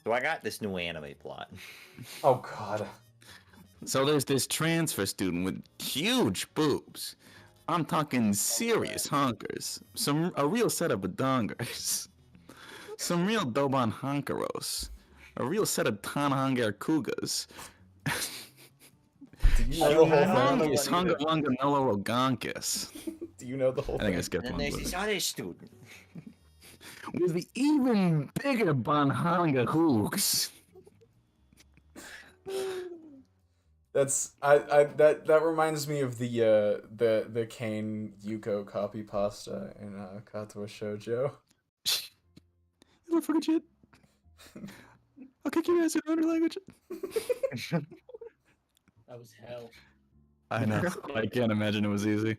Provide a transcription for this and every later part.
So I got this new anime plot. Oh god. So there's this transfer student with huge boobs. I'm talking serious honkers. A real set of badongers. Some real Doban honkeros. A real set of Tanhanger Kugas. Do you know the whole thing? Humongous Hunga Lunga Nolo Rogonkis. Do you know the whole I think I thing? skipped And one. there's this other student. With the even bigger Bonhanga hooks. That reminds me of the Kane Yuko copy pasta in Katsuo Shoujo. You don't forget shit. I'll kick your ass in other language. That was hell. I know. I can't imagine it was easy.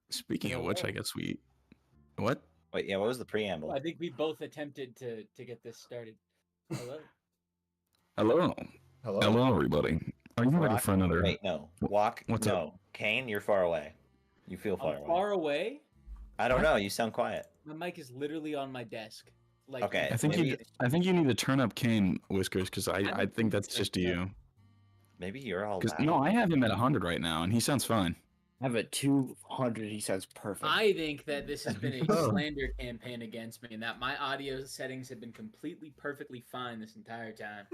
Speaking of which, I guess we... What? Wait, yeah, what was the preamble? I think we both attempted to get this started. Hello. Hello. Hello. Hello, everybody. Are you ready Rock? for another... Wait, no. Walk. What's no. Kane, you're far away. You feel far I'm away. far away. I don't know. You sound quiet. My mic is literally on my desk. Like, Okay. I think you need to turn up Kane Whiskers, because I think that's just to you. Maybe you're all Because loud. no, I have him at 100 right now, and he sounds fine. I have a 200. He sounds perfect. I think that this has been a Oh. slander campaign against me, and that my audio settings have been completely perfectly fine this entire time.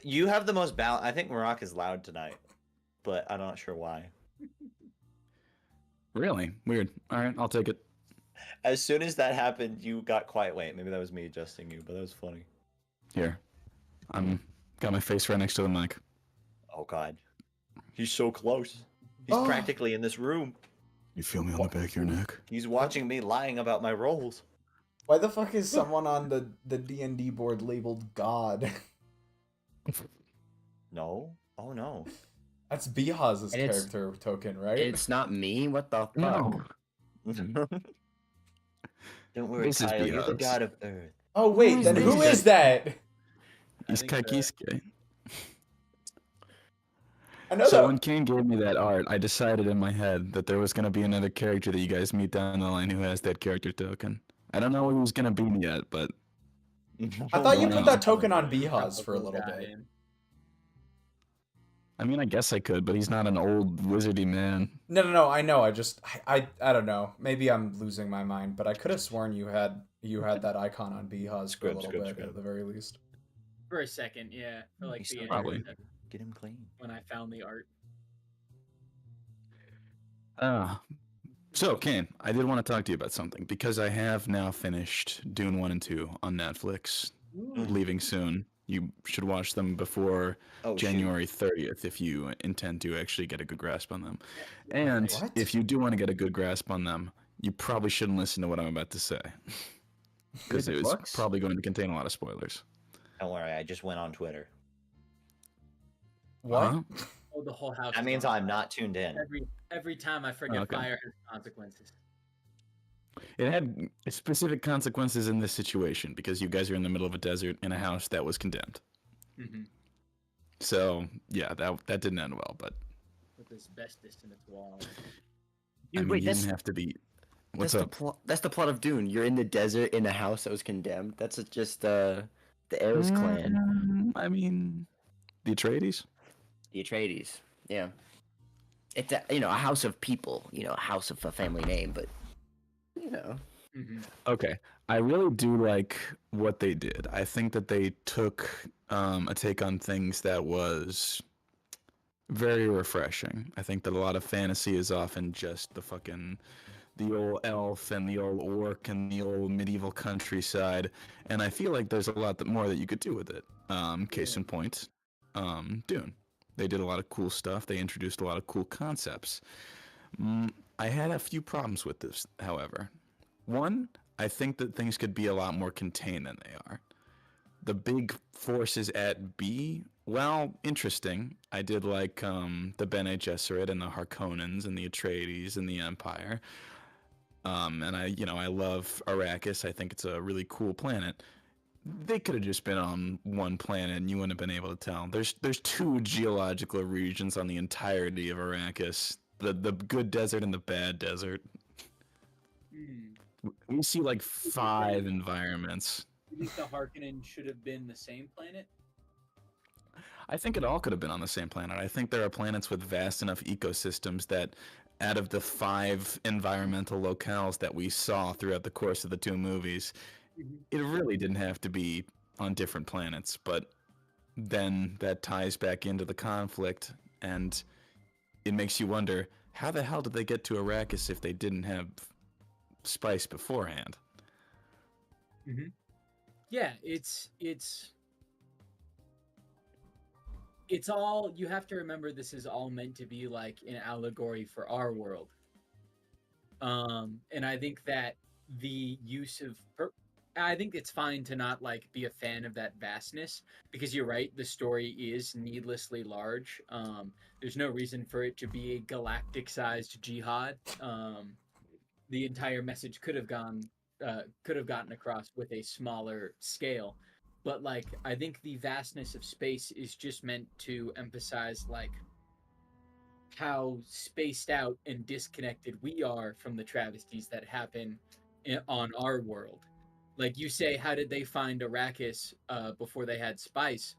You have the most balance. I think Maroc is loud tonight, but I'm not sure why. Really? Weird. All right, I'll take it. As soon as that happened, you got quiet. Wait, maybe that was me adjusting you, but that was funny. Here. I'm got my face right next to the mic. Oh God, he's so close. He's Oh. practically in this room. You feel me on the back of your neck? He's watching me lying about my roles. Why the fuck is someone on the D&D board labeled God? No. Oh no. That's Bihaz's And it's- character token, right? It's not me. What the fuck? No. Don't worry, This is Kyle. You're the BS. god of Earth. Oh wait, Who is then who this? is that? He's think, Kaikisuke. I know So that. when Kane gave me that art, I decided in my head that there was going to be another character that you guys meet down the line who has that character token. I don't know what he was going to be yet, but I thought you No. put that token on Bihaz for a little Got bit. in. I mean, I guess I could, but he's not an old wizardy man. No, I know. I don't know. Maybe I'm losing my mind, but I could have sworn you had that icon on Bihaz for a Script, little script, bit script. at the very least. For a second, yeah. For like He's the end probably- Get him clean. when I found the art. So, Kane, I did want to talk to you about something, because I have now finished Dune 1 and 2 on Netflix, leaving soon. You should watch them before Oh, January 30th if you intend to actually get a good grasp on them. And What? if you do want to get a good grasp on them, you probably shouldn't listen to what I'm about to say. Because Good it was books? probably going to contain a lot of spoilers. Don't worry. I just went on Twitter. What? Huh? Oh, the whole house. That is means on I'm fire. not tuned in. Every time I forget Okay. fire has consequences. It had specific consequences in this situation because you guys are in the middle of a desert in a house that was condemned. Mm-hmm. So, yeah, that didn't end well, but With asbestos in its walls. I mean, wait, you that's, didn't have to be... What's that's up? the plot. That's the plot of Dune. You're in the desert in a house that was condemned. That's just the Ares clan, I mean, the Atreides? the Atreides. Yeah, it's a house of people. A house of a family name, but Mm-hmm. Okay, I really do like what they did. I think that they took a take on things that was very refreshing. I think that a lot of fantasy is often just the old elf and the old orc and the old medieval countryside, and I feel like there's a lot more that you could do with it. Case in point, Dune. They did a lot of cool stuff. They introduced a lot of cool concepts. I had a few problems with this, however. One, I think that things could be a lot more contained than they are. The big forces at B, well, interesting. I did like the Bene Gesserit and the Harkonnens and the Atreides and the Empire. And I love Arrakis. I think it's a really cool planet. They could have just been on one planet and you wouldn't have been able to tell. There's two geological regions on the entirety of Arrakis. The good desert and the bad desert. We see like 5 environments. You think the Harkonnen should have been the same planet? I think it all could have been on the same planet. I think there are planets with vast enough ecosystems that out of the 5 environmental locales that we saw throughout the course of the 2 movies, it really didn't have to be on different planets. But then that ties back into the conflict, and it makes you wonder, how the hell did they get to Arrakis if they didn't have spice beforehand? Yeah, it's all, you have to remember this is all meant to be like an allegory for our world. And I think that the use of I think it's fine to not like be a fan of that vastness, because you're right, the story is needlessly large. There's no reason for it to be a galactic sized jihad. The entire message could have gotten across with a smaller scale. But like, I think the vastness of space is just meant to emphasize like how spaced out and disconnected we are from the travesties that happen on our world. Like you say, how did they find Arrakis before they had spice?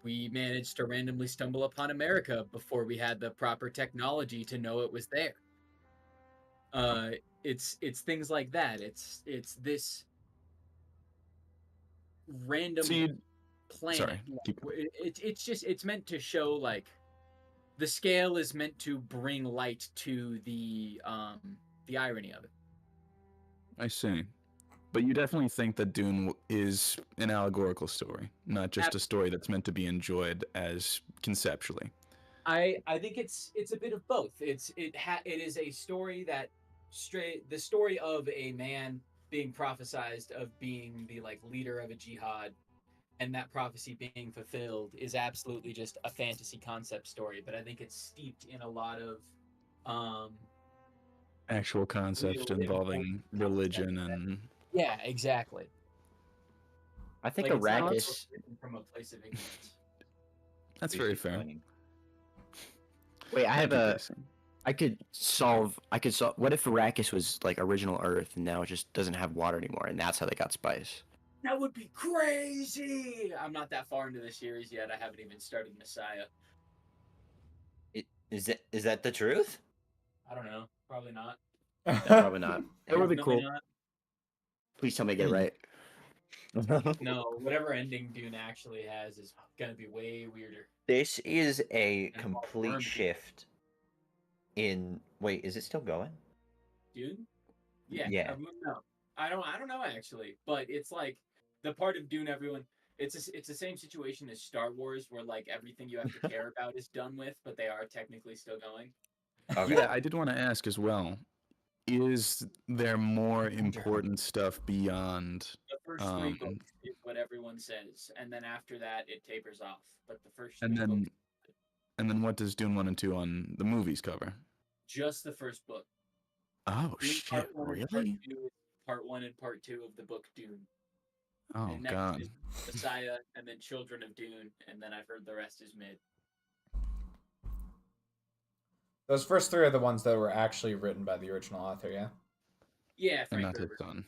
We managed to randomly stumble upon America before we had the proper technology to know it was there. It's things like that. It's this random planet. Sorry. It's meant to show like the scale is meant to bring light to the irony of it. I see. But you definitely think that Dune is an allegorical story, not just a story that's meant to be enjoyed as conceptually. I think it's a bit of both. It is a story that the story of a man being prophesized of being the like leader of a jihad, and that prophecy being fulfilled is absolutely just a fantasy concept story. But I think it's steeped in a lot of actual concepts involving religion and yeah, exactly. I think Like, Arrakis. From a place of ignorance. that's very fair. Wait, I have a. Decent. I could solve. What if Arrakis was like original Earth, and now it just doesn't have water anymore, and that's how they got spice? That would be crazy. I'm not that far into the series yet. I haven't even started Messiah. Is that the truth? I don't know. Probably not. Probably not. That would be Definitely cool. not. Please tell me I get it right. No, whatever ending Dune actually has is gonna be way weirder. This is a And complete Worm. shift in. Wait, is it still going? Dune? Yeah. Yeah. No, I don't know actually, but it's like the part of Dune everyone. It's the same situation as Star Wars, where like everything you have to care about is done with, but they are technically still going. Okay. Yeah, I did want to ask as well. Is there more important stuff beyond? The first 3 books is what everyone says, and then after that it tapers off. But the first 3 books, And then what does Dune 1 and 2 on the movies cover? just the first book. Oh Dune shit! Part 1 and Part Really? 2 is Part 1 and Part 2 of the book Dune. Oh And next god. is Messiah, and then Children of Dune, and then I've heard the rest is mid. Those first 3 are the ones that were actually written by the original author, yeah? Yeah, And Frank not his Herbert. son.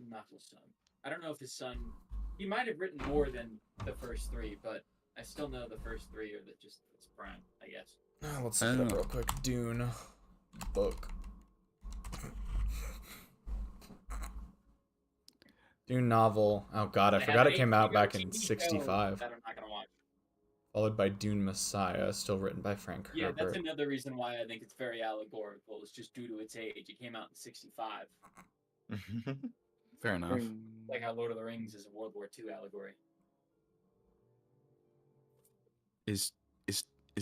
Not his son. I don't know if his son. He might have written more than the first 3, but I still know the first 3 are it's prime, I guess. Let's look it up real quick. Dune book. Dune novel. Oh god, I forgot it came out back in '65. That I'm not gonna watch. Followed by Dune Messiah, still written by Frank Yeah, Herbert. that's another reason why I think it's very allegorical. It's just due to its age. It came out in '65. Fair enough. Like how Lord of the Rings is a World War II allegory. Is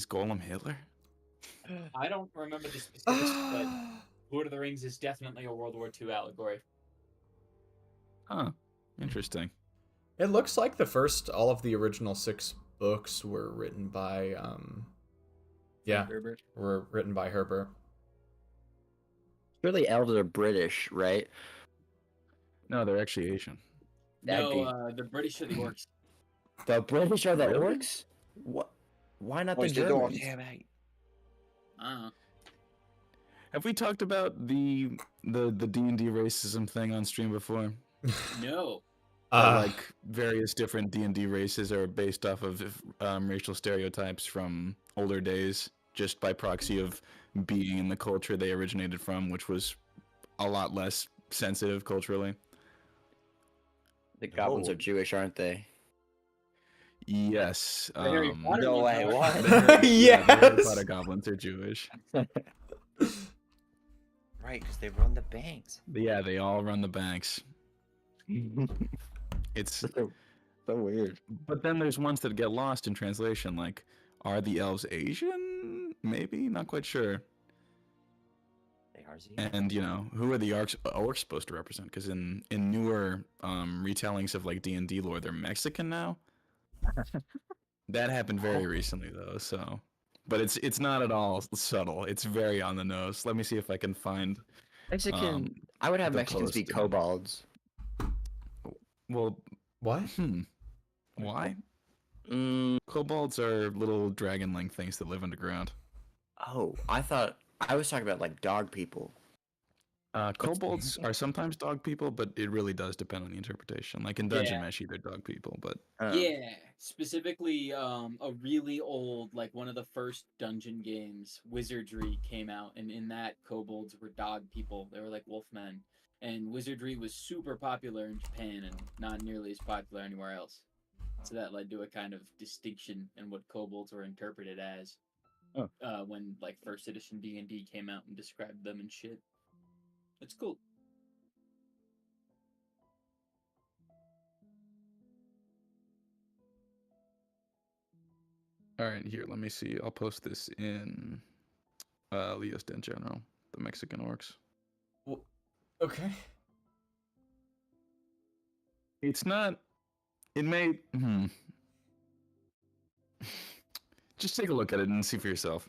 Gollum Hitler? I don't remember the specifics, but Lord of the Rings is definitely a World War II allegory. Huh. Interesting. It looks like all of the original 6 books were written by, Herbert. were written by Herbert. Surely elves are British, right? No, they're actually Asian. The British are the orcs. The British are the Really? orcs? What? Why not the What's the Germans? door? Yeah, mate. Have we talked about the D&D racism thing on stream before? No. That, like various different D&D races are based off of racial stereotypes from older days, just by proxy of being in the culture they originated from, which was a lot less sensitive culturally. The goblins Oh. are Jewish, aren't they? Yes. The Harry Potter No ones way, are. what? Yeah, the Harry Yes. Potter goblins are Jewish. Right, because they run the banks. Yeah, they all run the banks. It's So weird. But then there's ones that get lost in translation, like, are the elves Asian? Maybe, not quite sure. They are Z. And, you know, who are the orcs supposed to represent? Because in newer retellings of, like, D&D lore, they're Mexican now. That happened very recently, though, so... But it's not at all subtle. It's very on the nose. Let me see if I can find... Mexican. I would have the Mexicans be posting. kobolds. Well, What? why? Mm, Kobolds are little dragon-like things that live underground. oh, I thought I was talking about like dog people. Kobolds are sometimes dog people, but it really does depend on the interpretation. Like in Dungeon Meshi, they're dog people, but Yeah, specifically, a really old, like one of the first dungeon games, Wizardry came out, and in that, kobolds were dog people. They were like wolfmen, and Wizardry was super popular in Japan and not nearly as popular anywhere else. So that led to a kind of distinction in what kobolds were interpreted as. Oh. When like first edition D&D came out and described them and shit. It's cool. all right, here, let me see. I'll post this in Leo's Den General, the Mexican orcs. Okay. It's not. It may. Just take a look at it and see for yourself,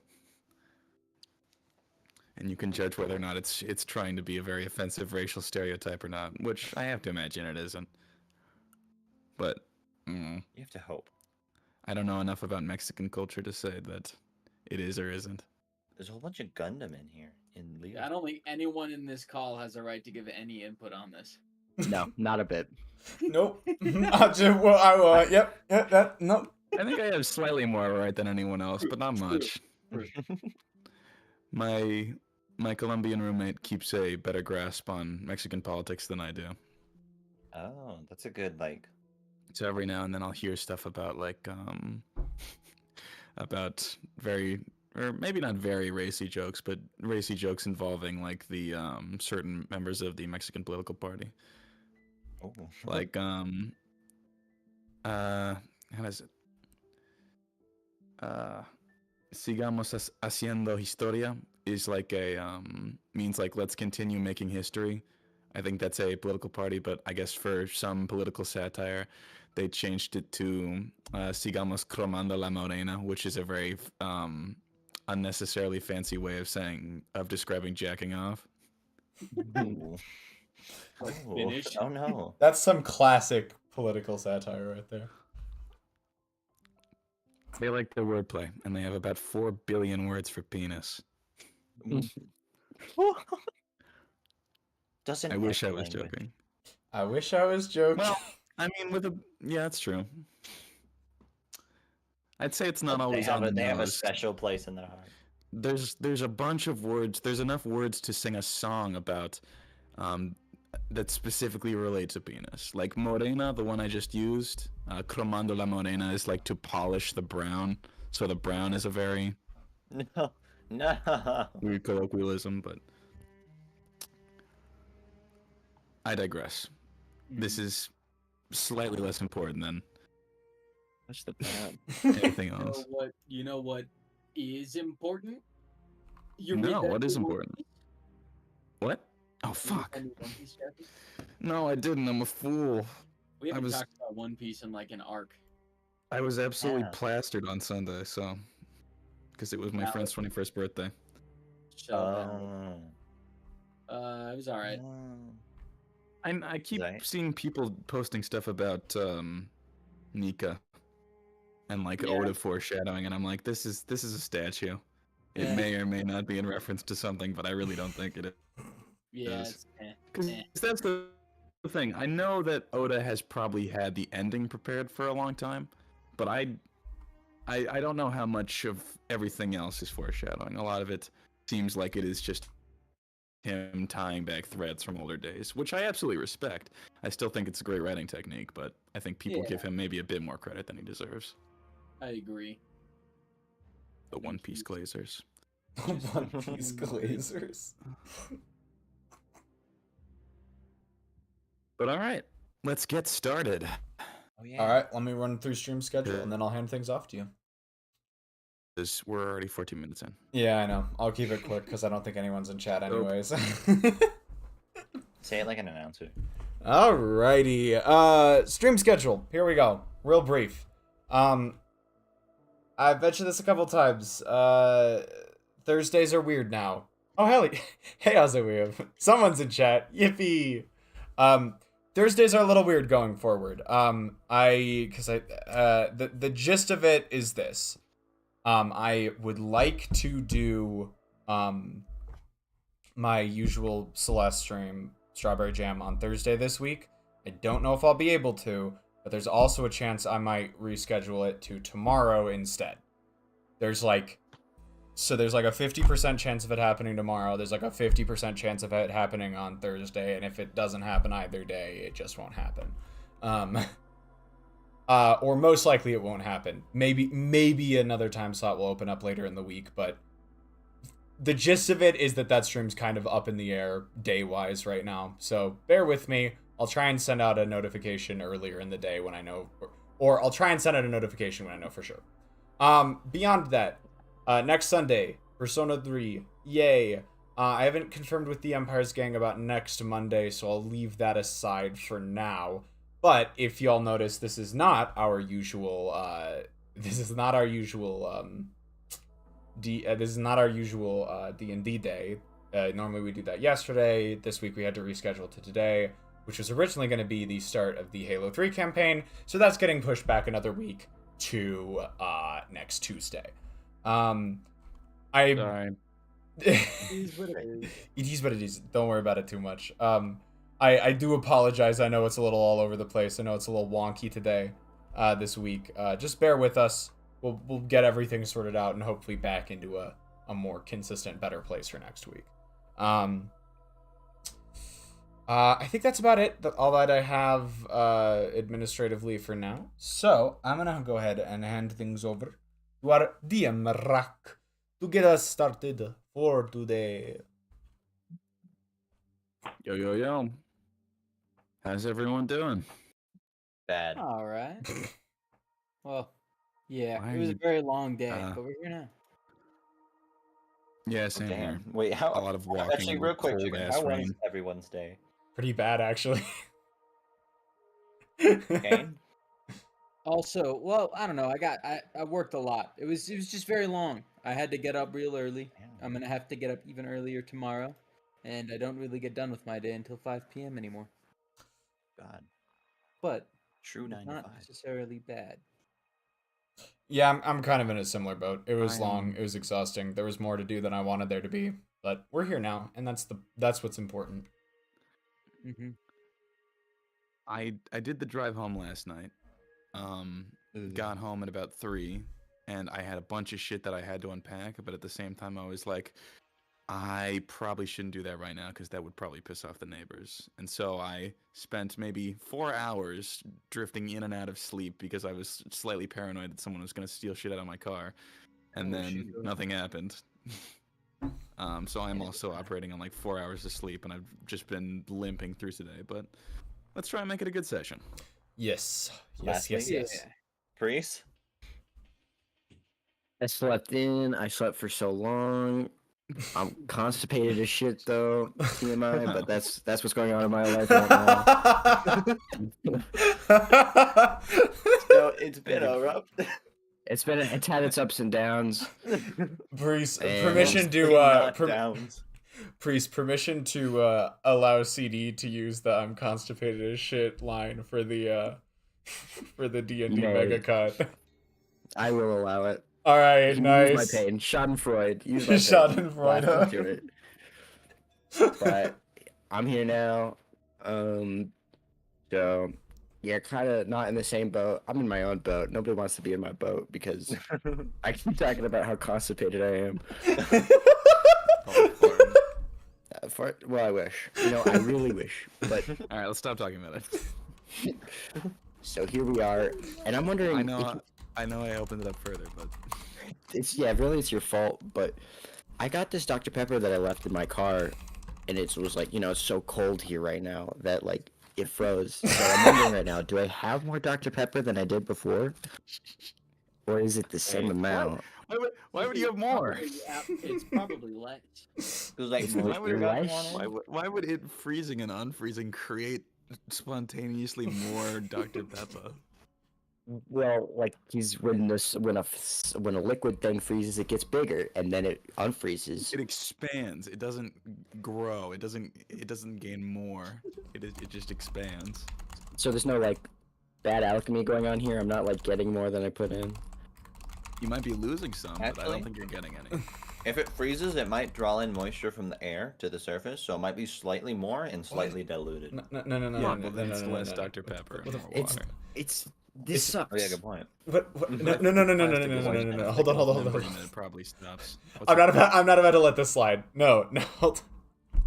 and you can judge whether or not it's trying to be a very offensive racial stereotype or not. Which I have to imagine it isn't. But You have to hope. I don't know enough about Mexican culture to say that it is or isn't. There's a whole bunch of Gundam in here in Leo. I don't think anyone in this call has a right to give any input on this. No, not a bit. Nope. Yep. Nope. I think I have slightly more right than anyone else, but not much. My Colombian roommate keeps a better grasp on Mexican politics than I do. Oh, that's a good like. So every now and then I'll hear stuff about like about very, or maybe not very racy jokes, but racy jokes involving like the certain members of the Mexican political party. Oh. Like how does it? Sigamos haciendo historia is like a means like let's continue making history. I think that's a political party, but I guess for some political satire, they changed it to sigamos cromando la morena, which is a very unnecessarily fancy way of describing jacking off. Ooh. Oh, Finish. oh no. That's some classic political satire right there. They like their wordplay, and they have about 4 billion words for penis. Doesn't I wish I every was language? joking. I wish I was joking. Well, I mean, yeah, that's true. I'd say it's not They always have on a, the they have a nose. special place in their heart. There's a bunch of words. There's enough words to sing a song about that specifically relate to penis. Like morena, the one I just used, cromando la morena is like to polish the brown. So the brown is a very No. weird colloquialism, but I digress. This is slightly less important than What's the bad? anything You know else. what? You know what is important? You No, read that what is new One important? Piece? What? Oh, You read fuck. that new One Piece chapter? No, I didn't. I'm a fool. We I haven't was- talked about One Piece in like an arc. I was absolutely Yeah. plastered on Sunday, so because it was my Now- friend's 21st birthday. So it was all right. I keep Right. seeing people posting stuff about Nika and like Yeah. Oda foreshadowing, and I'm like, this is a statue. It Yeah. may or may not be in reference to something, but I really don't think it is. Yeah. Yes. It's, Because that's the thing. I know that Oda has probably had the ending prepared for a long time, but I don't know how much of everything else is foreshadowing. A lot of it seems like it is just him tying back threads from older days, which I absolutely respect. I still think it's a great writing technique, but I think people Yeah. give him maybe a bit more credit than he deserves. I agree. The One Piece Glazers. One Piece Glazers. But all right, let's get started. Oh yeah. All right, let me run through stream schedule and then I'll hand things off to you. Because we're already 14 minutes in. Yeah, I know. I'll keep it quick because I don't think anyone's in chat anyways. Say it like an announcer. Alrighty. Stream schedule. Here we go. Real brief. I bet you this a couple times. Thursdays are weird now. Oh hell, hey Azaweev. Someone's in chat. Yippee. Thursdays are a little weird going forward. The gist of it is this. I would like to do my usual Celeste stream, Strawberry Jam, on Thursday this week. I don't know if I'll be able to, but there's also a chance I might reschedule it to tomorrow instead. There's like a 50% chance of it happening tomorrow. There's like a 50% chance of it happening on Thursday, and if it doesn't happen either day, it just won't happen. Or most likely it won't happen. Maybe another time slot will open up later in the week, but the gist of it is that stream's kind of up in the air day-wise right now. So bear with me. I'll try and send out a notification earlier in the day when I know, or I'll try and send out a notification when I know for sure. Beyond that, next Sunday, Persona 3, yay. I haven't confirmed with the Empire's Gang about next Monday, so I'll leave that aside for now. But if y'all notice, this is not our usual D&D day. Normally we do that yesterday. This week we had to reschedule to today, which was originally going to be the start of the Halo 3 campaign. So that's getting pushed back another week to next Tuesday. Sorry. It is what it is. Don't worry about it too much. I do apologize. I know it's a little all over the place. I know it's a little wonky today, this week. Just bear with us. We'll get everything sorted out and hopefully back into a more consistent, better place for next week. I think that's about it. All that I have administratively for now. So I'm gonna go ahead and hand things over to our DM Rock to get us started for today. Yo. How's everyone doing? Bad. All right. Well, yeah, Why it are was a you- very long day, but we're here now. Yeah, Oh, same here. damn. Wait, how? A lot of walking. Actually, real quick, cold Chicken, ass how was rain. everyone's day? Pretty bad, actually. Kane? Also, well, I don't know. I worked a lot. It was just very long. I had to get up real early. I'm gonna have to get up even earlier tomorrow, and I don't really get done with my day until 5 p.m. anymore. God. But True it's 9 to not 5. necessarily bad. Yeah, I'm kind of in a similar boat. It was I long. am- It was exhausting. There was more to do than I wanted there to be. But we're here now, and that's what's important. Mm-hmm. I did the drive home last night. Got home at about 3, and I had a bunch of shit that I had to unpack. But at the same time, I was like, I probably shouldn't do that right now because that would probably piss off the neighbors. And so I spent maybe 4 hours drifting in and out of sleep because I was slightly paranoid that someone was going to steal shit out of my car. And Oh, then shit. nothing happened. So I'm also operating on like 4 hours of sleep, and I've just been limping through today. But let's try and make it a good session. Yes. Lastly, Yes. Priest? I slept in. I slept for so long. I'm constipated as shit though. TMI, but that's what's going on in my life right now. So it's been a rough. It's had its ups and downs. Priest, And- permission to knockdowns. Priest, permission to allow CD to use the "I'm constipated as shit" line for the D&D Nay. mega cut. I will allow it. All You right, can nice. use my pain. Schadenfreude. Use my pain. Schadenfreude, Blast huh? into it. But I'm here now. So yeah, kind of not in the same boat. I'm in my own boat. Nobody wants to be in my boat because I keep talking about how constipated I am. Well, I wish. I really wish. But All right, let's stop talking about it. so here we are, and I'm wondering. I know I opened it up further, but Really, it's your fault. But I got this Dr. Pepper that I left in my car, and it was like, it's so cold here right now that like it froze. So I'm wondering right now, do I have more Dr. Pepper than I did before, or is it the same amount? why would you have more? It's probably less. It was like It's moisture less? got on it. Why would it freezing and unfreezing create spontaneously more Dr. Pepper? Well, like when a liquid thing freezes, it gets bigger, and then it unfreezes. It expands. It doesn't grow. It doesn't gain more. It just expands. So there's no like bad alchemy going on here. I'm not like getting more than I put in. You might be losing some, but I Actually- don't think you're getting any. If it freezes, it might draw in moisture from the air to the surface, so it might be slightly more and slightly diluted. No. Yeah, well then it's less Dr. Pepper and more It's water. this sucks. Oh yeah, good point. What? No. Hold on. It probably stops. I'm not about to let this slide. No. Hold on.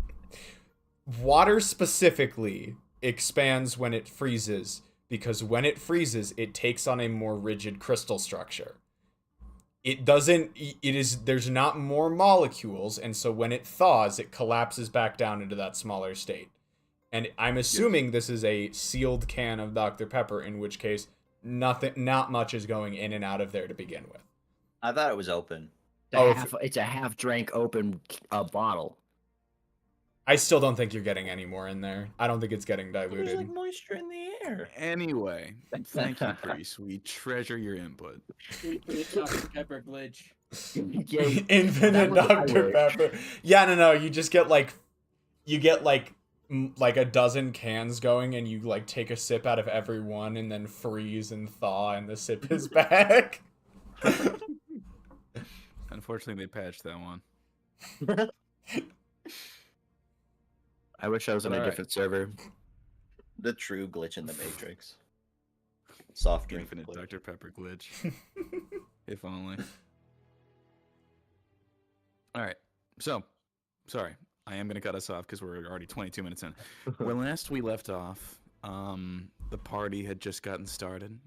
Water specifically expands when it freezes because when it freezes, it takes on a more rigid crystal structure. There's not more molecules, and so when it thaws, it collapses back down into that smaller state. And I'm assuming this is a sealed can of Dr. Pepper, in which case not much is going in and out of there to begin with. I thought it was open. It's a half drank open bottle. I still don't think you're getting any more in there. I don't think it's getting There's diluted. like moisture in the air. Anyway, thank you, Priest. We treasure your input. Dr. Pepper glitch. Infinite Dr. Pepper. Yeah, no. You just get like a dozen cans going, and you like take a sip out of every one, and then freeze and thaw, and the sip is back. Unfortunately, they patched that one. I wish I was on a Alright. different server. The true glitch in the Matrix. Soft drink Infinite glitch. Dr. Pepper glitch. If only. All right. So, sorry. I am going to cut us off because we're already 22 minutes in. When last we left off, the party had just gotten started.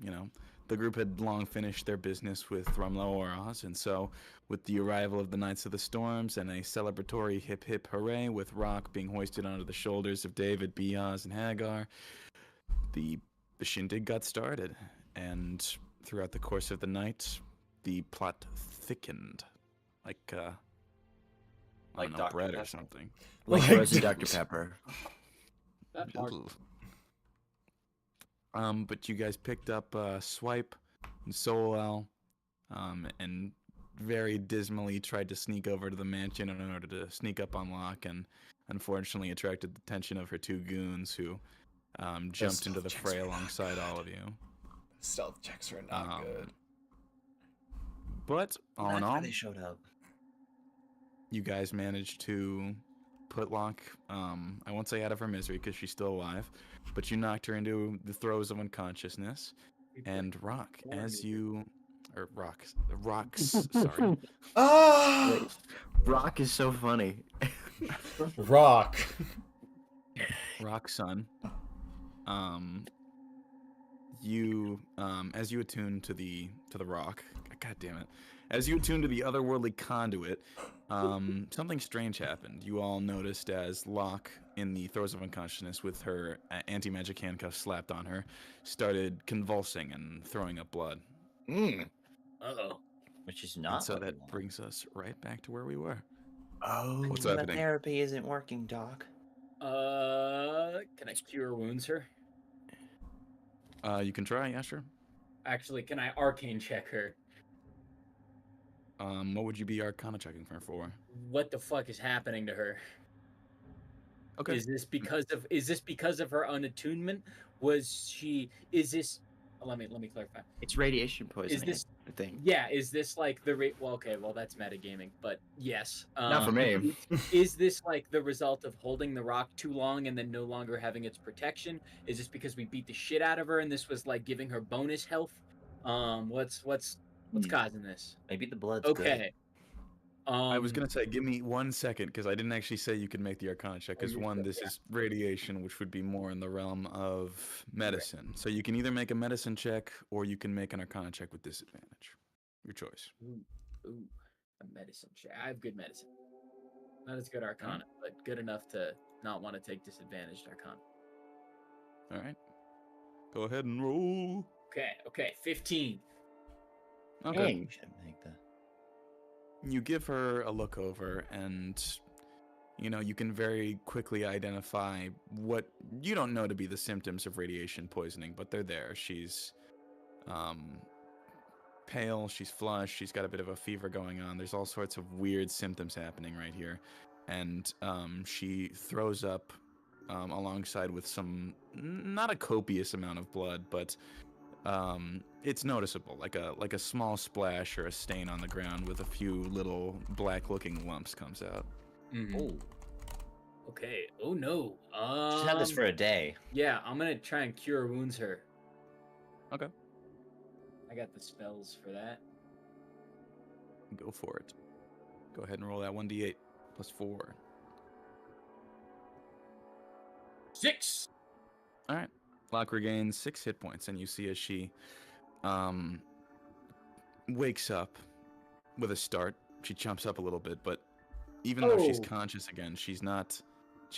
The group had long finished their business with Thrumlow Oros, and so, with the arrival of the Knights of the Storms and a celebratory hip hip hooray with Rock being hoisted onto the shoulders of David, Biaz, and Hagar, the shindig got started, and throughout the course of the night, the plot thickened, like I Like don't know, Dr. bread or Pepper. something. Like Like frozen Dr. Pepper. That part. But you guys picked up Swipe and Solel, and very dismally tried to sneak over to the mansion in order to sneak up on Locke, and unfortunately attracted the attention of her two goons who jumped into the fray alongside all of you. Stealth checks are not good. But all in That's why all, they showed up. you guys managed to put Locke, I won't say out of her misery because she's still alive, but you knocked her into the throes of unconsciousness. And Rocks, sorry. Ah, Rock is so funny. Rock. Rock's son. You, as you attune to the rock, god damn it, as you attune to the otherworldly conduit, something strange happened. You all noticed as Locke, in the throes of unconsciousness with her anti-magic handcuffs slapped on her, started convulsing and throwing up blood. Uh-oh. Which is And not. so what we that want. brings us right back to where we were. Oh, What's the happening? therapy isn't working, Doc. Can I cure wounds her? You can try, yeah, sure. Actually, can I arcane check her? What would you be Arcana checking her for? What the fuck is happening to her? Okay. Is this because of her unattunement? Was she? Is this? Let me clarify. It's radiation poisoning. Is this? thing. Yeah, is this like well, okay, well that's metagaming, but yes. Not for me. Is this like the result of holding the rock too long and then no longer having its protection? Is this because we beat the shit out of her and this was like giving her bonus health? What's causing this? Maybe the blood's good. Okay. I was gonna say, give me 1 second because I didn't actually say you could make the Arcana check. Because you're one, good, this yeah. is radiation, which would be more in the realm of medicine. So you can either make a medicine check or you can make an Arcana check with disadvantage. Your choice. Ooh, a medicine check. I have good medicine. Not as good Arcana, but good enough to not want to take disadvantaged Arcana. All right. Go ahead and roll. Okay, 15. Okay. Dang. We should make that. You give her a look over, and you can very quickly identify what you don't know to be the symptoms of radiation poisoning, but they're there. She's pale, she's flushed, she's got a bit of a fever going on. There's all sorts of weird symptoms happening right here, and she throws up alongside with some, not a copious amount of blood, but it's noticeable, like a small splash or a stain on the ground with a few little black-looking lumps comes out. Oh, Okay. Oh no. she's had this for a day. Yeah, I'm gonna try and cure wounds her. Okay. I got the spells for that. Go for it. Go ahead and roll that 1d8 plus 4. 6. All right. Locke regains 6 hit points, and you see as she wakes up with a start. She jumps up a little bit, but even though she's conscious again, she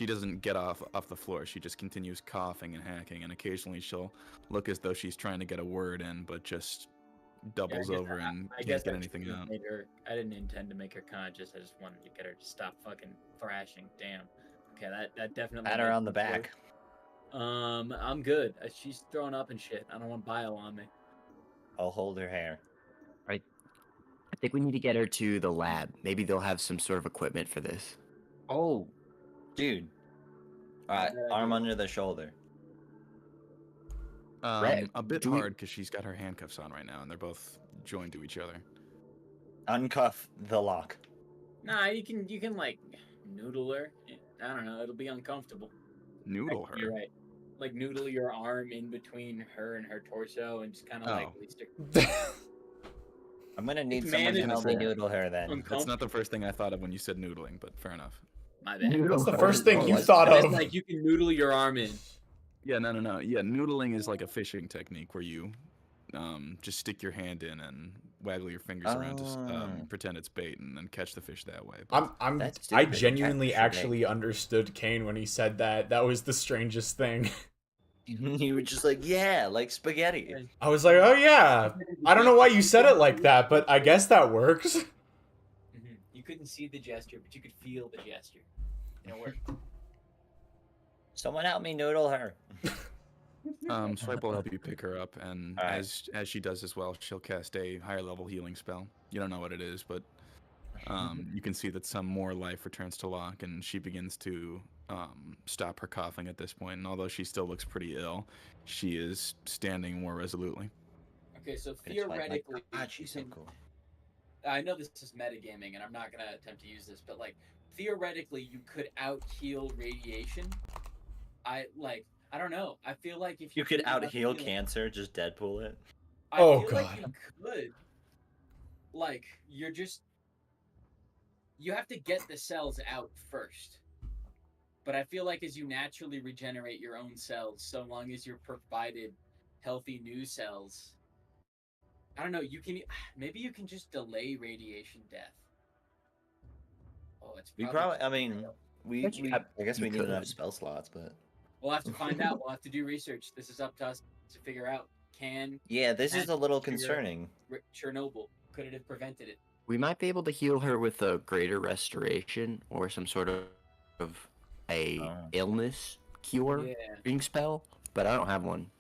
doesn't get off the floor. She just continues coughing and hacking, and occasionally she'll look as though she's trying to get a word in, but just doubles over and can't get anything out. I didn't intend to make her conscious. I just wanted to get her to stop fucking thrashing. Damn. Okay, that definitely. Pat her made on the me back. work. I'm good. She's throwing up and shit. I don't want bile on me. I'll hold her hair. I think we need to get her to the lab. Maybe they'll have some sort of equipment for this. Oh, dude. All right, Bad arm idea. under the shoulder. A bit do we- hard because she's got her handcuffs on right now, and they're both joined to each other. Uncuff the lock. Nah, you can like noodle her. I don't know. It'll be uncomfortable. Noodle her. You're right. Like noodle your arm in between her and her torso, and just kind of like Oh. at least I'm gonna need It's someone to help me manageable. noodle her then. That's not the first thing I thought of when you said noodling, but fair enough. My bad. What's the first thing you thought It's of? like you can noodle your arm in. Yeah, no. Yeah, noodling is like a fishing technique where you just stick your hand in and waggle your fingers around to Oh. pretend it's bait and then catch the fish that way. But That's I stupid. genuinely Catfish are actually understood Kane when he said that. That was the strangest thing. You were just like, yeah, like spaghetti. I was like, oh yeah. I don't know why you said it like that, but I guess that works. Mhm. You couldn't see the gesture, but you could feel the gesture. And it worked. Someone help me noodle her. Swipe will help you pick her up, and All right. as she does as well, she'll cast a higher level healing spell. You don't know what it is, but you can see that some more life returns to Locke, and she begins to stop her coughing at this point. And although she still looks pretty ill, she is standing more resolutely. Okay, so And it's like, theoretically, God, she's so you can- cool. I know this is metagaming, and I'm not gonna attempt to use this, but like theoretically, you could out heal radiation. I don't know. I feel like if You could do out heal healing- cancer, just Deadpool it. I Oh, feel like you God. could. Like you have to get the cells out first. But I feel like as you naturally regenerate your own cells, so long as you're provided healthy new cells, I don't know, maybe you can just delay radiation death. Oh, it's We probably probably, I mean, we Actually, I guess you we need enough could. spell slots, but we'll have to find out. We'll have to do research. This is up to us to figure out. Can yeah, this is a little Trigger. concerning. Chernobyl could it have prevented it? We might be able to heal her with a greater restoration or some sort of a Oh. illness cure Yeah, spell, but I don't have one.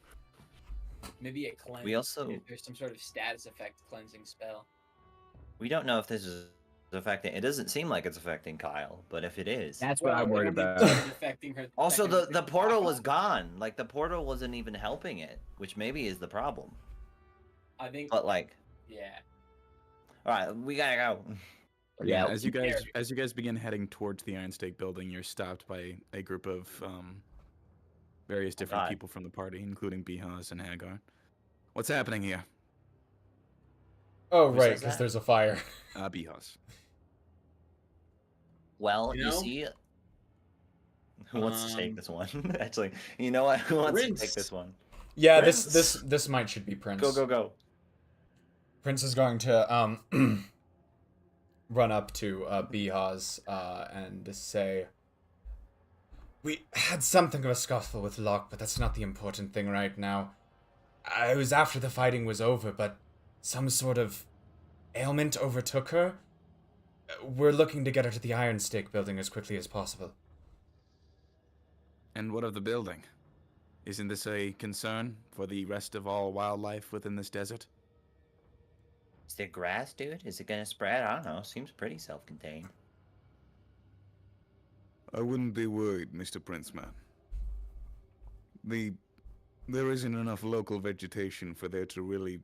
maybe a cleanse. We also- if there's some sort of status effect cleansing spell. We don't know if this is affecting. It doesn't seem like it's affecting Kyle, but if it is, That's what I'm worried I don't about. think it's affecting her. also affecting the her portal was cough. gone. Like the portal wasn't even helping it, which maybe is the problem. I think But like, Yeah. All right, we gotta go. Yeah, Yeah. as you guys begin heading towards the Iron Stake building, you're stopped by a group of various different God. people from the party, including Bihaz and Hagar. What's happening here? Oh, Who right, says because that? there's a fire. Bihaz. Well, You you know, see, who wants to take Um, this one? Actually, you know what? Who wants to take Prince. this one? Yeah, Prince. this might should be Prince. Go, go, go. Prince is going to run up to Bihaz and say, "We had something of a scuffle with Locke, but that's not the important thing right now. It was after the fighting was over, but some sort of ailment overtook her. We're looking to get her to the Iron Stake building as quickly as possible." And what of the building? Isn't this a concern for the rest of all wildlife within this desert? Is there grass, dude? Is it gonna spread? I don't know. Seems pretty self-contained. I wouldn't be worried, Mr. Princeman. There isn't enough local vegetation for there to really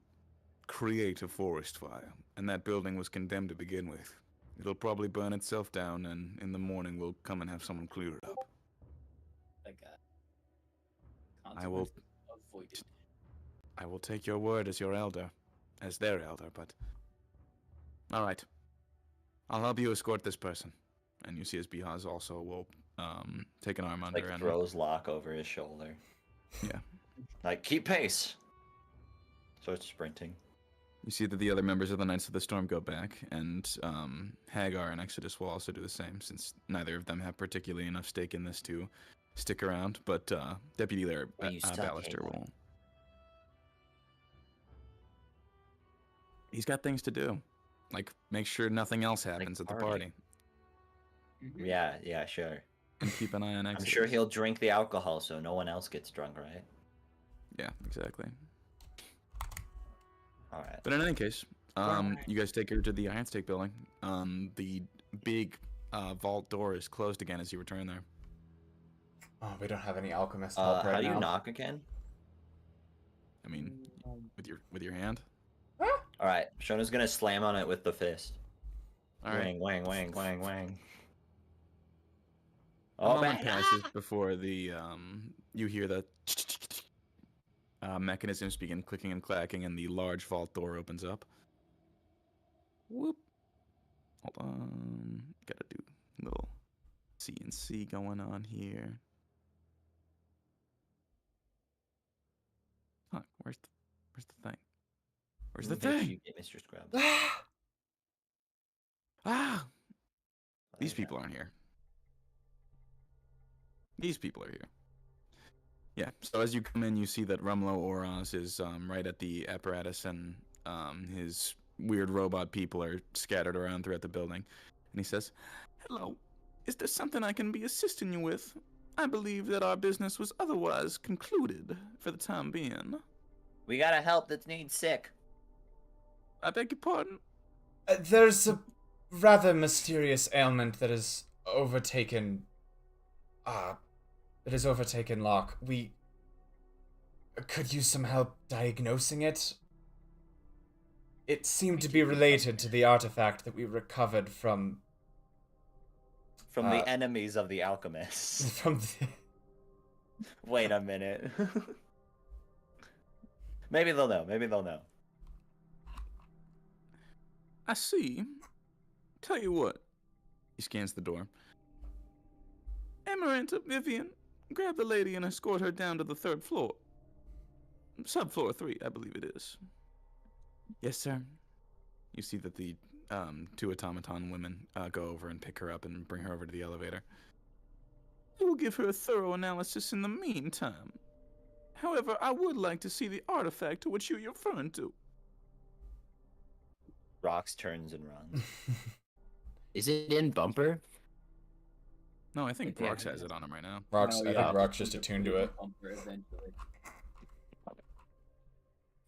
create a forest fire, and that building was condemned to begin with. It'll probably burn itself down, and in the morning we'll come and have someone clear it up. Like I will- avoided. I will take your word as your elder, as their elder, but... Alright. I'll help you escort this person. And you see as Bihaz also will take an arm under Like and... throws Locke over his shoulder. Yeah. Like, keep pace. Starts sprinting. You see that the other members of the Knights of the Storm go back, and Hagar and Exodus will also do the same, since neither of them have particularly enough stake in this to stick around, but Deputy Lair Are you stuck, Ballister Hagar? will... He's got things to do. Like, make sure nothing else happens at the party. party. Mhm. Yeah, sure. And keep an eye on I'm Exodus. sure he'll drink the alcohol so no one else gets drunk, right? Yeah, exactly. All right. But in any case, you guys take her to the Iron Stake building. The big vault door is closed again as you return there. Oh, we don't have any alchemist help right How do now. you knock again? I mean, with your hand. All right, Shona's gonna slam on it with the fist. All right. Wang, wang, wang, wang, wang. A Oh, moment man. passes before the you hear the mechanisms begin clicking and clacking, and the large vault door opens up. Whoop. Hold on. Gotta do a little CNC going on here. Fuck, where's the thing? Where's the Make sure thing? you get Mr. Scrubs. Ah! These There you people aren't here. These people are here. Yeah, so as you come in, you see that Rumlo Oros is right at the apparatus, and his weird robot people are scattered around throughout the building. And he says, "Hello, is there something I can be assisting you with? I believe that our business was otherwise concluded for the time being." We gotta help that needs sick. I beg your pardon? There's a rather mysterious ailment that has overtaken Locke. We could use some help diagnosing it. It seemed to be related to the artifact that we recovered from From the enemies of the alchemists. from the... Wait a minute. Maybe they'll know. Maybe they'll know. I see. Tell you what. He scans the door. Amaranta, Vivian, grab the lady and escort her down to the 3rd floor. Subfloor 3, I believe it is. Yes, sir. You see that the 2 automaton women go over and pick her up and bring her over to the elevator. I will give her a thorough analysis in the meantime. However, I would like to see the artifact to which you're referring to. Rox turns and runs. Is it in bumper? No, I think Yeah. Brox has it on him right now. Rox, Oh, I yeah. think Rock's just attuned to it. Bumper eventually.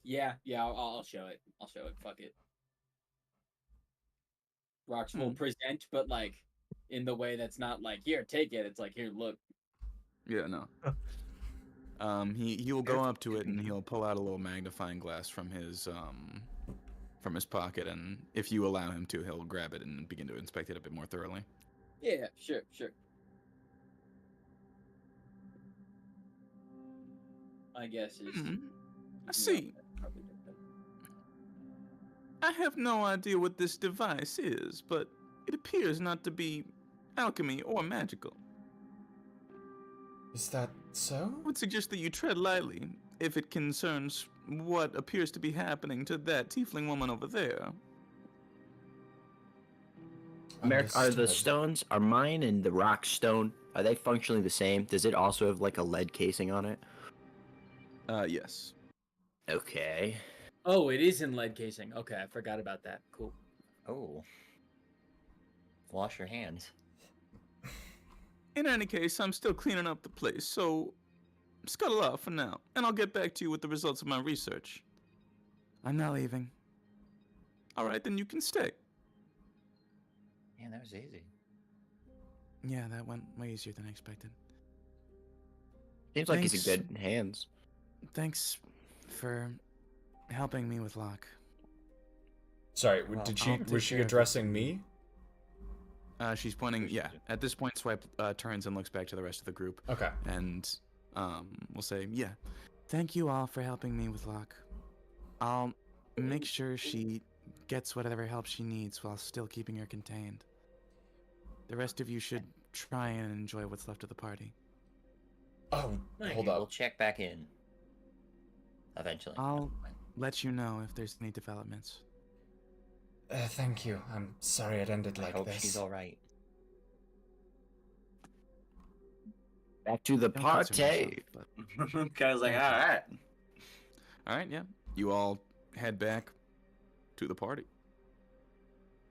Yeah, I'll show it. I'll show it. Fuck it. Rox will present, but like in the way that's not like, here, take it. It's like, here, look. Yeah, no. He will go up to it and he'll pull out a little magnifying glass from his from his pocket, and if you allow him to, he'll grab it and begin to inspect it a bit more thoroughly. Yeah, sure. My guess is. I see. I have no idea what this device is, but it appears not to be alchemy or magical. Is that so? I would suggest that you tread lightly if it concerns what appears to be happening to that tiefling woman over there. Merrick, are the Understood. stones, are mine and the rock stone, are they functionally the same? Does it also have like a lead casing on it? Yes. Okay. Oh, it is in lead casing. Okay, I forgot about that. Cool. Oh. Wash your hands. In any case, I'm still cleaning up the place, so scuttle off for now, and I'll get back to you with the results of my research. I'm not leaving. Alright, then you can stay. Man, that was easy. Yeah, that went way easier than I expected. Seems like he's in Thanks. good hands. Thanks for helping me with Locke. Sorry, Well, did I'll she take was she care of it. addressing me? She's pointing, yeah. At this point, Swipe turns and looks back to the rest of the group, Okay. and we'll say, yeah. Thank you all for helping me with Locke. I'll make sure she gets whatever help she needs while still keeping her contained. The rest of you should try and enjoy what's left of the party. Oh, Thank hold you. We'll up. check back in. Eventually. I'll let you know if there's any developments. Thank you. I'm sorry it ended I like hope this. she's alright. Back to the Don't concern party. yourself, but- Guy's like, alright. Alright, yeah. You all head back to the party.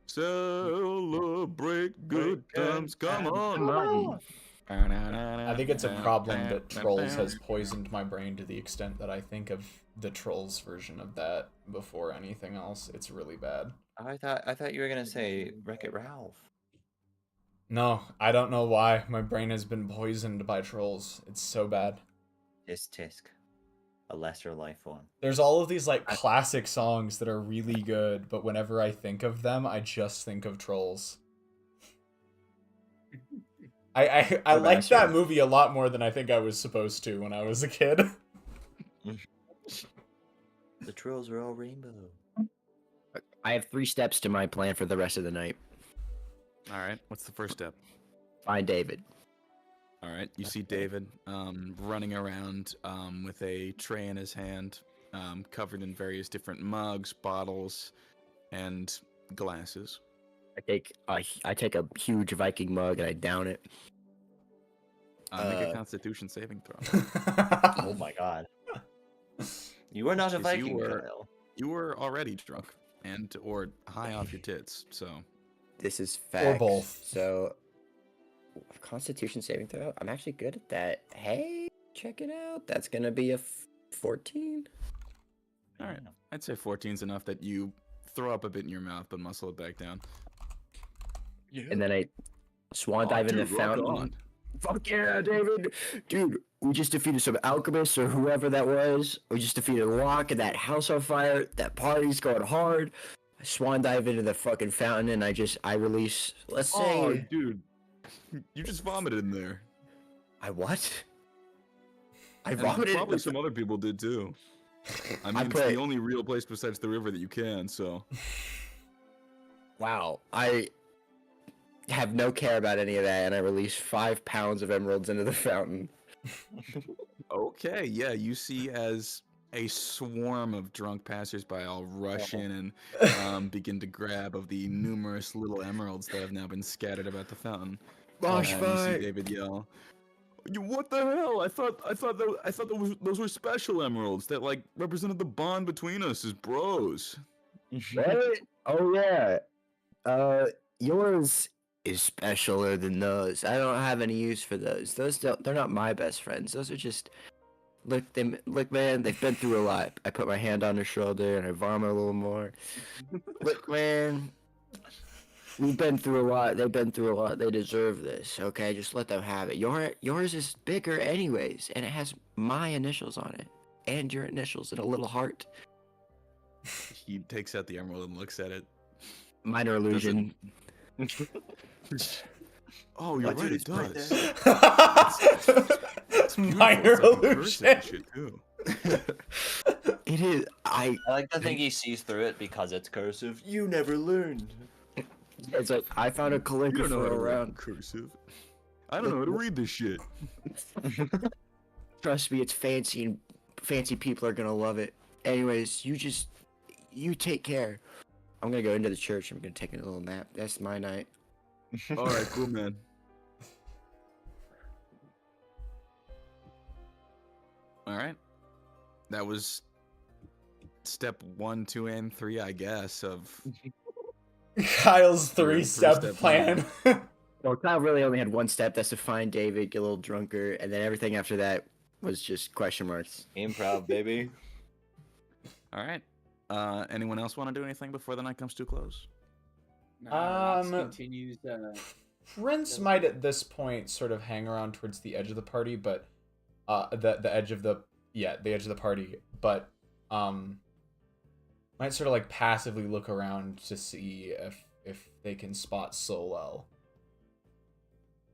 Celebrate good times, come on! I think it's a problem that Trolls has poisoned my brain to the extent that I think of the Trolls version of that before anything else. It's really bad. I thought you were gonna say Wreck-It Ralph. No, I don't know why. My brain has been poisoned by Trolls. It's so bad. Tisk. A lesser life form. There's all of these like classic songs that are really good, but whenever I think of them, I just think of Trolls. I liked that movie a lot more than I think I was supposed to when I was a kid. The trolls are all rainbow. I have 3 steps to my plan for the rest of the night. Alright, what's the first step? Find David. All right, you see David running around with a tray in his hand, covered in various different mugs, bottles, and glasses. I take a huge Viking mug and I down it. Make a Constitution saving throw. Oh my god. You are not a Jeez, Viking, Kyle. You were already drunk or high off your tits, so This is facts. Or both. So, Constitution saving throw. I'm actually good at that. Hey, check it out. That's gonna be a 14. all right. I'd say 14's enough that you throw up a bit in your mouth, but muscle it back down. And then I swan dive in the rock fountain. on. Fuck yeah, David! Dude, we just defeated some alchemists or whoever that was. We just defeated Locke and that house on fire. That party's going hard. I swan dive into the fucking fountain and I release. Let's say. Oh, dude, you just vomited in there. I what? I And vomited. probably some other people did too. I mean, it's put- the only real place besides the river that you can, so. Wow, I have no care about any of that, and I release 5 pounds of emeralds into the fountain. Okay, yeah, you see as a swarm of drunk passersby all rush in and begin to grab of the numerous little emeralds that have now been scattered about the fountain. Mosh And you see fight! David yell, "What the hell? I thought those were special emeralds that like represented the bond between us as bros." What? Oh yeah. Yours is specialer than those. I don't have any use for those. They're not my best friends. Those are just look, man, they've been through a lot. I put my hand on her shoulder and I vomit a little more. Look, man, we've been through a lot. They've been through a lot. They deserve this. Okay, just let them have it. Yours is bigger anyways, and it has my initials on it and your initials and a little heart. He takes out the emerald and looks at it. Minor illusion. Oh, you're Oh, right. dude, It it's right does. there. It's beautiful. Minor It's like in cursive illusion. and shit too. It is. I like to think he sees through it because it's cursive. You never learned. It's like I found a You don't know how calligrapher to write around. cursive. I don't know how to read this shit. Trust me, it's fancy and fancy people are gonna love it. Anyways, you take care. I'm gonna go into the church. I'm gonna take a little nap. That's my night. All right, cool, man. All right. That was step 1, 2, and 3, I guess, of Kyle's three-step three-step plan. Well, Kyle really only had one step. That's to find David, get a little drunker, and then everything after that was just question marks. Improv, baby. all right. Anyone else want to do anything before the night comes to a close? Locke continues. Prince might at this point sort of hang around towards the edge of the party, but the edge of the party, but might sort of like passively look around to see if they can spot Solel.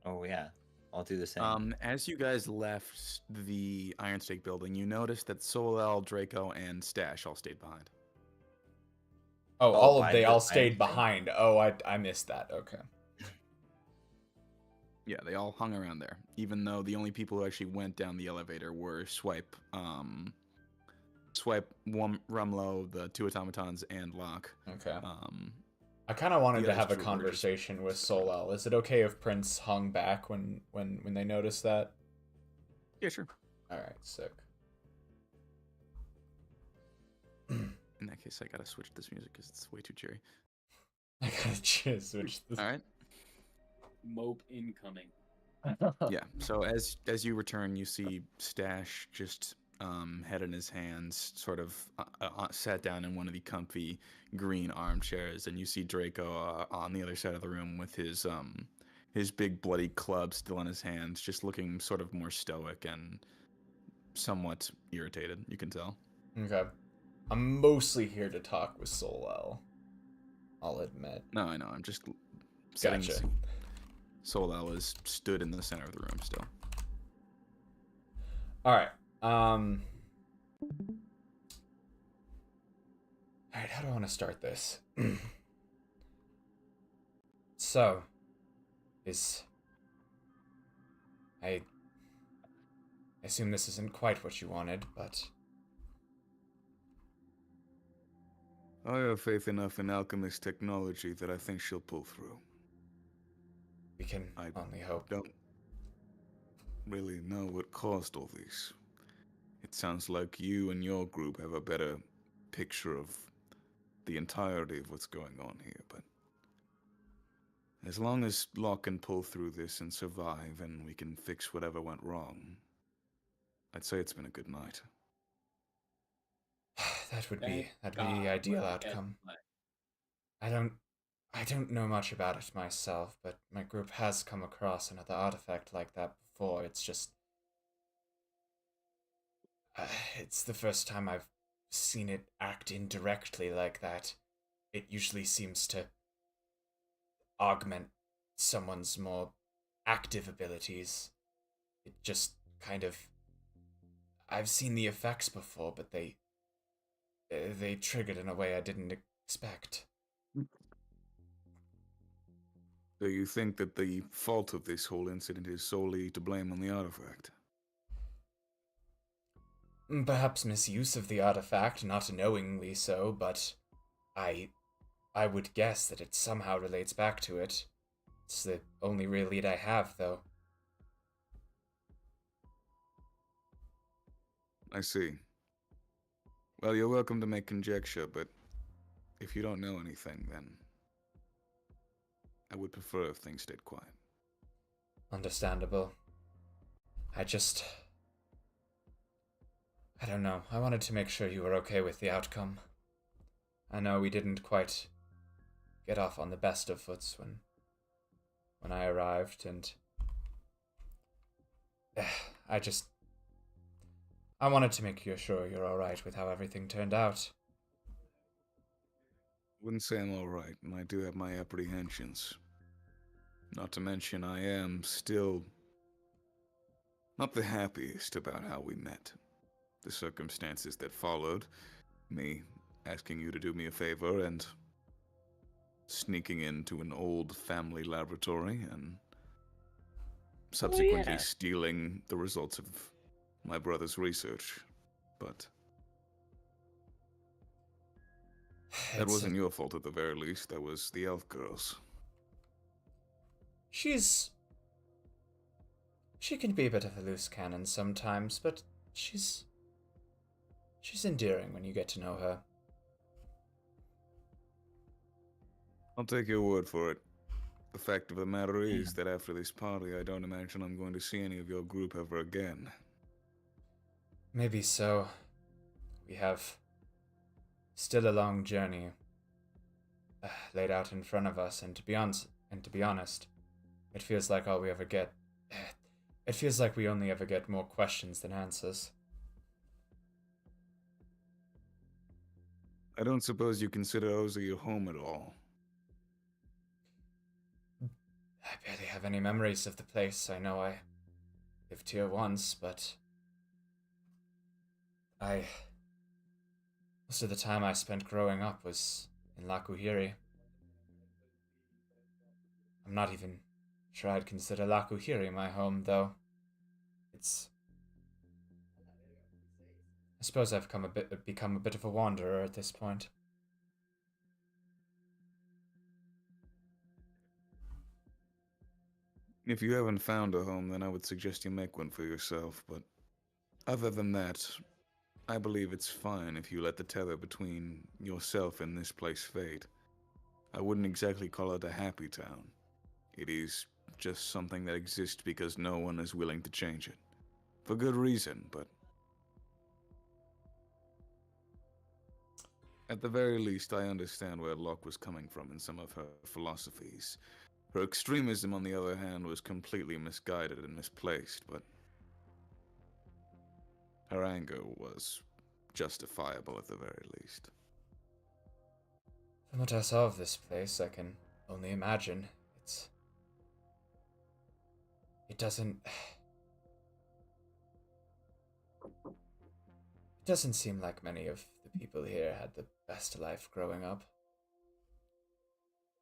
Oh yeah, I'll do the same. As you guys left the Iron Stake building, you noticed that Solel, Draco, and Stash all stayed behind. Oh, by they the all Iron stayed Stake? behind. Oh, I missed that. Okay. Yeah, they all hung around there, even though the only people who actually went down the elevator were Swipe, Rumlow, the 2 automatons, and Locke. Okay. I kind of wanted you to guys have a were just conversation with stuck. Solel. Is it okay if Prince hung back when they noticed that? Yeah, sure. All right, sick. In that case, I gotta switch this music because it's way too cheery. I gotta just switch this. All right. Mope incoming. Yeah. So as you return, you see Stash just head in his hands, sort of sat down in one of the comfy green armchairs, and you see Draco on the other side of the room with his big bloody club still in his hands, just looking sort of more stoic and somewhat irritated. You can tell. Okay. I'm mostly here to talk with Solel. I'll admit. No, I know. I'm just setting the Gotcha. scene. Solel is stood in the center of the room still. All right. All right. How do I want to start this? So, I assume this isn't quite what you wanted, but I have faith enough in Alchemist's technology that I think she'll pull through. we can I only hope. don't really know what caused all this. It sounds like you and your group have a better picture of the entirety of what's going on here, but as long as Locke can pull through this and survive and we can fix whatever went wrong, I'd say it's been a good night. That'd be the God, ideal we're outcome. getting, I don't know much about it myself, but my group has come across another artifact like that before. It's just it's the first time I've seen it act indirectly like that. It usually seems to augment someone's more active abilities. It just kind of I've seen the effects before, but they triggered in a way I didn't expect. So you think that the fault of this whole incident is solely to blame on the artifact? Perhaps misuse of the artifact, not knowingly so, but I would guess that it somehow relates back to it. It's the only real lead I have, though. I see. Well, you're welcome to make conjecture, but if you don't know anything, then I would prefer if things stayed quiet. Understandable. I don't know. I wanted to make sure you were okay with the outcome. I know we didn't quite get off on the best of foots when I arrived, and I wanted to make you sure you're alright with how everything turned out. Wouldn't say I'm all right, and I do have my apprehensions. Not to mention, I am still not the happiest about how we met. The circumstances that followed, me asking you to do me a favor and sneaking into an old family laboratory and subsequently yeah. stealing the results of my brother's research. But that It's wasn't your fault at the very least. That was the elf girl's. She can be a bit of a loose cannon sometimes, but she's endearing when you get to know her. I'll take your word for it. The fact of the matter is that after this party, I don't imagine I'm going to see any of your group ever again. Maybe so. We have still a long journey laid out in front of us, and to be honest, it feels like all we ever get. It feels like we only ever get more questions than answers. I don't suppose you consider Oza your home at all. I barely have any memories of the place. I know I lived here once, but most of the time I spent growing up was in Lakuhiri. I'm not even sure I'd consider Lakuhiri my home, though. I suppose I've become a bit of a wanderer at this point. If you haven't found a home, then I would suggest you make one for yourself, but other than that, I believe it's fine if you let the tether between yourself and this place fade. I wouldn't exactly call it a happy town. It is just something that exists because no one is willing to change it. For good reason, but at the very least, I understand where Locke was coming from in some of her philosophies. Her extremism, on the other hand, was completely misguided and misplaced, but her anger was justifiable at the very least. From what I saw of this place, I can only imagine. It doesn't seem like many of the people here had the best life growing up.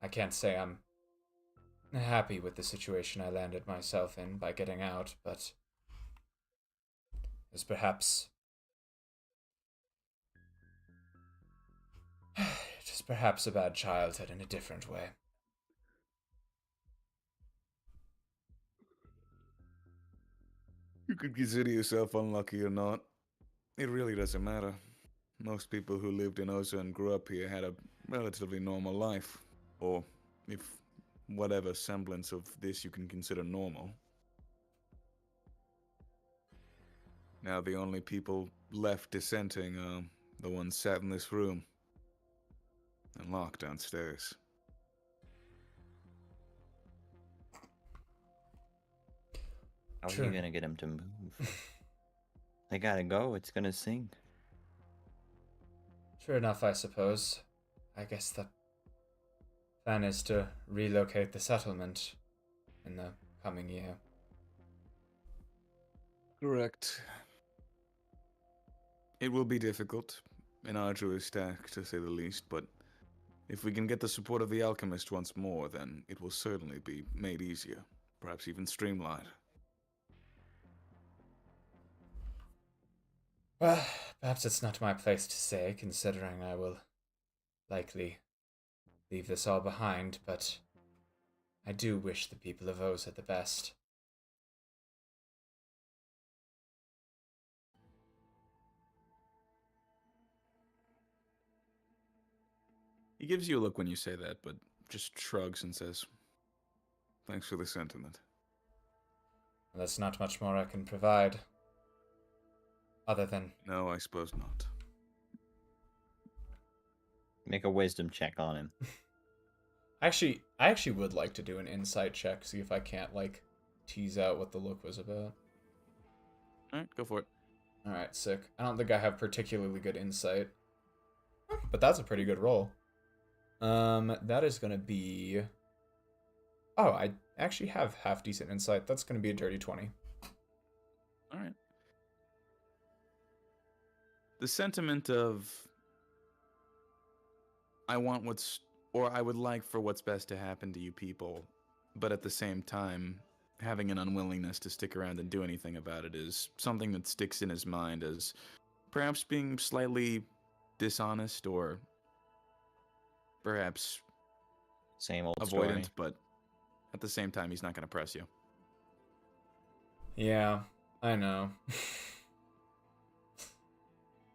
I can't say I'm happy with the situation I landed myself in by getting out, but it's perhaps just perhaps a bad childhood in a different way. You could consider yourself unlucky or not. It really doesn't matter. Most people who lived in Oza and grew up here had a relatively normal life. Or, if whatever semblance of this you can consider normal. Now the only people left dissenting are the ones sat in this room and Locke downstairs. How are True. you gonna get him to move? They gotta go. It's gonna sink. Sure enough, I suppose. I guess the plan is to relocate the settlement in the coming year. Correct. It will be difficult, an arduous task to say the least, but if we can get the support of the alchemist once more, then it will certainly be made easier, perhaps even streamlined. Well, perhaps it's not my place to say, considering I will likely leave this all behind, but I do wish the people of Oza the best. He gives you a look when you say that, but just shrugs and says, "Thanks for the sentiment." There's not much more I can provide. Other than... No, I suppose not. Make a wisdom check on him. I actually would like to do an insight check, see if I can't, like, tease out what the look was about. Alright, go for it. Alright, sick. I don't think I have particularly good insight. But that's a pretty good roll. That is gonna be. Oh, I actually have half decent insight. That's gonna be a dirty 20. All right. The sentiment of I want what's, or I would like for what's best to happen to you people, but at the same time, having an unwillingness to stick around and do anything about it is something that sticks in his mind as perhaps being slightly dishonest or perhaps Same old avoidant, story. but at the same time, he's not going to press you. Yeah, I know.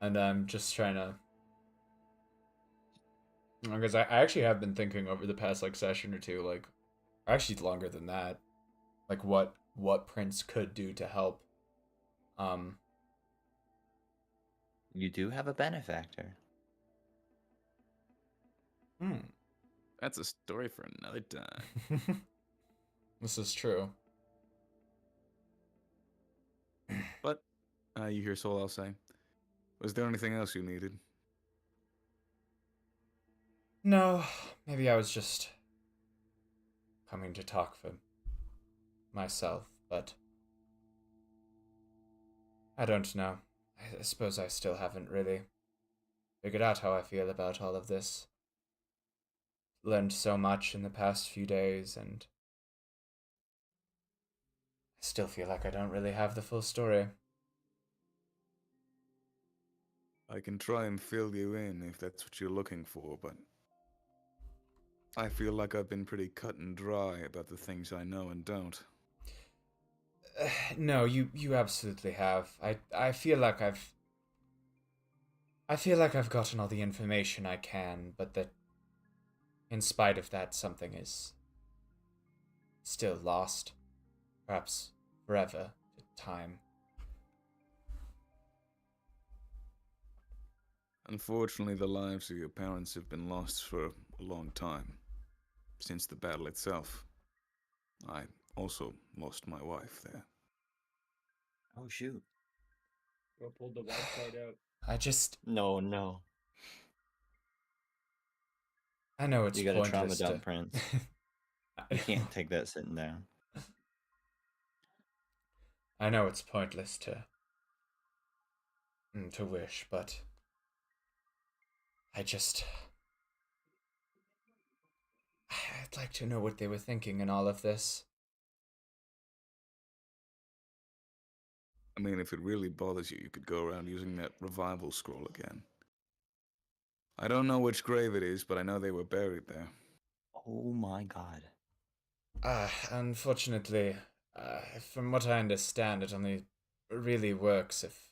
And I'm just trying to. Because I actually have been thinking over the past like session or two, like actually longer than that, like what Prince could do to help. Um, You do have a benefactor. hmm. That's a story for another time. This is true. But you hear Soul, I'll say. Was there anything else you needed? No, maybe I was just coming to talk for myself, but I don't know. I suppose I still haven't really figured out how I feel about all of this. Learned so much in the past few days, and I still feel like I don't really have the full story. I can try and fill you in if that's what you're looking for, but I feel like I've been pretty cut and dry about the things I know and don't. No, you absolutely have. I feel like I've gotten all the information I can, but that in spite of that something is still lost. Perhaps forever to time. Unfortunately, the lives of your parents have been lost for a long time. Since the battle itself. I also lost my wife there. Oh shoot. Or pulled the wild card out. I just No, no. I know it's You got a trauma pointless to dump, Prince. You can't take that sitting down. I know it's pointless to wish, but I just I'd like to know what they were thinking in all of this. I mean, if it really bothers you, you could go around using that revival scroll again. I don't know which grave it is, but I know they were buried there. Oh my god. Unfortunately, from what I understand, it only really works if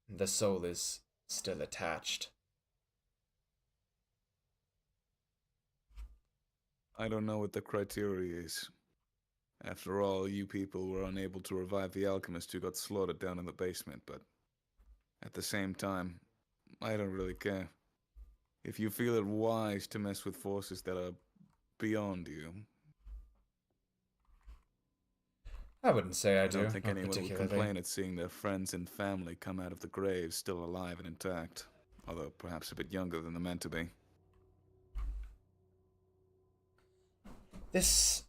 the soul is still attached. I don't know what the criteria is. After all, you people were unable to revive the alchemist who got slaughtered down in the basement, but at the same time, I don't really care. If you feel it wise to mess with forces that are beyond you, I wouldn't say I I don't do, think not anyone would particularly. complain at seeing their friends and family come out of the graves still alive and intact, although perhaps a bit younger than they're meant to be. This,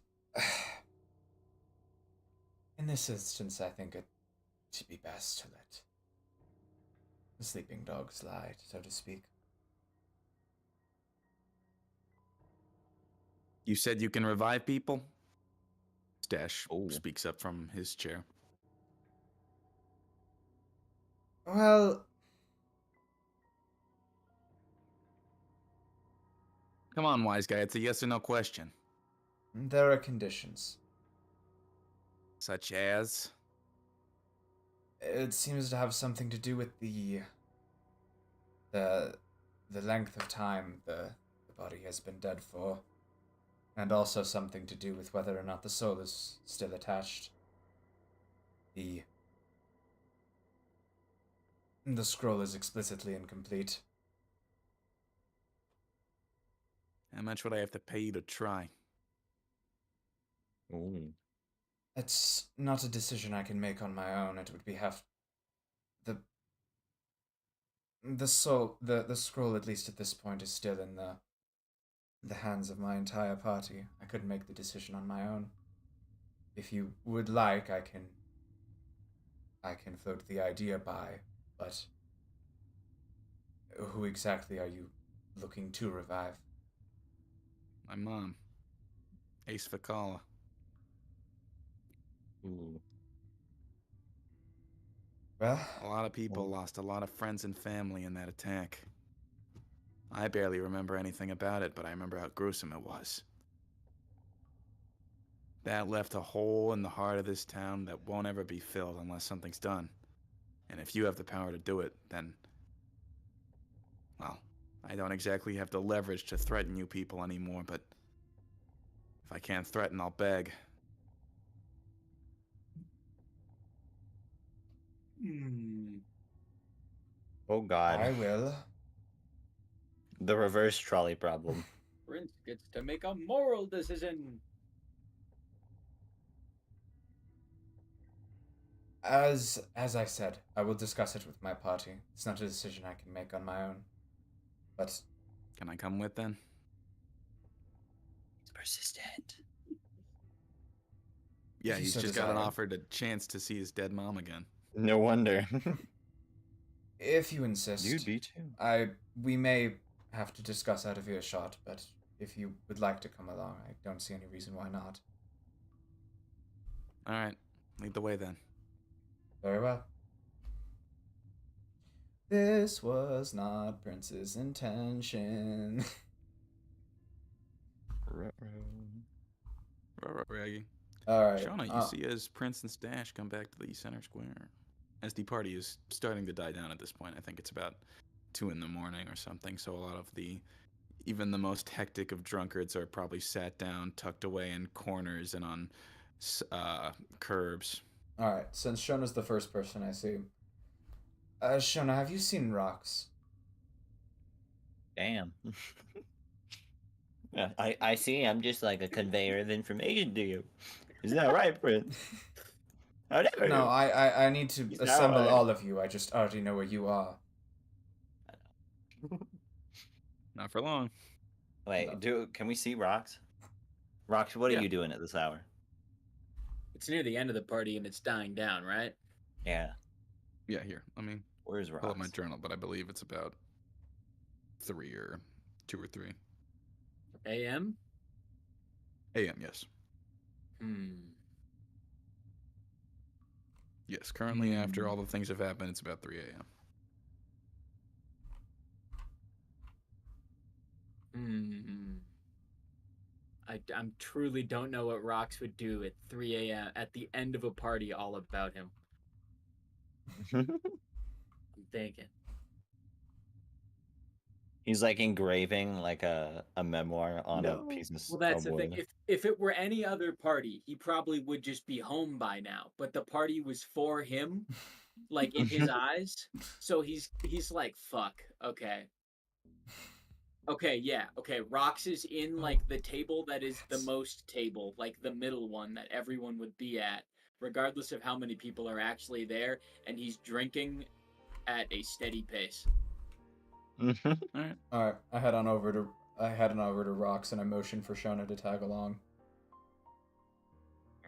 in this instance, I think it to be best to let the sleeping dogs lie, so to speak. You said you can revive people? Stash Oh. speaks up from his chair. Well, Come on, wise guy, it's a yes or no question. there are conditions. Such as? It seems to have something to do with the the length of time the body has been dead for, and also something to do with whether or not the soul is still attached. The scroll is explicitly incomplete. How much would I have to pay you to try? Ooh. It's not a decision I can make on my own. It would be the the soul the scroll, at least at this point, is still in the hands of my entire party. I couldn't make the decision on my own. If you would like, I can float the idea by, but who exactly are you looking to revive? My mom, Ace Fakala. Ooh. Well, A lot of people lost a lot of friends and family in that attack. I barely remember anything about it, but I remember how gruesome it was. That left a hole in the heart of this town that won't ever be filled unless something's done. And if you have the power to do it, then, well, I don't exactly have the leverage to threaten you people anymore, but if I can't threaten, I'll beg. Oh God. I will. The reverse trolley problem. Prince gets to make a moral decision. As I said, I will discuss it with my party. It's not a decision I can make on my own. But Can I come with then? It's persistent. Yeah, If you he's so just got desire. offered a chance to see his dead mom again. No wonder. if you insist, You'd be too. we may have to discuss out of earshot, but if you would like to come along, I don't see any reason why not. All right, lead the way then. Very well. This was not Prince's intention. Raggy. Alright. Shauna, you see as Prince and Stash come back to the center square. As the party is starting to die down at this point, I think it's about 2 in the morning or something, so a lot of even the most hectic of drunkards are probably sat down, tucked away in corners and on curbs. Alright, since Shona's the first person I see. Shona, have you seen rocks? Damn. Yeah, I see. I'm just like a conveyor of information to you. Isn't that right, Prince? How dare No, you? I need to He's not assemble right. all of you. I just already know where you are. Not for long. Wait, No. can we see Rocks? Rocks, what are Yeah. you doing at this hour? It's near the end of the party and it's dying down, right? Yeah. Yeah, here. Let me Where's pull up my Rocks? journal, but I believe it's about 2 or 3 AM? a.m. Yes. Yes, currently after all the things have happened, it's about 3 a.m. I'm truly don't know what Rox would do at 3 a.m. at the end of a party all about him. I'm thinking. He's like engraving like a memoir on a piece of Well, that's of the thing. wood. If it were any other party, he probably would just be home by now. But the party was for him, like in his eyes. So he's like, fuck. Okay. Okay, yeah. Okay, Rox is in like the table that is the most table, like the middle one that everyone would be at, regardless of how many people are actually there, and he's drinking at a steady pace. All right. Alright, I head on over to Rocks and I motion for Shona to tag along.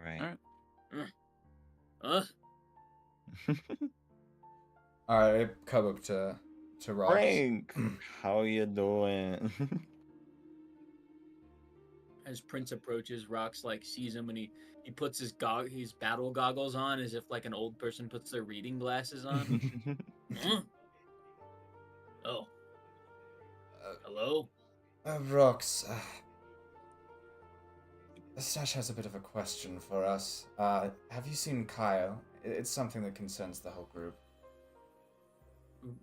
Right. All right. Alright, I come up to Rocks. Frank, how you doing? As Prince approaches, Rox like sees him and he puts his battle goggles on as if like an old person puts their reading glasses on. Huh? Oh. Hello? Rocks, Stash has a bit of a question for us. Have you seen Kyle? It's something that concerns the whole group.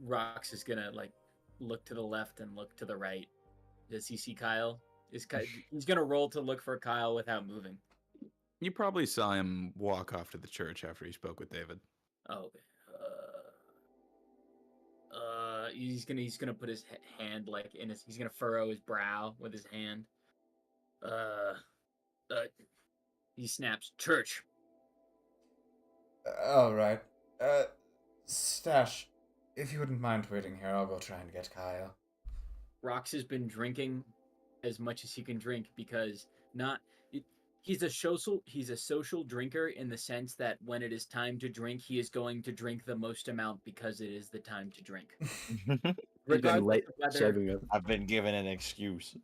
Rox is gonna like look to the left and look to the right. Does he see Kyle? He's gonna roll to look for Kyle without moving. You probably saw him walk off to the church after he spoke with David. Oh, okay. He's gonna put his hand like in his. He's gonna furrow his brow with his hand. He snaps. Church. Alright. Stash, if you wouldn't mind waiting here, I'll go try and get Kyle. Rox has been drinking as much as he can drink because not he's a social drinker in the sense that when it is time to drink, he is going to drink the most amount because it is the time to drink. He's been Regardless late of whether saving up. I've been given an excuse.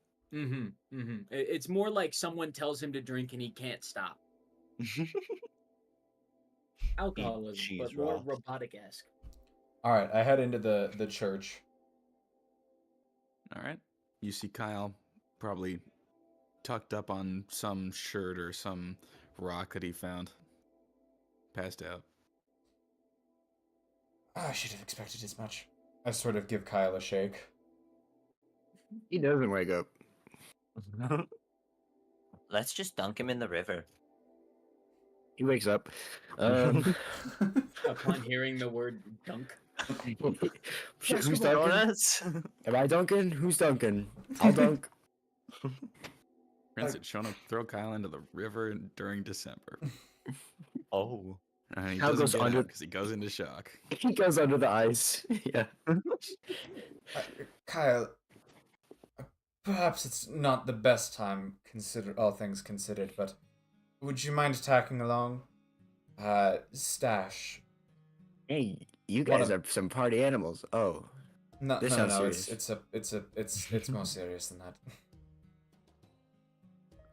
It's more like someone tells him to drink and he can't stop. Alcoholism, cheese but more rocks. robotic-esque. All right, I head into the church. All right. You see Kyle probably tucked up on some shirt or some rock that he found. Passed out. I should have expected as much. I sort of give Kyle a shake. He doesn't wake up. Let's just dunk him in the river. He wakes up. Upon hearing the word dunk, Shit, who's dunking? Donuts? Am I dunking? Who's dunking? I'll dunk. Prince had shown up to throw Kyle into the river during December. Oh. And he Kyle doesn't goes get under- out because he goes into shock. He goes under the ice. Yeah. Kyle, perhaps it's not the best time, all things considered, but would you mind tacking along? Stash. Hey, you What guys a- are some party animals. Oh, No, This no, sounds no. serious. It's more serious than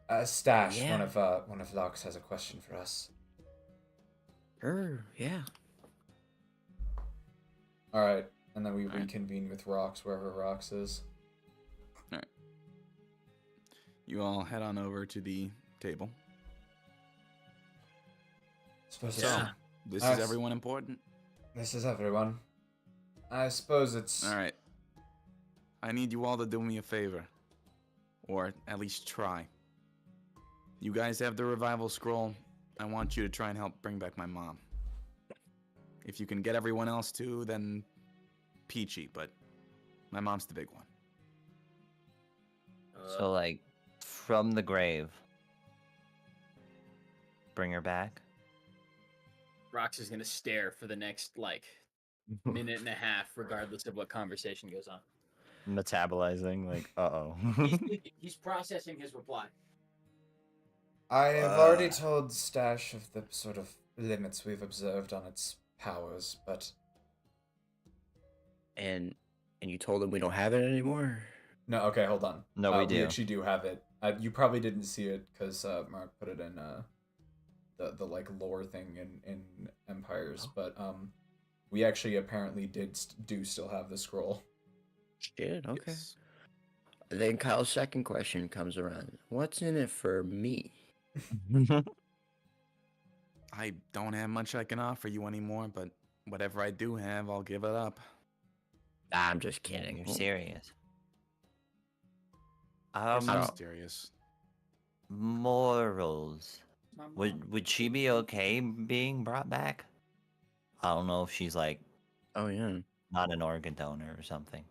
that. Stash. Yeah. One of Locke's has a question for us. sure, yeah. All right, and then we All right. reconvene with Rox wherever Rox is. You all head on over to the table. Suppose So, it's- this Us. is everyone important? this is everyone. I suppose it's. All right. I need you all to do me a favor. Or at least try. You guys have the revival scroll. I want you to try and help bring back my mom. If you can get everyone else too, then peachy, but my mom's the big one. So, like, from the grave. Bring her back. Rox is gonna stare for the next minute and a half, regardless of what conversation goes on. Metabolizing, like, uh-oh. He's processing his reply. I have already told Stash of the sort of limits we've observed on its powers, but And you told him we don't have it anymore. no. Okay, hold on. No, we We do. actually do have it. You probably didn't see it because Mark put it in the like lore thing in Empires, but we actually apparently do still have the scroll. Shit. Okay. Yes. Then Kyle's second question comes around. What's in it for me? I don't have much I can offer you anymore, but whatever I do have, I'll give it up. I'm just kidding. You're serious. I'm So- serious. Morals. Would she be okay being brought back? I don't know if she's like Oh yeah. not an organ donor or something.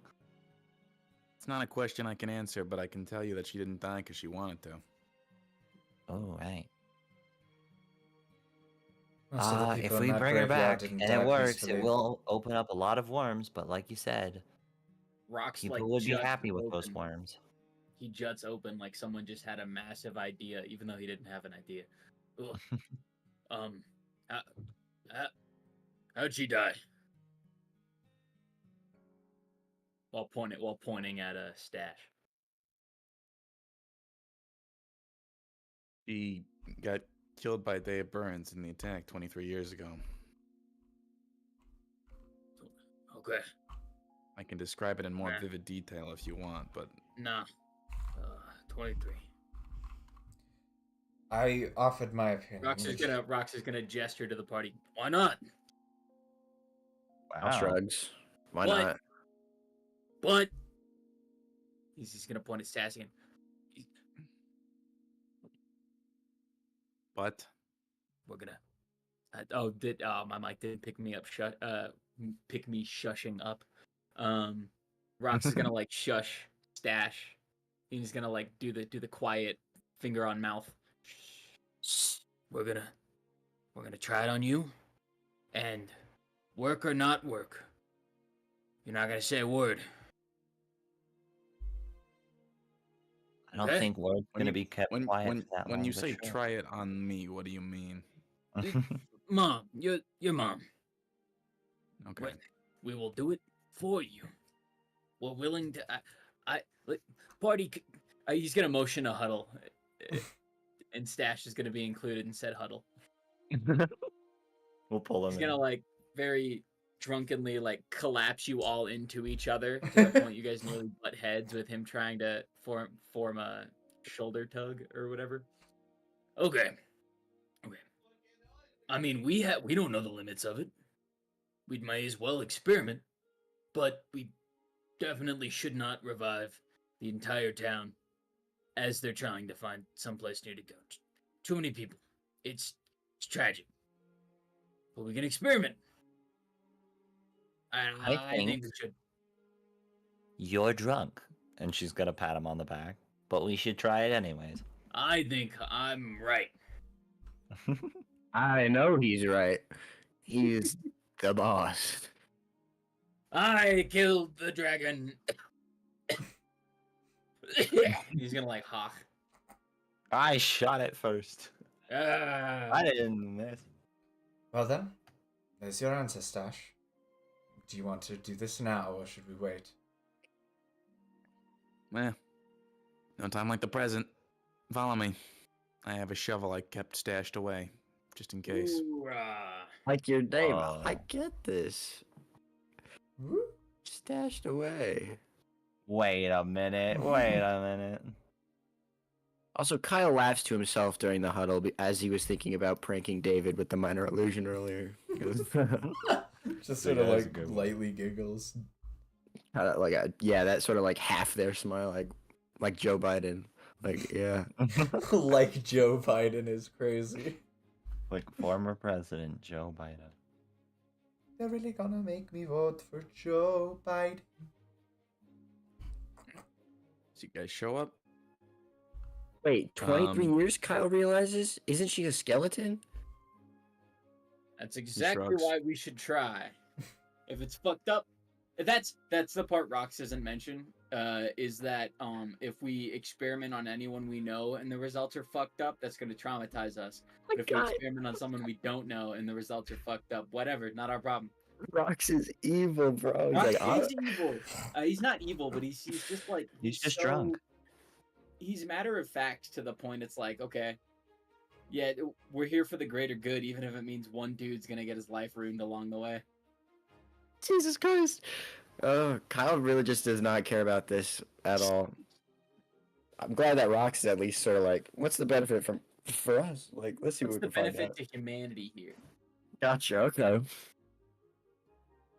It's not a question I can answer, but I can tell you that she didn't die because she wanted to. Oh right. Most of the If people in we that bring her graveyard back didn't and die it works, peacefully. it will open up a lot of worms. But like you said, Rox people would be juts happy with those open. worms. He juts open like someone just had a massive idea, even though he didn't have an idea. Ugh. How'd she die? While pointing at a Stash. She got killed by Dave Burns in the attack 23 years ago. Okay. I can describe it in more Nah. vivid detail if you want, but Nah. 23. I offered my opinion. Rox is gonna gesture to the party. Why not? Kyle shrugs. Why What? not? But he's just gonna point at Sassy again. but We're gonna. My mic didn't pick me up? Pick me shushing up. Rox is gonna like shush Stash. He's gonna like do the quiet finger on mouth. Shh. We're gonna try it on you, and work or not work, you're not gonna say a word. I don't Okay. think word's When gonna you be kept when quiet when for that when long. you but say sure. try it on me, what do you mean? Mom, your mom. Okay. We will do it for you. We're willing to. Party. He's gonna motion a huddle, and Stash is gonna be included in said huddle. We'll pull He's him gonna in. like very drunkenly like collapse you all into each other to the point you guys nearly butt heads with him trying to form a shoulder tug or whatever. Okay. Okay. I mean, we don't know the limits of it. We might as well experiment, but we definitely should not revive the entire town as they're trying to find someplace new to go. Too many people. It's tragic. But we can experiment. I think we should. You're drunk, and she's gonna pat him on the back. But we should try it anyways. I think I'm right. I know he's right. He's the boss. I killed the dragon. He's gonna like hawk. I shot it first. Ah. I didn't miss. Well then, there's your answer, Stash. Do you want to do this now, or should we wait? Eh, no time like the present. Follow me. I have a shovel I kept stashed away, just in case. Hoorah. Like your name. I Oh. get this. Woo. Stashed away. Wait a minute. Wait a minute. Also, Kyle laughs to himself during the huddle as he was thinking about pranking David with the minor illusion earlier. He goes, Just Yeah, sort of that's a like good one. lightly giggles. that sort of like half their smile, like Joe Biden. Like, yeah. Like Joe Biden is crazy. Like former President Joe Biden. They're really gonna make me vote for Joe Biden. So you guys show up? Wait, 23 Um, years, Kyle realizes? Isn't she a skeleton? That's exactly shrugs. why we should try. If it's fucked up, that's the part Rox doesn't mention. Is that if we experiment on anyone we know and the results are fucked up, that's gonna traumatize us. But if we experiment on someone we don't know and the results are fucked up, whatever, not our problem. Rox is evil, bro. He's Rox like, is evil. He's not evil, but he's just like He's just so- drunk. He's matter of fact to the point. It's like, okay, yeah, we're here for the greater good, even if it means one dude's gonna get his life ruined along the way. Jesus Christ. Kyle really just does not care about this at all. I'm glad that Rox is at least sort of like, what's the benefit for us? Like, let's see What's what the we can find benefit out. to humanity here? Gotcha, okay.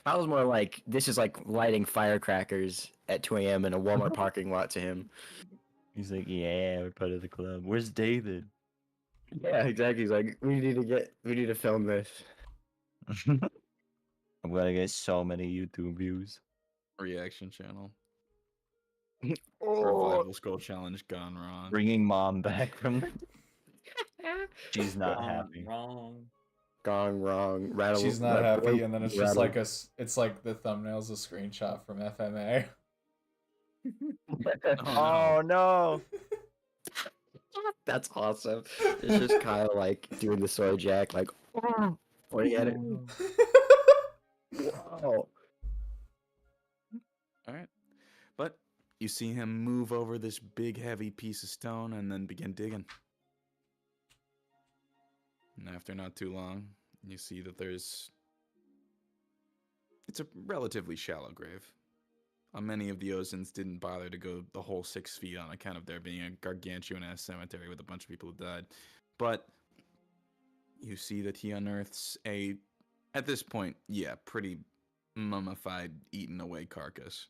Kyle's more like, this is like lighting firecrackers at 2 a.m. in a Walmart parking lot to him. He's like, yeah, we're part of the club. Where's David? Yeah, exactly. He's like, we need to film this. I'm gonna get so many YouTube views. reaction channel. Oh, Revival Skull Challenge gone wrong. Bringing mom back from the... She's not Wrong, happy. Wrong. gone wrong. Rattle. She's not happy, and then it's just rattle. like it's like the thumbnail's a screenshot from FMA. Oh no! That's awesome. It's just Kyle like doing the soy jack, like pointing at it. Wow. All right. But you see him move over this big, heavy piece of stone and then begin digging. And after not too long, you see that it's a relatively shallow grave. Many of the Ozins didn't bother to go the whole 6 feet on account of there being a gargantuan-ass cemetery with a bunch of people who died. But you see that he unearths at this point, pretty mummified, eaten away carcass.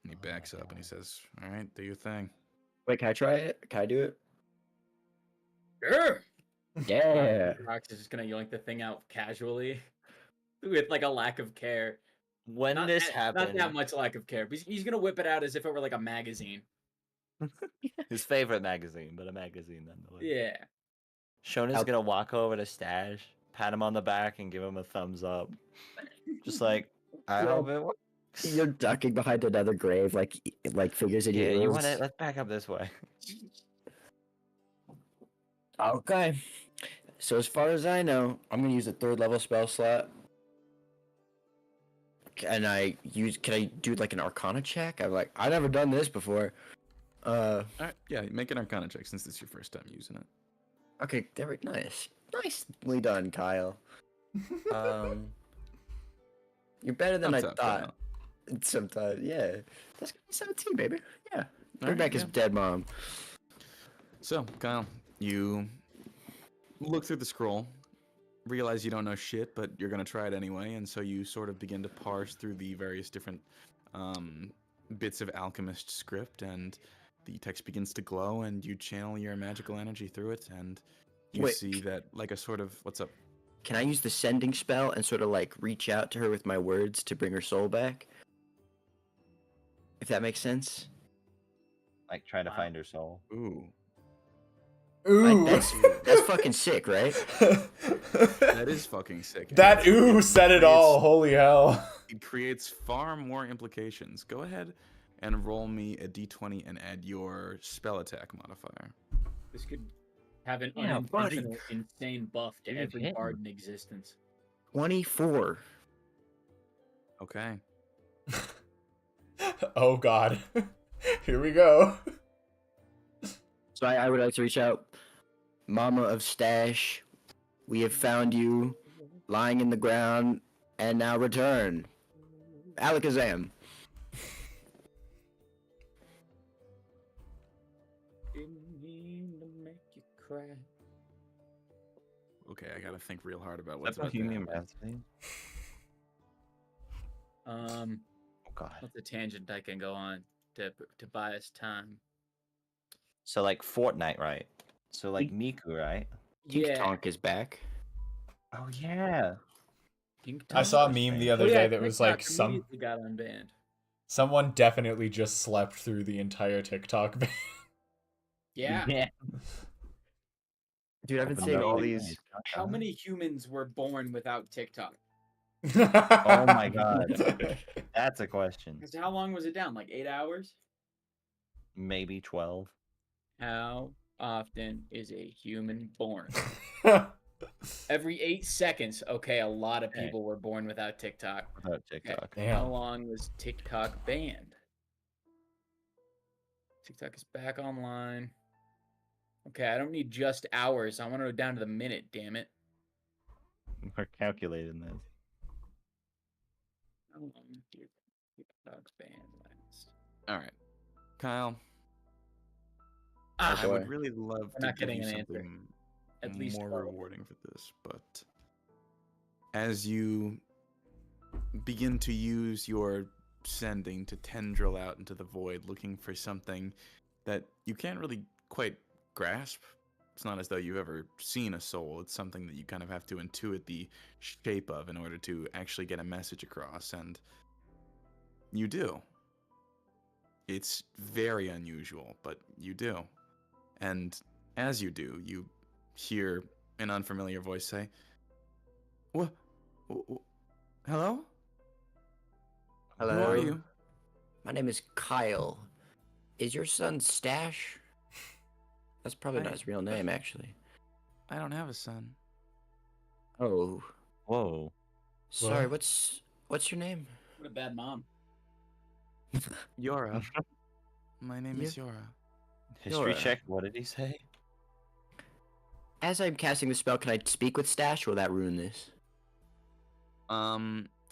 And he backs up and he says, all right, do your thing. Wait, can I try it? Can I do it? Sure. Yeah. Rox is just gonna yoink the thing out casually, with like a lack of care. When Not this that, happened, not that much lack of care. But he's gonna whip it out as if it were like a magazine. his favorite magazine, but a magazine nonetheless. Yeah. Shona's How- gonna walk over to Stash, pat him on the back, and give him a thumbs up. Just like, I hope it works. You're ducking behind another grave, like figures in your Yeah, you ears. want to? Let's back up this way. Okay. So as far as I know, I'm gonna use a 3rd level spell slot. Can I do like an Arcana check? I've never done this before. All right, yeah, make an Arcana check since this is your first time using it. Okay, nice, nicely done, Kyle. You're better than I Thumbs up, thought. Kyle. Sometimes, yeah. That's gonna be 17, baby. Yeah. All Bring right, back his yeah. dead mom. So, Kyle, you look through the scroll, realize you don't know shit, but you're gonna try it anyway, and so you sort of begin to parse through the various different bits of alchemist script, and the text begins to glow, and you channel your magical energy through it, and you Wait. see that like a sort of what's up. Can I use the sending spell and sort of like reach out to her with my words to bring her soul back? If that makes sense. Like trying to Wow. find her soul. Ooh, Ooh. That's fucking sick, right? that is fucking sick. and That ooh said it all. Holy hell. It creates far more implications. Go ahead and roll me a d20 and add your spell attack modifier. This could have an Yeah, buddy. unintentional insane buff to Dude, every hit bard in existence. 24. Okay. Oh god. Here we go. So I would like to reach out. Mama of Stash, we have found you lying in the ground and now return. Alakazam. Didn't mean to make you cry. Okay, I gotta think real hard about what's That's about to Bohemian happen. Rhapsody. Oh god. What's a tangent I can go on to buy us time? So like Fortnite, right? So like Miku, right? Tink Yeah. Tonk is back. Oh yeah. King I saw a Thomas, meme man. the other day that was like immediately got unbanned. someone definitely just slept through the entire TikTok ban. Yeah. Yeah. Dude, I've been I'm seeing not all really these. nice. How many humans were born without TikTok? Oh my God. That's a question. 'Cause how long was it down? Like 8 hours? Maybe 12. How often is a human born? Every 8 seconds. Okay, a lot of Okay. people were born without TikTok. Without TikTok. How Damn. long was TikTok banned? TikTok is back online. Okay, I don't need just hours. I want to go down to the minute, damn it. We're calculating this. How long did TikTok's ban last? All right, Kyle. Ah, I would really love We're to not give getting you an answer. something At least more 12. rewarding for this, but as you begin to use your sending to tendril out into the void, looking for something that you can't really quite grasp. It's not as though you've ever seen a soul. It's something that you kind of have to intuit the shape of in order to actually get a message across, and you do. It's very unusual, but you do. And as you do, you hear an unfamiliar voice say, "What? Hello? Hello. Who are you?" My name is Kyle. Is your son Stash? That's probably not his real name, actually. I don't have a son. Oh, Whoa. sorry. What? What's your name? What a bad mom. Yora. My name is Yora. History Yora. check. What did he say? As I'm casting the spell, can I speak with Stash, or will that ruin this?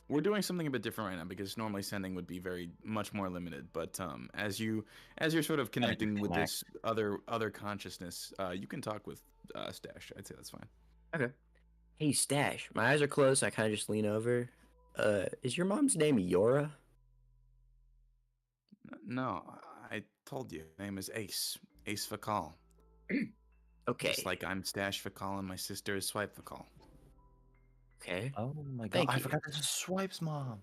We're doing something a bit different right now because normally sending would be very much more limited. But as you're sort of connecting with this other consciousness, you can talk with Stash. I'd say that's fine. Okay. Hey, Stash. My eyes are closed. So I kind of just lean over. Is your mom's name Yora? No, I told you. Her name is Ace. Ace Fakal. Okay. Just like I'm Stash Fakal and my sister is Swipe Fakal. Okay. Oh my god. Thank I you. forgot this is Swipe's mom.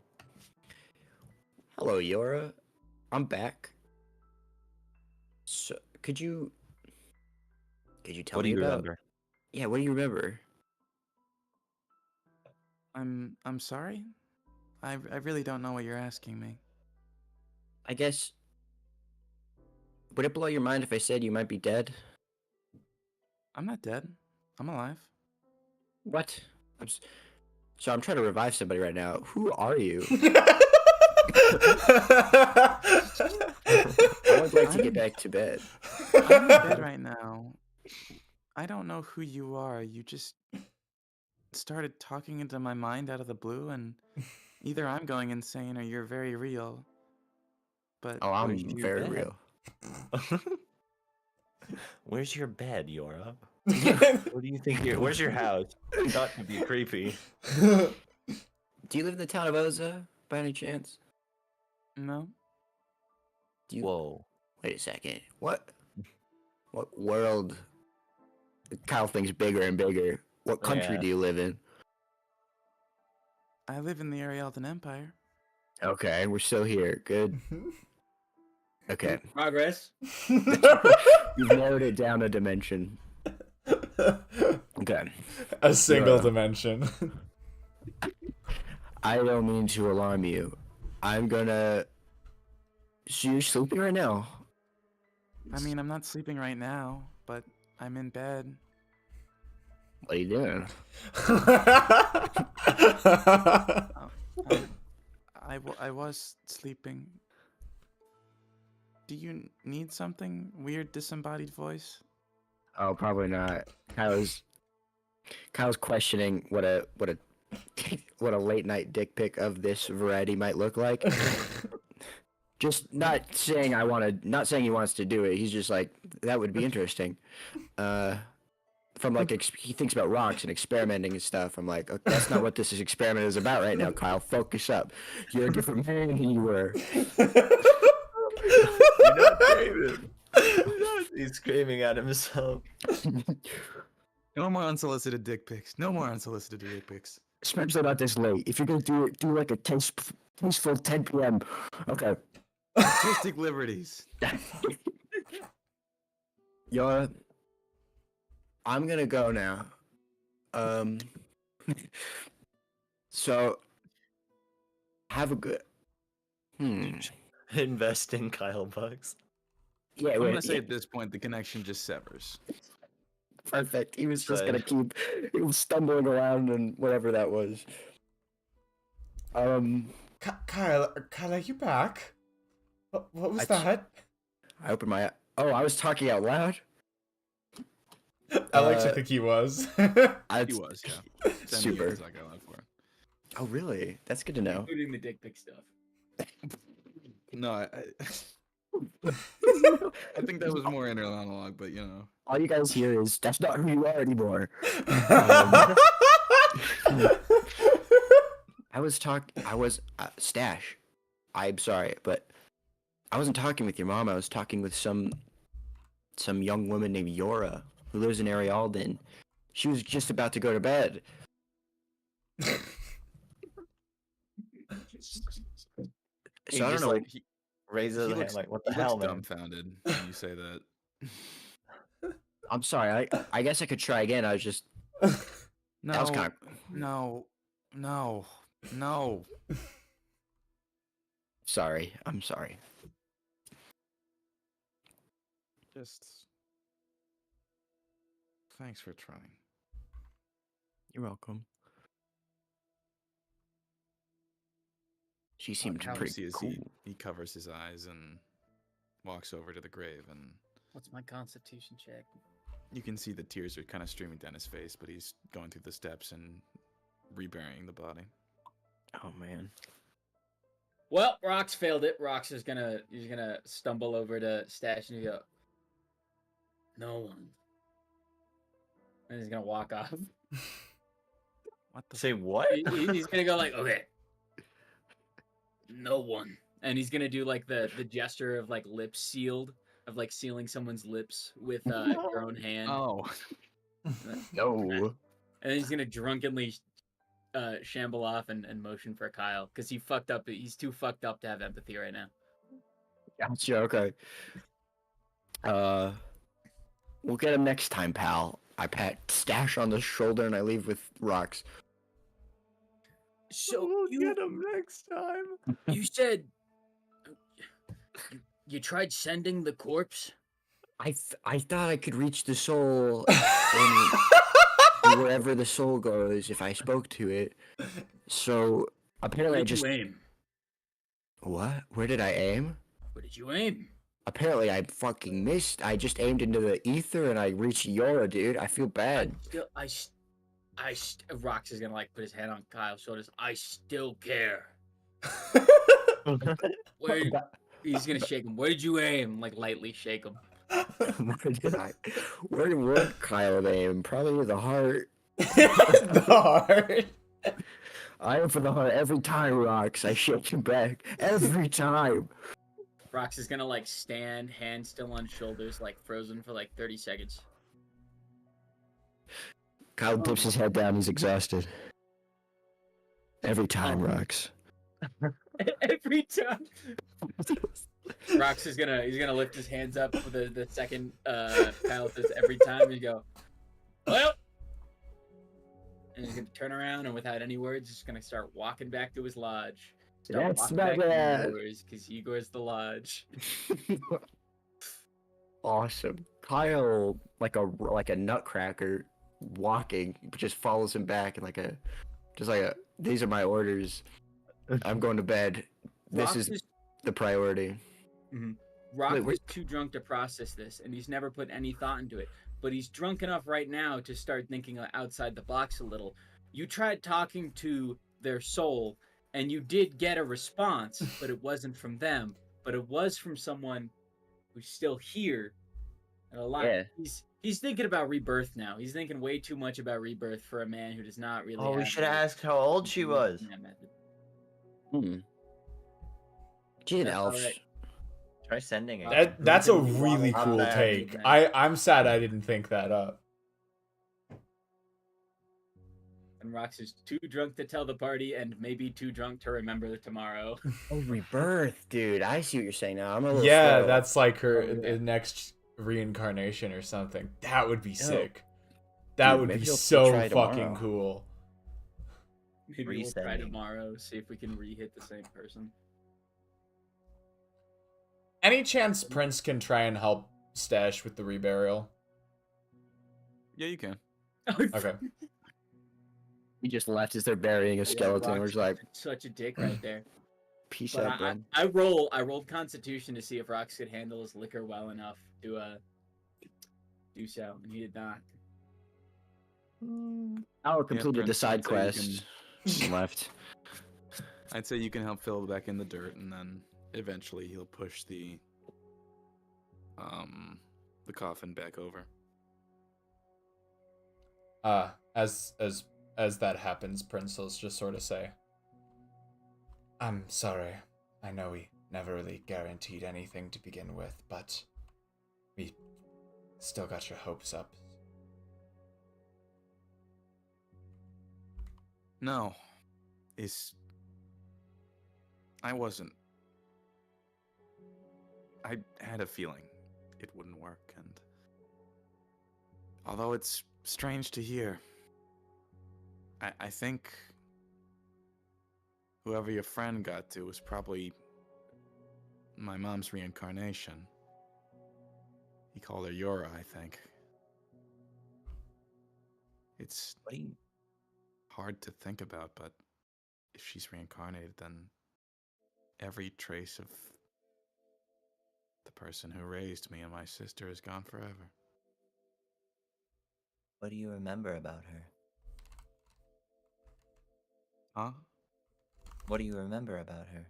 Hello, Yora. I'm back. So, could you tell What do me you about? remember? Yeah. What do you remember? I'm sorry? I really don't know what you're asking me. I guess. Would it blow your mind if I said you might be dead? I'm not dead. I'm alive. What? So I'm trying to revive somebody right now. Who are you? I would like to get back to bed. I'm in bed right now. I don't know who you are. You just started talking into my mind out of the blue, and either I'm going insane or you're very real. But Oh, I'm Where's your very bed? real. Where's your bed, Yora? What do you think? Where's your house? Not to be creepy. Do you live in the town of Oza by any chance? no, Do you? Whoa. Wait a second. What? What world? Kyle thinks bigger and bigger. What country Yeah. do you live in? I live in the Arieldan Empire. Okay, we're still here. Good. Okay, Progress. you've narrowed it down a dimension. Okay. A single Yeah. dimension. I don't mean to alarm you. I'm gonna. So you're sleeping right now? I mean, I'm not sleeping right now, but I'm in bed. What are you doing? I was sleeping. Do you need something? Weird disembodied voice? Oh, probably not. Kyle's questioning what a what a late night dick pic of this variety might look like. Just not saying not saying he wants to do it. He's just like, that would be interesting. From like he thinks about rocks and experimenting and stuff. I'm like, okay, that's not what this experiment is about right now, Kyle. Focus up. You're a different man than you were. You're not David. He's screaming at himself. No more unsolicited dick pics. No more unsolicited dick pics. Especially not this late. If you're gonna do it, do like a tasteful 10 p.m. Okay. Artistic liberties. Yara, I'm gonna go now. So have a good. Invest in Kyle Bucks. Yeah, I'm wait, gonna say yeah, at this point the connection just severs. perfect. He was just Right. gonna he was stumbling around and whatever that was. Kyle, are you back? What was that? I opened my. Oh, I was talking out loud. I like to think he was. He was, yeah. Super. Is I got one for. Oh, really? That's good to know. Including the dick pic stuff. No, I think that was more inner monologue, but you know. All you guys hear is that's not who you are anymore. I was Stash. I'm sorry, but I wasn't talking with your mom. I was talking with some young woman named Yora who lives in Arialdan. She was just about to go to bed. He So I don't just know. like raises He his hand looks, like, what the he hell, looks man? dumbfounded when you say that. I'm sorry. I guess I could try again. I was just that was No, kind of no. sorry. I'm sorry. Just thanks for trying. You're welcome. She seemed How you pretty see is cool. he covers his eyes and walks over to the grave, and What's my constitution check? you can see the tears are kind of streaming down his face, but he's going through the steps and reburying the body. Oh man. Well, Rox failed it. Rox is he's gonna stumble over to Stash and he go, no one. And he's gonna walk off. What the? Say what? He's gonna go like, okay, no one, and he's gonna do like the gesture of like lips sealed, of like sealing someone's lips with your own hand, Oh, No. and then he's gonna drunkenly shamble off and motion for Kyle because he fucked up. He's too fucked up to have empathy right now. Gotcha. Okay. We'll get him next time, pal. I pat Stash on the shoulder and I leave with rocks. So We'll you get him next time. you said you tried sending the corpse? I thought I could reach the soul in wherever the soul goes if I spoke to it. So apparently Where I did you just aim? what? Where did I aim? Where did you aim? Apparently I fucking missed. I just aimed into the ether and I reached Yora, dude. I feel bad. Rox is gonna like put his hand on Kyle's shoulders. I still care. Where he's gonna shake him. Where did you aim? Like lightly shake him. Where did I? Where would Kyle aim? Probably with the heart. The heart. I am for the heart every time, Rox. I shake him back every time. Rox is gonna like stand, hands still on shoulders, like frozen for like 30 seconds. Kyle dips his head down. He's exhausted. Every time, Oh. Rox. Every time. Rox is gonna lift his hands up for the second Kyle says every time and go, well, and he's gonna turn around and without any words, he's gonna start walking back to his lodge. That's not bad. Because Igor's the lodge. Awesome. Kyle, like a nutcracker, walking, just follows him back and these are my orders. I'm going to bed. This is the priority. Rock Wait, is too drunk to process this, and he's never put any thought into it. But he's drunk enough right now to start thinking outside the box a little. You tried talking to their soul, and you did get a response, but it wasn't from them. But it was from someone who's still here. And a lot. Yeah. He's thinking about rebirth now. He's thinking way too much about rebirth for a man who does not really. Oh, we have should have any asked how old she was. in that method. She's an That's elf. alright. Try sending it. That's a We can really waddle cool up that. take. I'm sad I didn't think that up. And Rox is too drunk to tell the party, and maybe too drunk to remember the tomorrow. Oh, rebirth, dude. I see what you're saying now. I'm a little Yeah, slow. that's like her Oh, yeah. next reincarnation or something. That would be Dope. sick. That Dude, would maybe be we'll so try fucking tomorrow. cool. Maybe we'll try Resending. tomorrow, see if we can re-hit the same person. Any chance Prince can try and help Stash with the reburial? Yeah, you can. Okay. He just left as they're burying a skeleton. Rox We're just like, is such a dick right there. peace But out, bro. I rolled Constitution to see if Rox could handle his liquor well enough to do so, and he did not. Our completed Prince, the side I'd say you quest. And left. I'd say you can help fill back in the dirt, and then eventually he'll push the coffin back over. As that happens, Prince will just sort of say, I'm sorry. I know we never really guaranteed anything to begin with, but we still got your hopes up. No, I had a feeling it wouldn't work, and although it's strange to hear, I think whoever your friend got to was probably my mom's reincarnation. He called her Yora, I think. It's What do you? hard to think about, but if she's reincarnated, then every trace of the person who raised me and my sister is gone forever. What do you remember about her? Huh? What do you remember about her?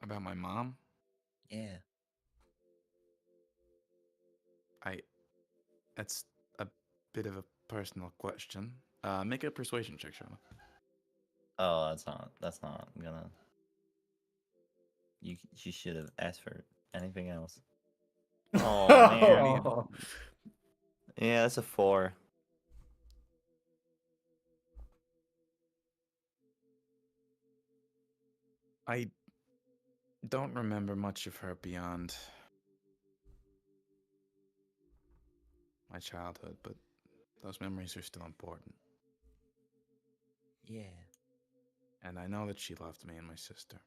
About my mom? Yeah. That's a bit of a personal question. Make a persuasion check, Charlotte. Oh, that's not gonna. She should have asked for anything else. Oh man. Oh. Yeah, that's a 4. I don't remember much of her beyond my childhood, but those memories are still important. Yeah. And I know that she loved me and my sister.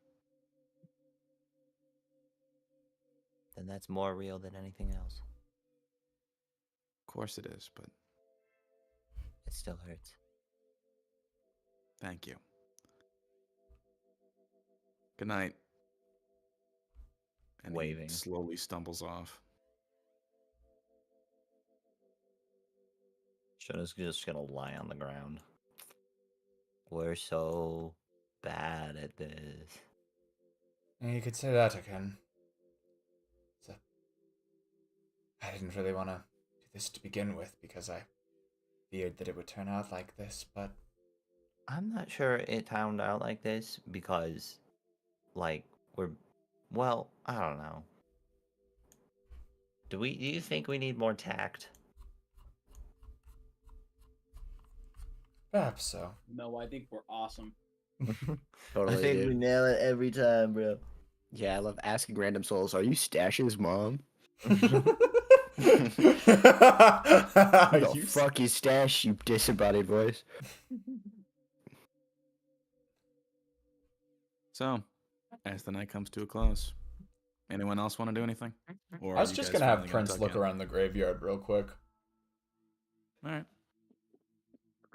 Then that's more real than anything else. Of course it is, but It still hurts. thank you. Good night. And Waving. he slowly stumbles off. Shona's just gonna lie on the ground. We're so bad at this. And you could say that again. So, I didn't really want to do this to begin with because I feared that it would turn out like this, but I'm not sure it turned out like this because, like, well, I don't know. Do you think we need more tact? perhaps so. No, I think we're awesome. Totally, I think we dude. nail it every time, bro. Yeah, I love asking random souls, are you Stash's mom? The You- fuck is Stash, you disembodied voice? So, as the night comes to a close, anyone else want to do anything? Or I was are you just guys gonna have finally Prince tuck look in? around the graveyard real quick. All right.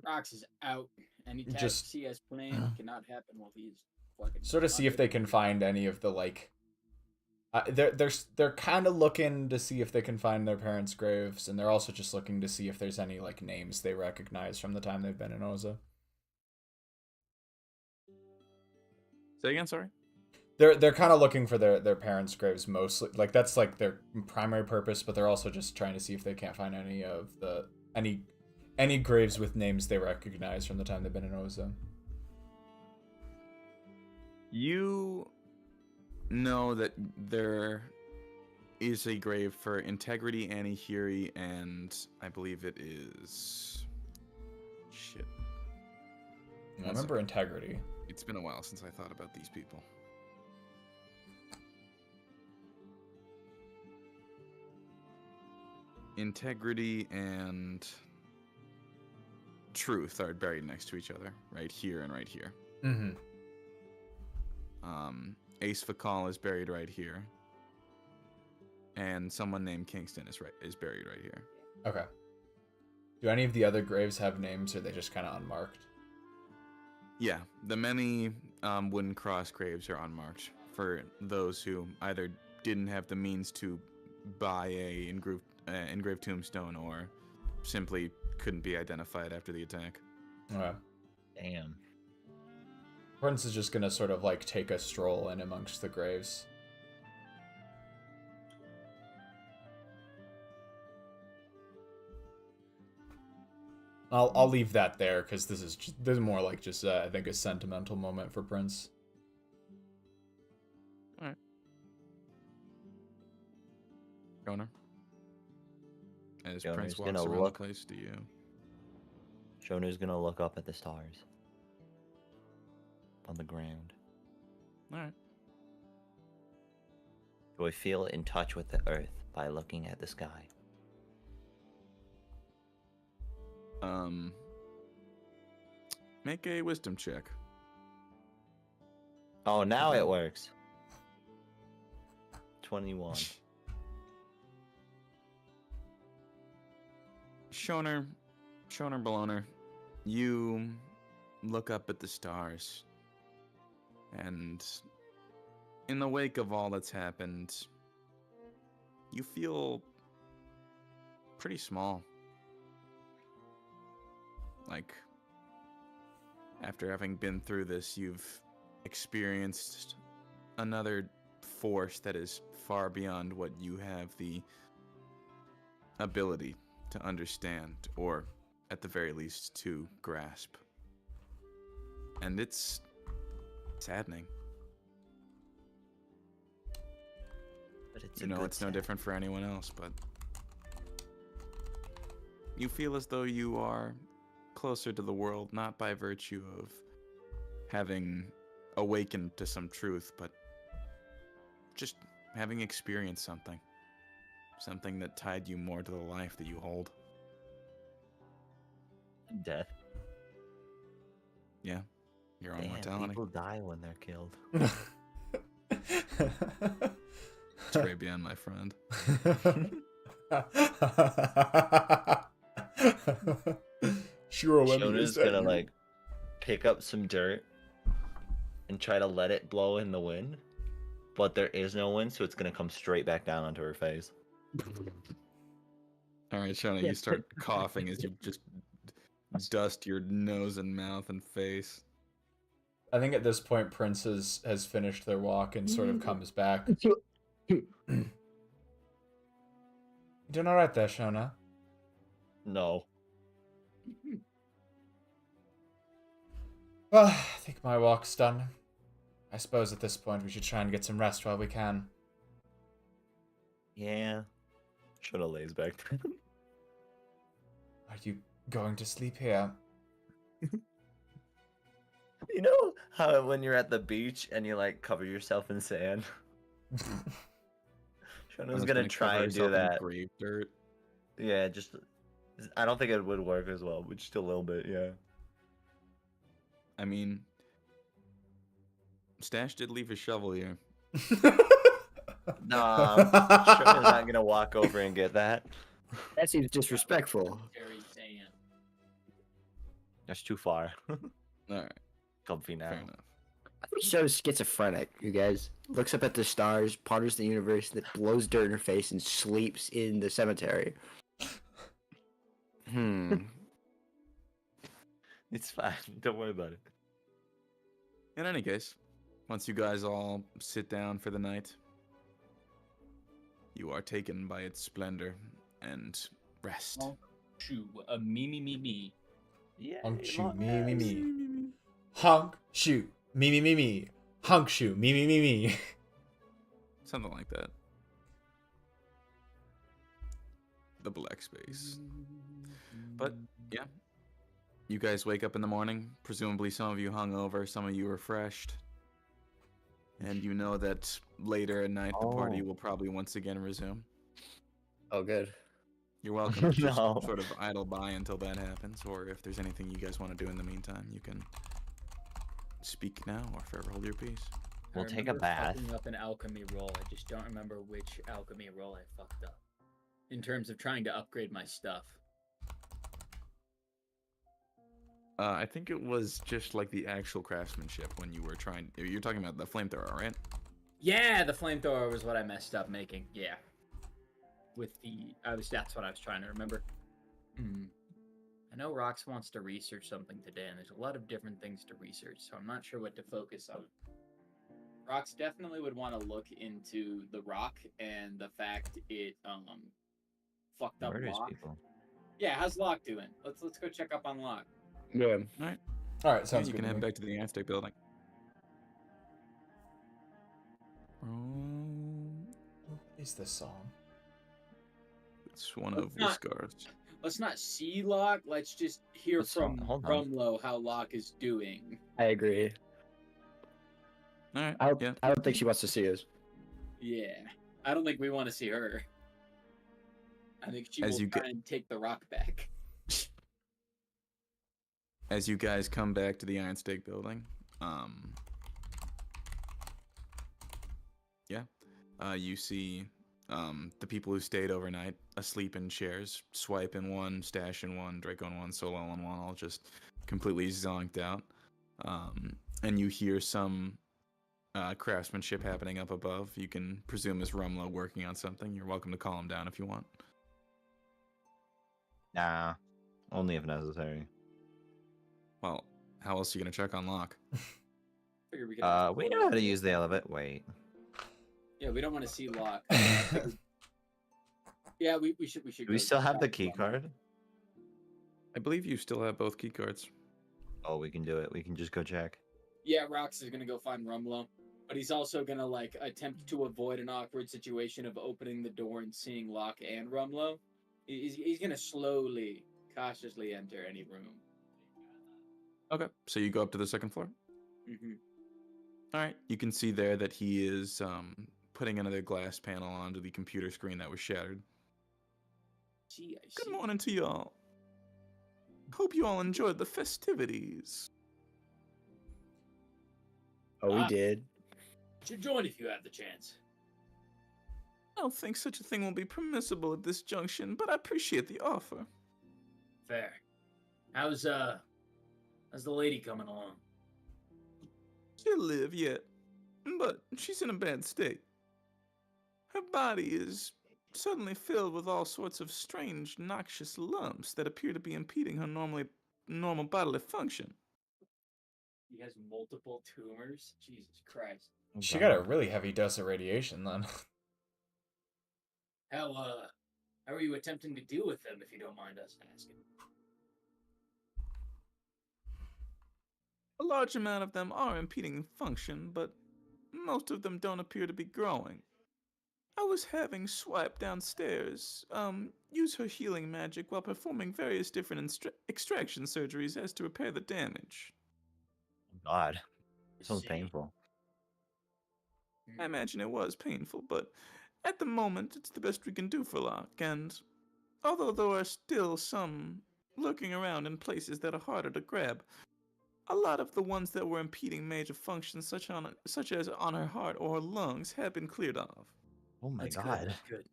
Rox is out. Any task Just- he has planned cannot happen while he's fucking. Sort of see if they can find any of the like. They're kind of looking to see if they can find their parents' graves, and they're also just looking to see if there's any like names they recognize from the time they've been in Oza. Say again, sorry? They're kind of looking for their parents' graves mostly. Like that's like their primary purpose, but they're also just trying to see if they can't find any of the any graves with names they recognize from the time they've been in Oza. You know that there is a grave for Integrity, Anihiri, and I believe it is... Shit. I remember Integrity. It's been a while since I thought about these people. Integrity and Truth are buried next to each other, right here and right here. Mm-hmm. Ace Fakal is buried right here, and someone named Kingston is buried right here. Okay. Do any of the other graves have names, or are they just kind of unmarked? Yeah, the many wooden cross graves are unmarked for those who either didn't have the means to buy a engraved tombstone or simply couldn't be identified after the attack. Okay. Damn. Prince is just gonna sort of like take a stroll in amongst the graves. I'll leave that there because this is more like just I think a sentimental moment for Prince. All right. Owner. As Owner's Prince walks gonna around look- the place, do you? Shonu's gonna look up at the stars on the ground. All right. Do I feel in touch with the earth by looking at the sky? Make a wisdom check. Oh, now it works. 21. Shoner Beloner, you look up at the stars, and in the wake of all that's happened, you feel pretty small. Like, after having been through this, you've experienced another force that is far beyond what you have the ability to understand, or at the very least to grasp. And it's saddening. But it's You know, it's no different for anyone else, but you feel as though you are closer to the world, not by virtue of having awakened to some truth, but just having experienced something that tied you more to the life that you hold. Death. Yeah. Your own Damn, mortality. people die when they're killed. It's way beyond my friend. Sure, let me Shona's is that gonna you? like pick up some dirt and try to let it blow in the wind, but there is no wind, so it's gonna come straight back down onto her face. All right, Shona, you start coughing as you just dust your nose and mouth and face. I think at this point Prince has finished their walk and sort of comes back. You doing all right there, Shona? No. Well, I think my walk's done. I suppose at this point we should try and get some rest while we can. Yeah. Shona lays back down. Are you going to sleep here? You know how when you're at the beach and you like cover yourself in sand? Shona's gonna try cover and do herself in that. grave dirt. Yeah, just I don't think it would work as well, but just a little bit, yeah. I mean, Stash did leave his shovel here. Nah, Shona's not gonna walk over and get that. That seems disrespectful. Terry saying. That's too far. All right, Comfy now. fair enough. I think Show's schizophrenic, you guys. Looks up at the stars, ponders the universe, that blows dirt in her face, and sleeps in the cemetery. It's fine. Don't worry about it. In any case, once you guys all sit down for the night, you are taken by its splendor and rest. Oh, shoo, me. Yeah. Honk shoe, me. Honk shoe, me. Honk shoe, me. Something like that. The black space. But, yeah. You guys wake up in the morning. Presumably some of you hungover, some of you refreshed. And you know that later at night the party will probably once again resume. Oh, good. You're welcome to just No. sort of idle by until that happens, or if there's anything you guys want to do in the meantime, you can speak now or forever hold your peace. We'll I take a remember bath. fucking up an alchemy roll. I just don't remember which alchemy roll I fucked up. In terms of trying to upgrade my stuff. I think it was just like the actual craftsmanship when you were trying. You're talking about the flamethrower, right? Yeah, the flamethrower was what I messed up making. Yeah. That's what I was trying to remember. I know Rox wants to research something today, and there's a lot of different things to research, so I'm not sure what to focus on. Rox definitely would want to look into the rock and the fact it fucked up Murders Locke. people. Yeah, how's Locke doing? Let's go check up on Locke. Yeah. All right, sounds you good. can to head me. back to the Iron State building. What is this song? It's one of Let's not- Whiskar's. Let's not see Locke. Let's just hear Let's from hold on. Rumlow how Locke is doing. I agree. All right. I Yeah. don't think she wants to see us. Yeah, I don't think we want to see her. I think she As will you try get- and take the rock back. As you guys come back to the Iron Stake building, you see the people who stayed overnight asleep in chairs, Swipe in one, Stash in one, Draco in one, Solo in one, all just completely zonked out. And you hear some craftsmanship happening up above. You can presume is Rumlow working on something. You're welcome to call him down if you want. Nah. Only if necessary. Well, how else are you gonna check on Locke? Figure we could. We know how to use the elevator. Wait. Yeah, we don't want to see Locke. Yeah, we should. We should. Do we go still have the check key on- card? I believe you still have both key cards. Oh, we can do it. We can just go check. Yeah, Rox is gonna go find Rumlow, but he's also gonna like attempt to avoid an awkward situation of opening the door and seeing Locke and Rumlow. He's gonna slowly, cautiously enter any room. Okay, so you go up to the second floor. Mm-hmm. All right, you can see there that he is putting another glass panel onto the computer screen that was shattered. Gee, I Good see. morning to y'all. Hope you all enjoyed the festivities. Oh, we did. Should join if you have the chance. I don't think such a thing will be permissible at this junction, but I appreciate the offer. Fair. How's the lady coming along? She'll live yet, but she's in a bad state. Her body is suddenly filled with all sorts of strange, noxious lumps that appear to be impeding her normal bodily function. He has multiple tumors. Jesus Christ. She got a really heavy dose of radiation then. How are you attempting to deal with them, if you don't mind us asking? A large amount of them are impeding function, but most of them don't appear to be growing. I was having Swipe downstairs, use her healing magic while performing various different extraction surgeries as to repair the damage. God, so See. painful. I imagine it was painful, but at the moment, it's the best we can do for Locke, and although there are still some lurking around in places that are harder to grab, a lot of the ones that were impeding major functions, such as on her heart or her lungs, have been cleared off. Oh my That's God. Good, that's good.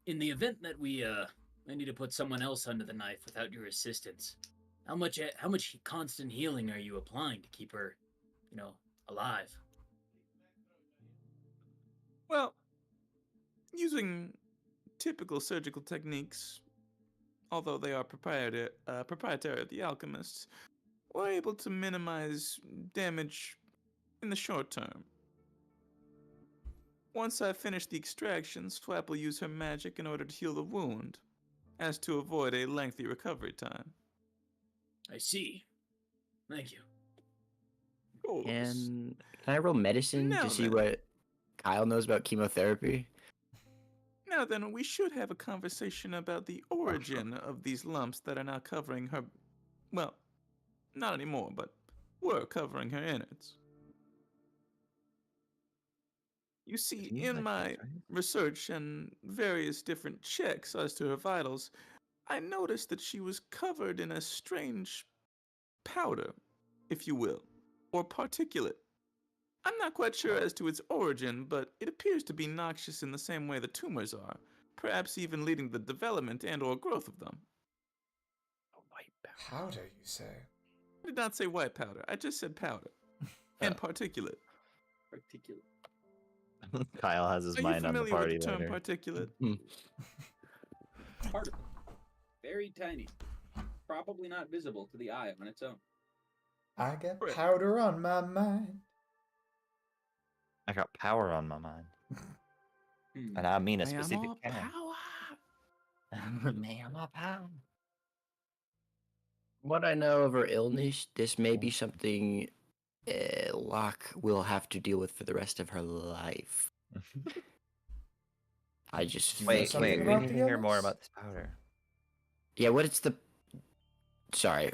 In the event that we need to put someone else under the knife without your assistance, how much constant healing are you applying to keep her, alive? Well, using typical surgical techniques, although they are proprietary of the alchemists, we're able to minimize damage in the short term. Once I finish the extraction, Swap will use her magic in order to heal the wound, as to avoid a lengthy recovery time. I see. Thank you. Of course. And can I roll medicine Now to see then. what Kyle knows about chemotherapy? Now then, we should have a conversation about the origin of these lumps that are now covering her. Well, not anymore, but were covering her innards. You see, in my research and various different checks as to her vitals, I noticed that she was covered in a strange powder, if you will, or particulate. I'm not quite sure as to its origin, but it appears to be noxious in the same way the tumors are, perhaps even leading to the development and or growth of them. Powder, you say? I did not say white powder, I just said powder. And particulate. Particular. Kyle has his Are you mind on the familiar with party the term later. particulate? Particle. Very tiny. Probably not visible to the eye on its own. I got Right. powder on my mind. I got power on my mind. Hmm. And I mean a I am specific all kind. power. May I more power? What I know of her illness, this may be something Locke will have to deal with for the rest of her life. I just Wait, something we about need to the hear more illness? about this powder. Yeah, what it's the... Sorry.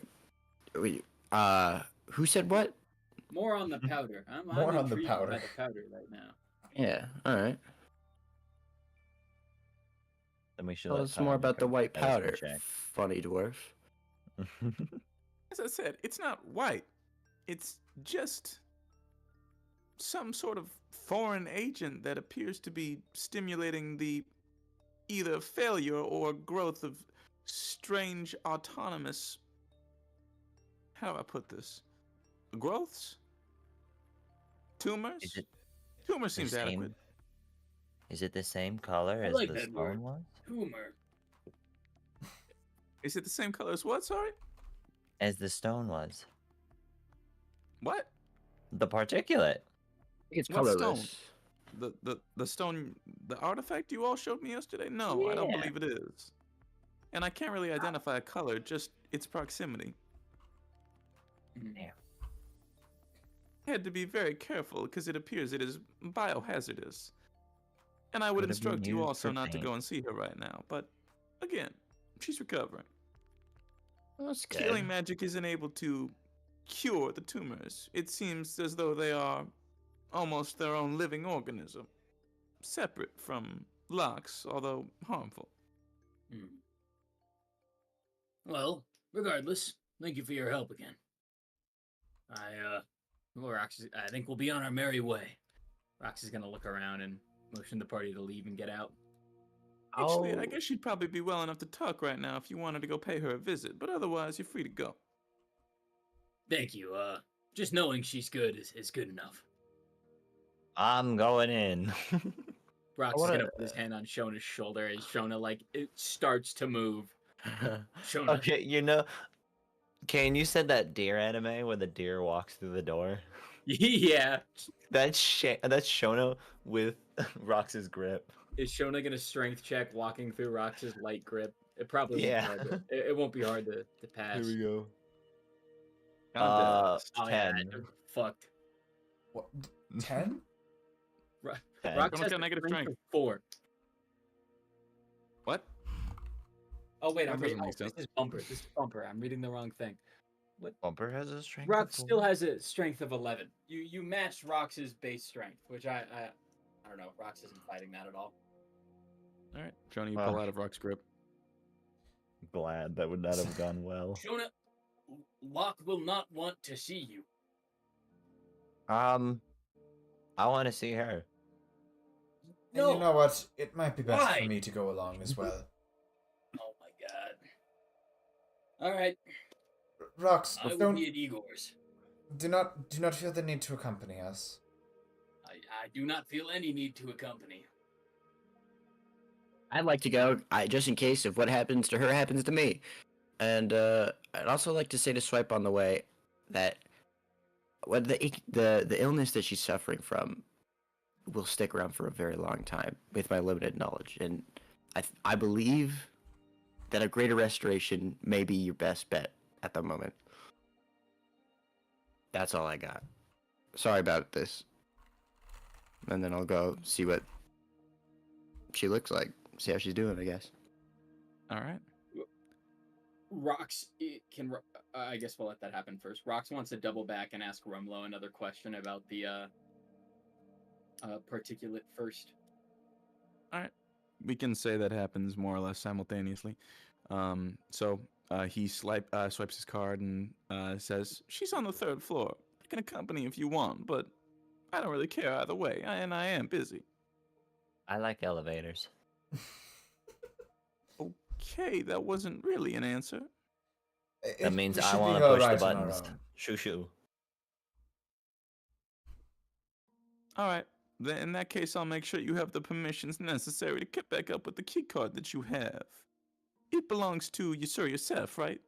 Who said what? More on the powder. I'm More on the intrigued powder. by the powder right now. Yeah, alright. Then we should Tell let us Kyle more make about a the white medicine powder, check. funny dwarf. As I said, it's not white. It's just some sort of foreign agent that appears to be stimulating the either failure or growth of strange autonomous, how do I put this, growths? Tumors? Is it Tumor the seems same? adequate. Is it the same color I as like the that stone word. was? Tumor. Is it the same color as what, sorry? As the stone was. What? I The particulate. think it's What stone? colorless. The stone, the artifact you all showed me yesterday? No, I don't Yeah. believe it is. And I can't really identify a color, just its proximity. Mhm. Had to be very careful because it appears it is biohazardous. And I would Could have been instruct you used also for not to go paint. and see her right now. But again, she's recovering. That's good. Healing magic isn't able to cure the tumors. It seems as though they are almost their own living organism, separate from Locke's, although harmful. Hmm. Well, regardless, thank you for your help again. Well, I think we'll be on our merry way. Rox is gonna look around and motion the party to leave and get out. Actually, I Oh. guess she'd probably be well enough to talk right now if you wanted to go pay her a visit, but otherwise, you're free to go. Thank you. Just knowing she's good is good enough. I'm going in. Rox is wanna- gonna put his hand on Shona's shoulder as Shona it starts to move. Shona. Okay, Kane, you said that deer anime where the deer walks through the door. Yeah. That's Shona with Rox's grip. Is Shona gonna strength check walking through Rox's light grip? It probably won't Yeah. be hard it won't be hard to pass. Here we go. Contest. Oh yeah, 10. fucked. What? 10? Rox 10. has got a negative strength strength. of 4. What? Oh wait, That I'm doesn't reading. make This sense. is Bumper. This is Bumper. I'm reading the wrong thing. Bumper has a strength. Rox of still 4? has a strength of 11. You matched Rox's base strength, which I don't know. Rox isn't fighting that at all. All right, Johnny, you pull Ah. out of Rock's grip. Glad that would not have gone well. Shona, Locke will not want to see you. I want to see her. And you know what? It might be best Why? for me to go along as well. Oh my god. All right, Rox, I will don't be at Igor's. do not feel the need to accompany us. I do not feel any need to accompany. I'd like to go, just in case if what happens to her happens to me. And I'd also like to say to Swipe on the way that what the illness that she's suffering from will stick around for a very long time with my limited knowledge, and I believe that a greater restoration may be your best bet at the moment. That's all I got. Sorry about this. And then I'll go see what she looks like. See how she's doing, I guess. All right. Rox I guess we'll let that happen first. Rox wants to double back and ask Rumlow another question about the particulate first. All right. We can say that happens more or less simultaneously. So he swipes his card and says, "She's on the 3rd floor. I can accompany if you want, but I don't really care either way, and I am busy." I like elevators. Okay, that wasn't really an answer. That means We I should be want to push the alright on our buttons. own. Shoo shoo. All right. Then in that case, I'll make sure you have the permissions necessary to get back up with the key card that you have. It belongs to you, sir, yourself, right?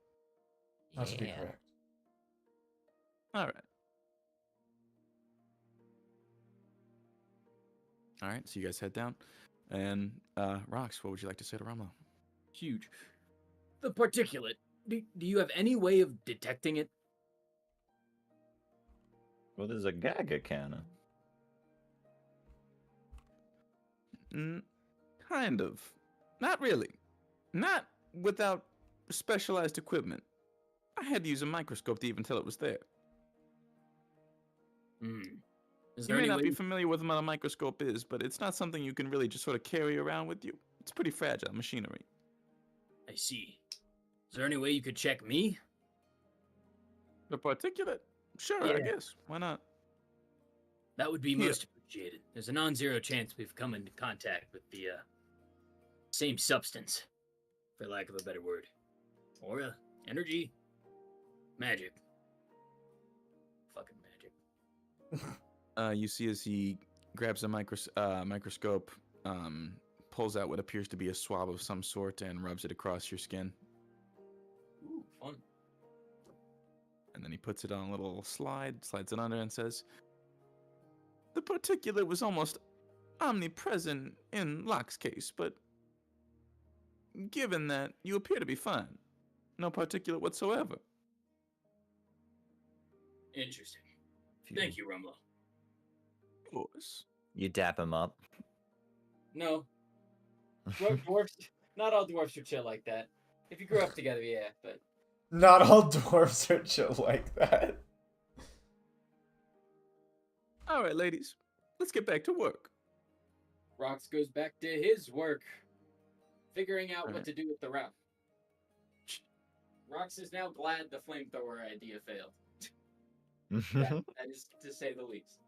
That should be correct. All right. All right, so you guys head down. And, Rox, what would you like to say to Ramlo? Huge. The particulate. Do you have any way of detecting it? Well, there's a Gaga cannon. Kind of. Not really. Not without specialized equipment. I had to use a microscope to even tell it was there. Is You there may any not way be familiar with what a microscope is, but it's not something you can really just sort of carry around with you. It's pretty fragile machinery. I see. Is there any way you could check me? The particulate? Sure, I Yeah. guess. Why not? That would be Here. most appreciated. There's a non-zero chance we've come into contact with the same substance, for lack of a better word. Aura, energy, magic. Fucking magic. You see as he grabs a microscope, pulls out what appears to be a swab of some sort and rubs it across your skin. Ooh, fun. And then he puts it on a little slide, slides it under, and says, "The particulate was almost omnipresent in Locke's case, but given that, you appear to be fine. No particulate whatsoever." Interesting. Thank you, Rumlow. Of course. You dap him up. No. Dwarves, not all dwarves are chill like that. If you grew up together, yeah, but Not all dwarves are chill like that. All right, ladies, let's get back to work. Rox goes back to his work, figuring out what Alright. to do with the route. Rox is now glad the flamethrower idea failed. That is to say the least.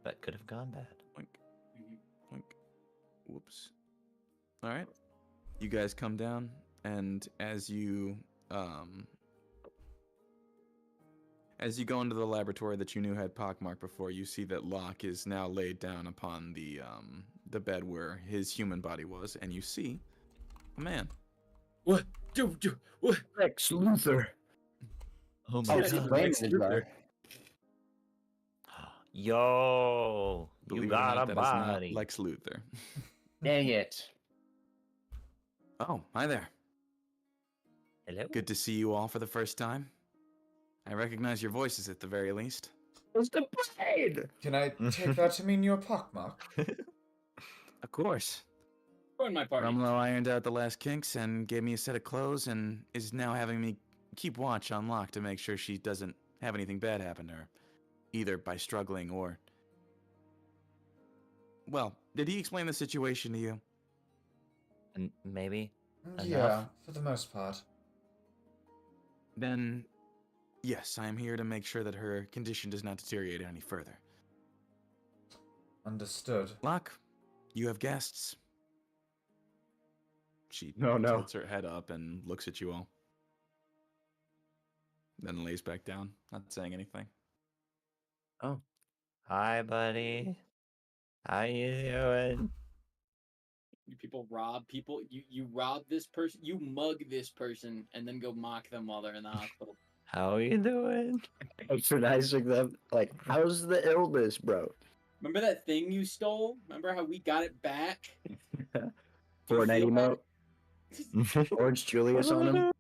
That could have gone bad. Oink, Mhm. oink. Whoops. All right. You guys come down, and as you go into the laboratory that you knew had pockmark before, you see that Locke is now laid down upon the bed where his human body was, and you see a man. What? What? Lex Luthor. Oh Oh, my it's god. Lex Luthor. Yo, you Believe it or got not, a that is not body. Lex Luthor. Dang it. Oh, hi there. Hello? Good to see you all for the first time. I recognize your voices at the very least. It's the brain. Can I take that to mean you're pockmark? Of course. Join my party. Rumlow ironed out the last kinks and gave me a set of clothes and is now having me keep watch on Locke to make sure she doesn't have anything bad happen to her, either by struggling or... Well, did he explain the situation to you? Maybe. Yeah, Enough? for the most part. Then, yes, I am here to make sure that her condition does not deteriorate any further. Understood. Locke, you have guests. She No. tilts her head up and looks at you all. Then lays back down, not saying anything. Oh. Hi, buddy. How you doing? You people rob people. You rob this person. You mug this person, and then go mock them while they're in the hospital. How you doing? Patronizing them. Like, how's the illness, bro? Remember that thing you stole? Remember how we got it back? Fortnite feel emote. Orange Julius on him.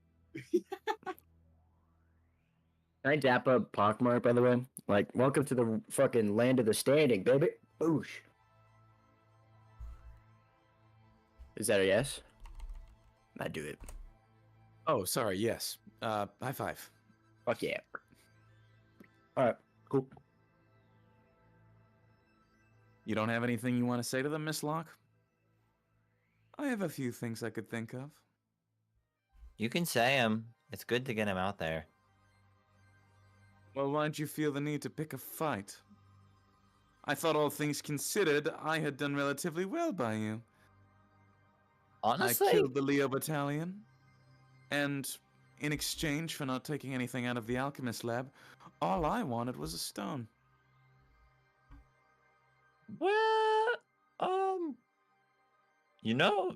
Can I dap up Pockmark, by the way? Like, welcome to the fucking land of the standing, baby. Boosh. Is that a yes? I do it. Oh, sorry, yes. High five. Fuck yeah. Alright, cool. You don't have anything you want to say to them, Miss Locke? I have a few things I could think of. You can say him. It's good to get him out there. Well, why'd you feel the need to pick a fight? I thought all things considered, I had done relatively well by you. Honestly, I killed the Leo Battalion, and in exchange for not taking anything out of the alchemist lab, all I wanted was a stone. well,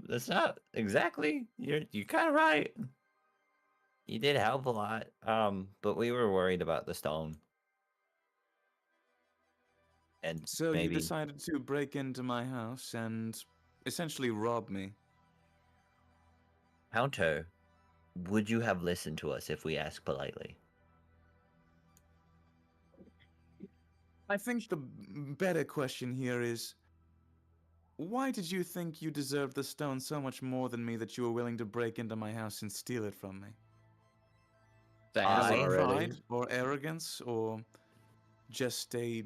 that's not exactly. You're kind of right. You did help a lot. But we were worried about the stone. And So maybe you decided to break into my house and essentially rob me. Counter, would you have listened to us if we asked politely? I think the better question here is, why did you think you deserved the stone so much more than me that you were willing to break into my house and steal it from me? Was I- it already. pride or arrogance or just a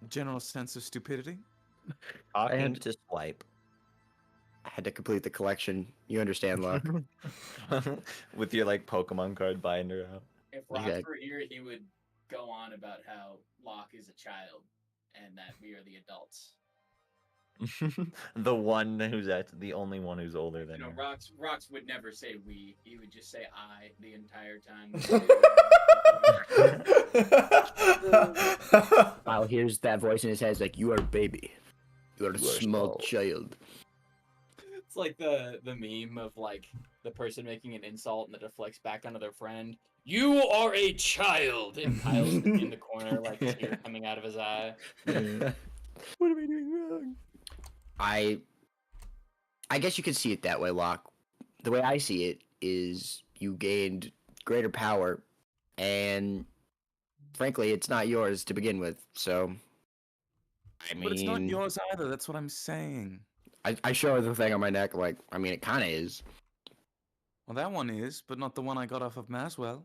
general sense of stupidity? Talking to Swipe. I had to complete the collection. You understand, Locke. With your like Pokemon card binder out. If Rock Okay. were here, he would go on about how Locke is a child and that we are the adults. The one who's the only one who's older You than know, her. Rox would never say we. He would just say I the entire time. Wow, here's that voice in his head. It's like, you are a baby. You are a You are small small. child. It's like the meme of like the person making an insult and it deflects back onto their friend. You are a child, and Kyle's in the corner, like tear coming out of his eye. What am I doing wrong? I guess you could see it that way, Locke. The way I see it is you gained greater power, and frankly, it's not yours to begin with. So, I mean, But it's not yours either, that's what I'm saying. I show her the thing on my neck. Like, I mean, it kind of is. Well, that one is, but not the one I got off of Maswell.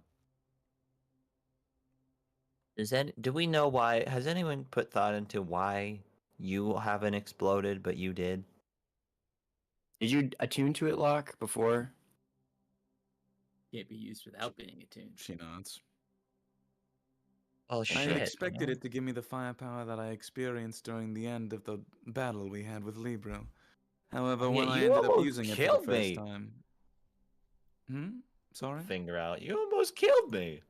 Do we know why? Has anyone put thought into why you haven't exploded, but you did? Did you attune to it, Locke, before? Can't be used without being attuned. She nods. Oh I shit! expected it to give me the firepower that I experienced during the end of the battle we had with Libro. However, when I You ended up almost using it for the killed first me. time. Sorry? Finger out. You almost killed me.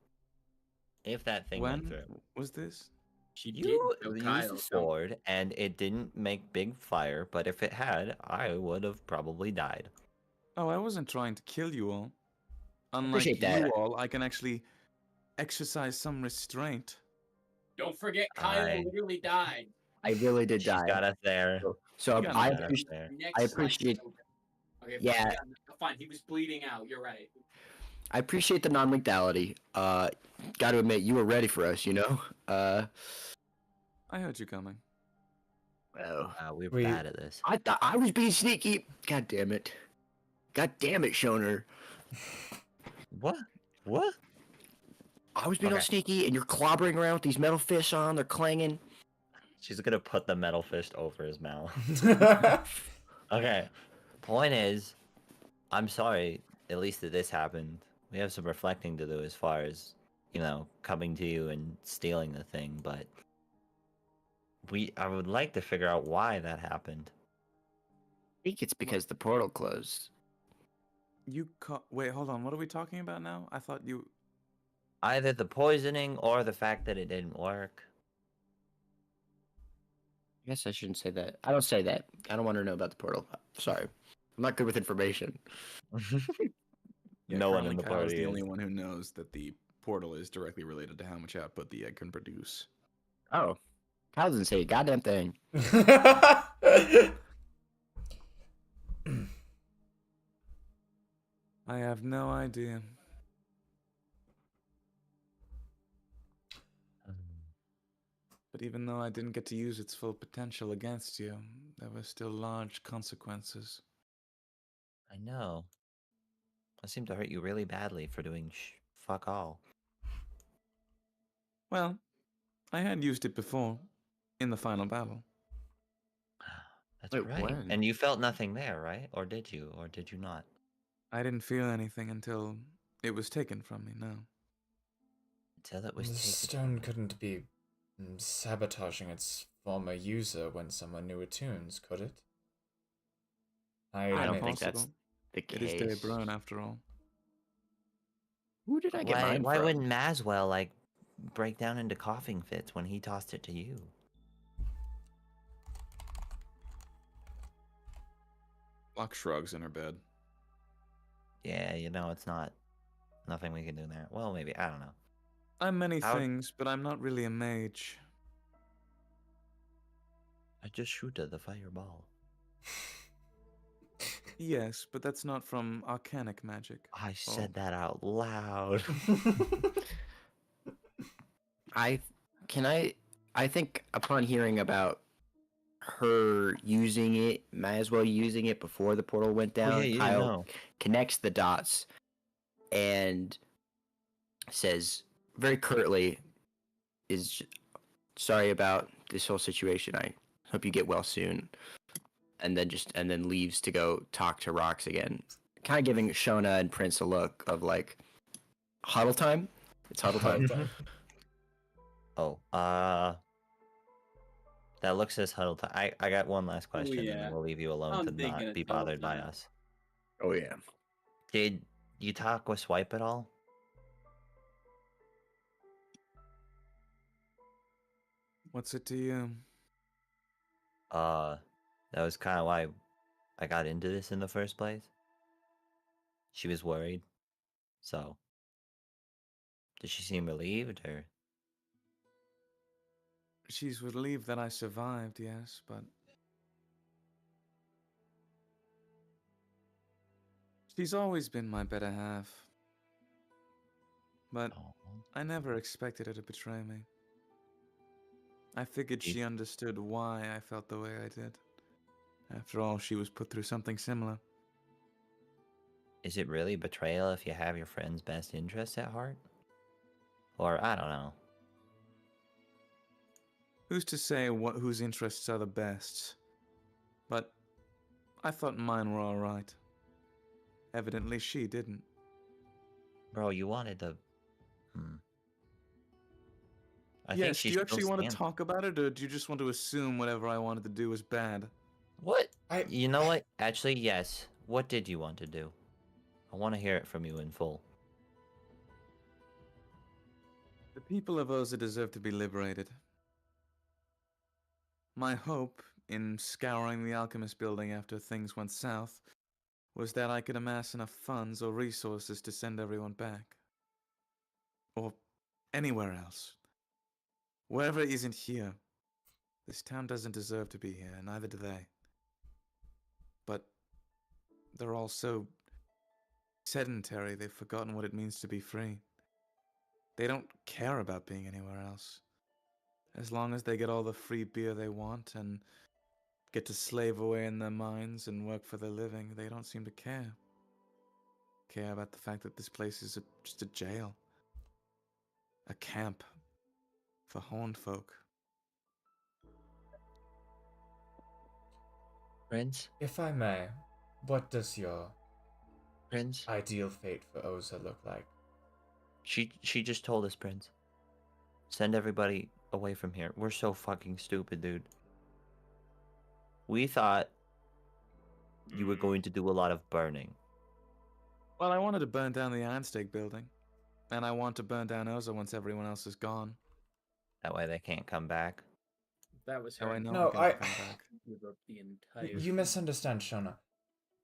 If that thing went When through. was this? She did You kill used Kyle. a sword and it didn't make big fire, but if it had, I would have probably died. Oh, I wasn't trying to kill you all. Unlike Appreciate you that. all, I can actually exercise some restraint. Don't forget, Kyle I- literally died. I really did She's die. got us there. So You got I me there. appreciate. There. Next I slide. appreciate. Okay, Yeah. fine. He was bleeding out. You're right. I appreciate the non-lethality. Got to admit, you were ready for us. You know. I heard you coming. Oh. We're We- bad at this. I thought I was being sneaky. God damn it. God damn it, Shoner. What? What? I was being all Okay. sneaky, and you're clobbering around with these metal fists on. They're clanging. She's gonna put the metal fist over his mouth. Okay. Point is, I'm sorry. At least that this happened. We have some reflecting to do as far as, coming to you and stealing the thing. But I would like to figure out why that happened. I think it's because the portal closed. Wait, hold on. What are we talking about now? I thought you. Either the poisoning or the fact that it didn't work. I guess I shouldn't say that. I don't say that. I don't want her to know about the portal. Sorry. I'm not good with information. Yeah, No one in currently the Kyle's party the is. only one who knows that the portal is directly related to how much output the egg can produce. Oh. Kyle doesn't say a goddamn thing. I have no idea. But even though I didn't get to use its full potential against you, there were still large consequences. I know. I seem to hurt you really badly for doing fuck all. Well, I had used it before, in the final battle. That's Wait, right. when? And you felt nothing there, right? Or did you? Or did you not? I didn't feel anything until it was taken from me, no. Until it was The taken. stone couldn't be sabotaging its former user when someone new attunes, could it? I don't think that's Possible. the It is De case. Bruin after all. Who did I get mine Why from? wouldn't Maswell break down into coughing fits when he tossed it to you? Locke shrugs in her bed. Yeah, it's not nothing we can do there. Well, maybe, I don't know. I'm many How- things, but I'm not really a mage. I just shoot the fireball. Yes, but that's not from arcanic magic. I said that out loud. I think upon hearing about her using it, might as well using it before the portal went down. yeah, you Kyle know. connects the dots and says very curtly, "Is sorry about this whole situation. I hope you get well soon." And then leaves to go talk to Rox again, kind of giving Shona and Prince a look of like huddle time. It's huddle time. Oh, that looks as huddle time. I got one last question, and yeah. then we'll leave you alone I'm to thinking not it's be huddle bothered by time. us. Oh yeah. Did you talk with Swipe at all? What's it to you? That was kind of why I got into this in the first place. She was worried. So, did she seem relieved, or? She's relieved that I survived, yes, but she's always been my better half. But Oh, I never expected her to betray me. I figured she understood why I felt the way I did. After all, she was put through something similar. is it really betrayal if you have your friend's best interests at heart? Or, I don't know. Who's to say whose interests are the best? But I thought mine were all right. Evidently, she didn't. Bro, you wanted to... I think Yes, she do you still actually want to stands. talk about it, or do you just want to assume whatever I wanted to do was bad? What? I You know what? Actually, yes. What did you want to do? I want to hear it from you in full. The people of Oza deserve to be liberated. My hope in scouring the Alchemist building after things went south was that I could amass enough funds or resources to send everyone back. Or anywhere else. Wherever it isn't here. This town doesn't deserve to be here, neither do they. But they're all so sedentary, they've forgotten what it means to be free. They don't care about being anywhere else. As long as they get all the free beer they want and get to slave away in their mines and work for their living, they don't seem to care. Care about the fact that this place is just a jail. A camp for horned folk. Prince? if I may, what does your Prince? ideal fate for Oza look like? She just told us, Prince. Send everybody away from here. We're so fucking stupid, dude. We thought you were going to do a lot of burning. Well, I wanted to burn down the Ironstake building. And I want to burn down Oza once everyone else is gone. That way they can't come back. That was So her. I know No, I'm gonna come back. Give up the entire. You misunderstand, Shona.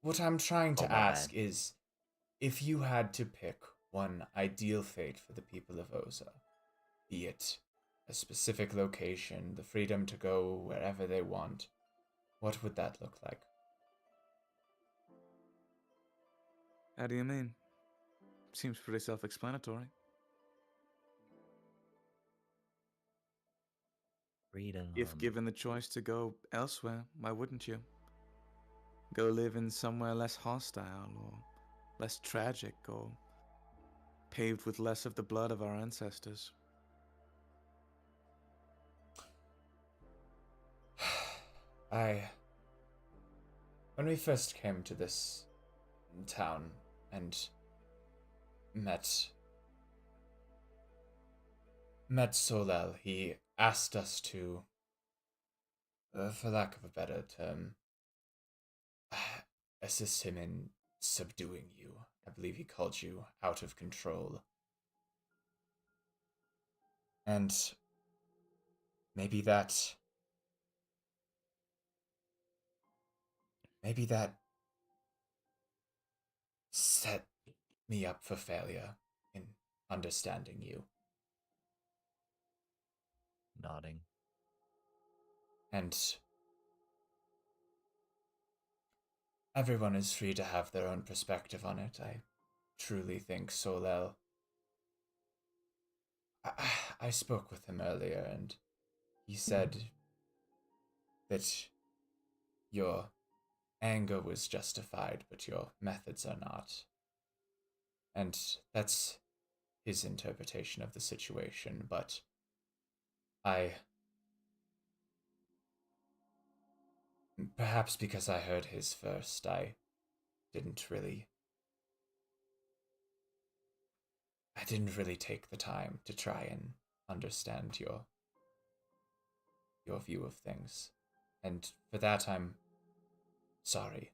What I'm trying Oh, to my ask bad. is, if you had to pick one ideal fate for the people of Oza, be it a specific location, the freedom to go wherever they want, what would that look like? How do you mean? Seems pretty self-explanatory. Freedom. If given the choice to go elsewhere, why wouldn't you? Go live in somewhere less hostile, or less tragic, or paved with less of the blood of our ancestors. When we first came to this town and met Solel, he asked us to, for lack of a better term, assist him in subduing you. I believe he called you out of control. And maybe that set me up for failure in understanding you. Nodding. And everyone is free to have their own perspective on it. I truly think Solel. I spoke with him earlier, and he said that your anger was justified, but your methods are not. And that's his interpretation of the situation, but perhaps because I heard his first, didn't really I didn't really take the time to try and understand your view of things. And for that I'm sorry.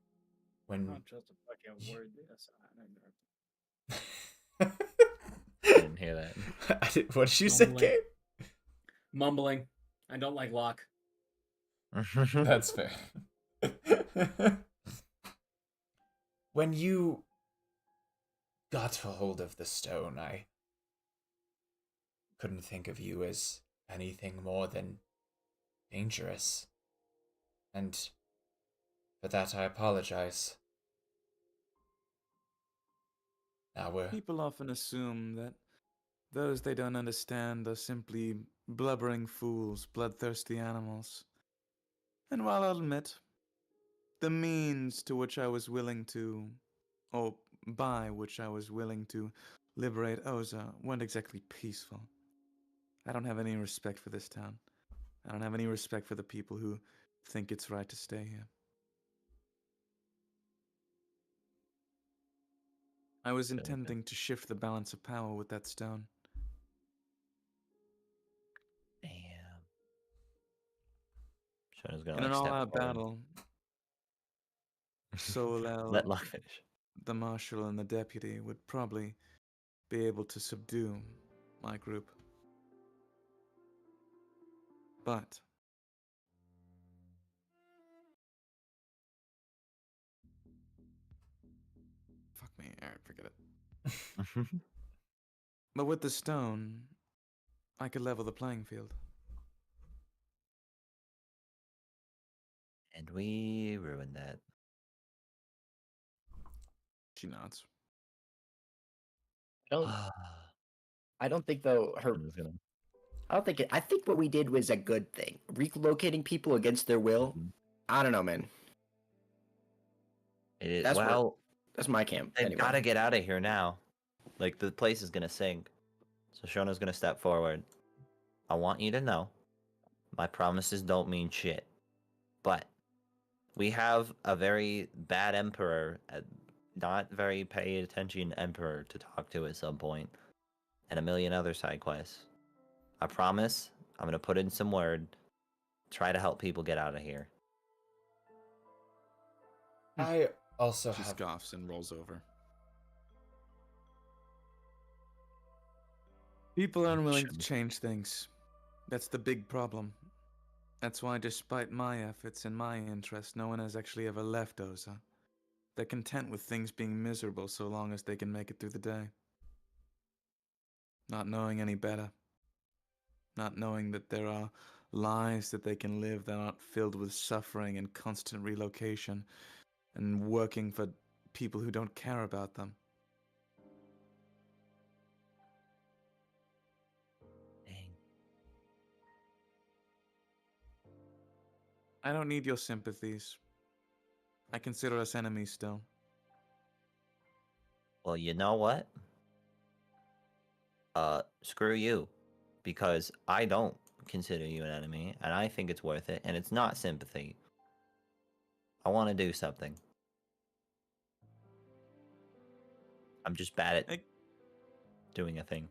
When Not just a fucking word. Yes, I didn't hear that. What did you say, Mumbling. Gabe? Mumbling. I don't like Locke. That's fair. When you got a hold of the stone, I couldn't think of you as anything more than dangerous. And for that I apologize. Now People often assume that those they don't understand are simply blubbering fools, bloodthirsty animals. And while I'll admit, the means to which I was willing to, or by which I was willing to liberate Oza weren't exactly peaceful. I don't have any respect for this town. I don't have any respect for the people who think it's right to stay here. I was intending to shift the balance of power with that stone. Shona's gonna In an like step all-out forward. battle, Solel, Let Locke finish. the marshal, and the deputy would probably be able to subdue my group. But fuck me, Alright, forget it. But with the stone, I could level the playing field. And we ruined that. She nods. I don't think though Shona's gonna. I don't think I think what we did was a good thing. Relocating people against their will. Mhm. I don't know, man. It is, That's well, That's my camp. they've Anyway. gotta get out of here now. Like, the place is gonna sink. So Shona's gonna step forward. I want you to know, my promises don't mean shit. But we have a very bad emperor, a not very paid attention emperor to talk to at some point, and a million other side quests. I promise I'm gonna put in some word, try to help people get out of here. I also She have. scoffs and rolls over. People aren't willing to Shouldn't. change things. That's the big problem. That's why, despite my efforts and my interest, no one has actually ever left Oza. They're content with things being miserable so long as they can make it through the day. Not knowing any better. Not knowing that there are lives that they can live that aren't filled with suffering and constant relocation, and working for people who don't care about them. Dang. I don't need your sympathies. I consider us enemies still. Well, you know what? Screw you. Because I don't consider you an enemy, and I think it's worth it, and it's not sympathy. I want to do something. I'm just bad at Make, doing a thing.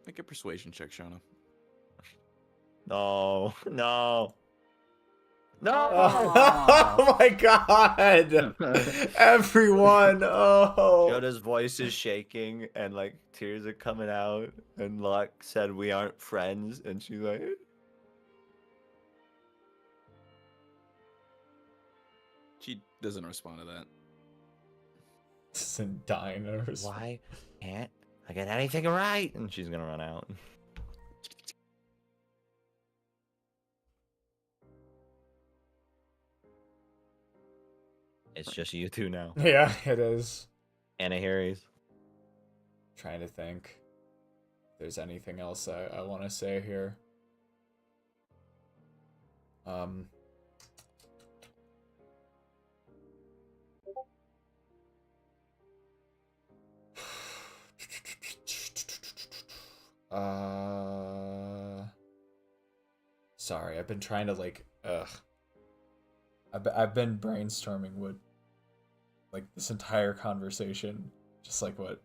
make a persuasion check, Shona. No, no. No! Oh my god! Everyone! Oh! Yoda's voice is shaking and like tears are coming out. And Locke said we aren't friends, and she's like, She doesn't respond to that. Isn't dying to respond. "Why can't I get anything right?" And she's gonna run out. It's just you two now. Yeah, it is. Anna Harry's. Trying to think if there's anything else I want to say here. Sorry, I've been trying to I've been brainstorming what this entire conversation, just like what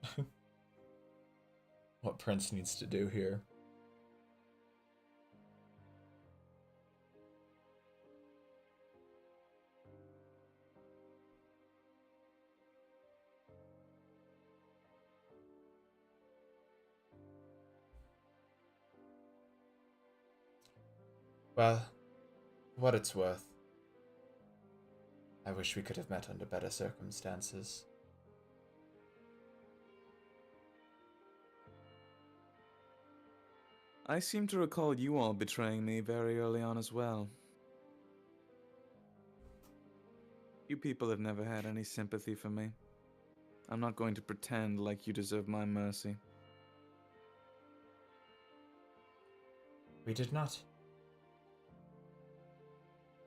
what Prince needs to do here. Well, what it's worth, I wish we could have met under better circumstances. I seem to recall you all betraying me very early on as well. You people have never had any sympathy for me. I'm not going to pretend like you deserve my mercy. We did not.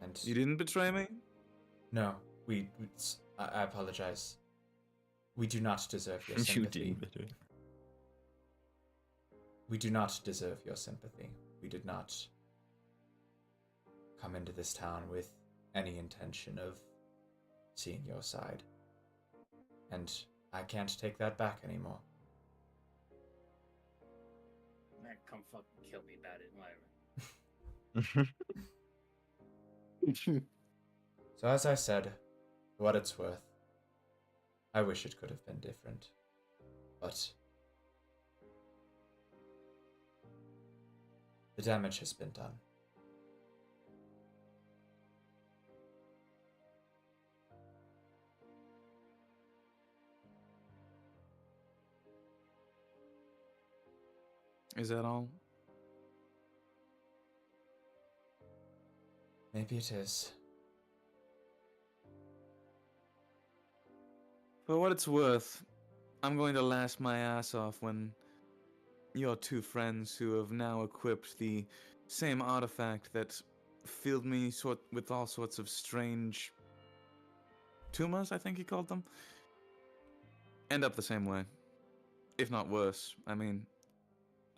And You didn't betray me? no, I apologize. We do not deserve your You sympathy. did. We do not deserve your sympathy. We did not come into this town with any intention of seeing your side. And I can't take that back anymore. Man, come fucking kill me about it. Whatever. So as I said, for what it's worth, I wish it could have been different. But the damage has been done. Is that all? Maybe it is. For what it's worth, I'm going to laugh my ass off when your two friends who have now equipped the same artifact that filled me with all sorts of strange tumors, I think he called them, end up the same way. If not worse. I mean,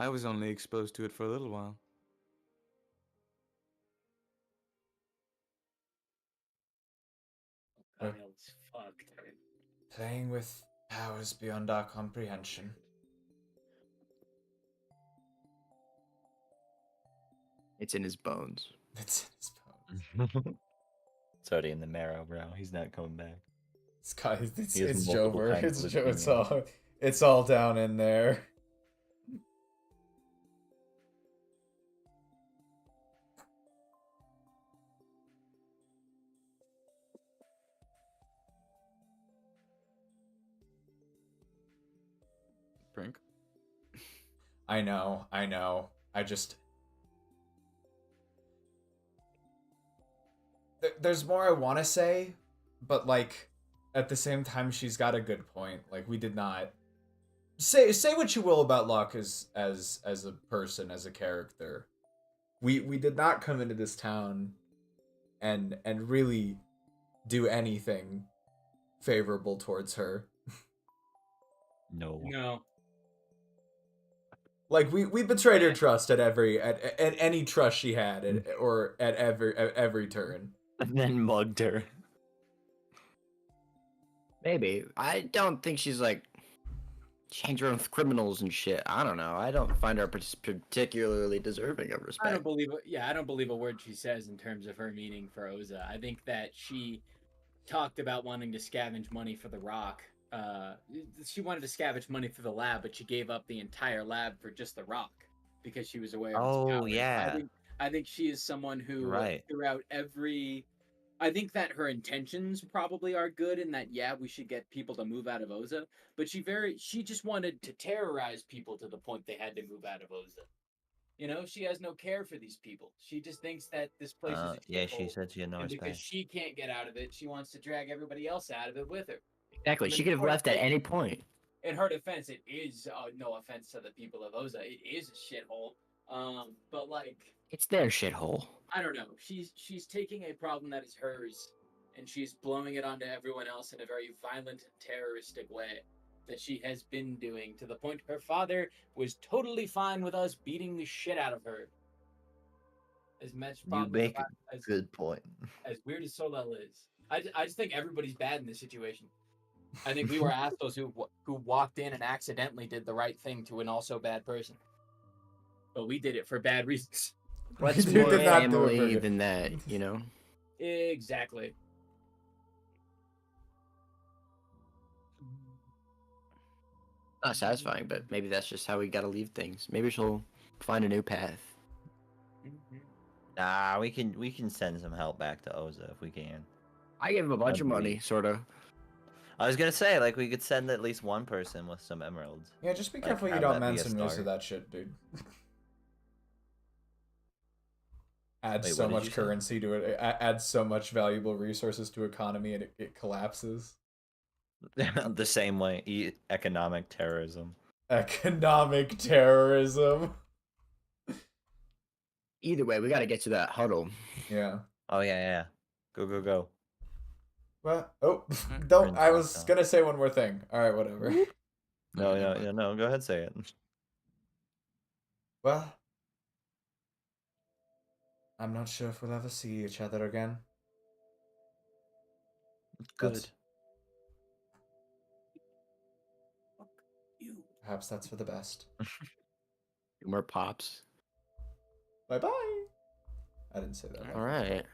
I was only exposed to it for a little while. Kyle's fucked. Playing with powers beyond our comprehension. It's in his bones. It's in his bones. It's already in the marrow, bro. He's not coming back. It's He has it's multiple Jover. kinds of It's all down in there. Brink? I know. I just there's more I want to say, but like at the same time she's got a good point. Like we did not say what you will about Locke as a person, as a character. We did not come into this town and really do anything favorable towards her. No. No. Like we betrayed her trust at any trust she had at every turn. And then mugged her. Maybe. I don't think she's like hanging around with criminals and shit. I don't know. I don't find her particularly deserving of respect. I don't believe a word she says in terms of her meaning for Oza. I think that she talked about wanting to scavenge money for the rock. She wanted to scavenge money for the lab, but she gave up the entire lab for just the rock because she was aware of its Oh, power. yeah. I think she is someone who Right. throughout every I think that her intentions probably are good and that yeah, we should get people to move out of Oza, but she just wanted to terrorize people to the point they had to move out of Oza. You know, she has no care for these people. She just thinks that this place is a Yeah, shithole, she said she had no and because respect. she can't get out of it, she wants to drag everybody else out of it with her. Exactly. She could have left at any point. In her defense, it is no offense to the people of Oza, it is a shithole. But like, It's their shithole. I don't know. She's taking a problem that is hers, and she's blowing it onto everyone else in a very violent and terroristic way that she has been doing to the point her father was totally fine with us beating the shit out of her. As much You probably make a good point. as weird as Solel is. I just think everybody's bad in this situation. I think we were assholes who walked in and accidentally did the right thing to an also bad person. But we did it for bad reasons. What's You more did not do it for family good. than that, you know? Exactly. Not satisfying, but maybe that's just how we gotta leave things. Maybe she'll find a new path. Nah, we can send some help back to Oza if we can. I gave him a bunch of money, Agreed. sorta. I was gonna say, like, we could send at least one person with some emeralds. Yeah, just be Like, careful you have don't that be a mention most start. of that shit, dude. Adds Wait, so what did much you say? currency to it. Adds so much valuable resources to economy, and it collapses. The same way, economic terrorism. Economic terrorism. Either way, we gotta get to that huddle. Yeah. Oh yeah. Go. Well, oh, Hmm. don't. I Prince was Lockdown. gonna say one more thing. All right, whatever. No. Go ahead, say it. Well, I'm not sure if we'll ever see each other again. Good. But You. perhaps that's for the best. Two more pops. Bye bye. I didn't say that. Alright.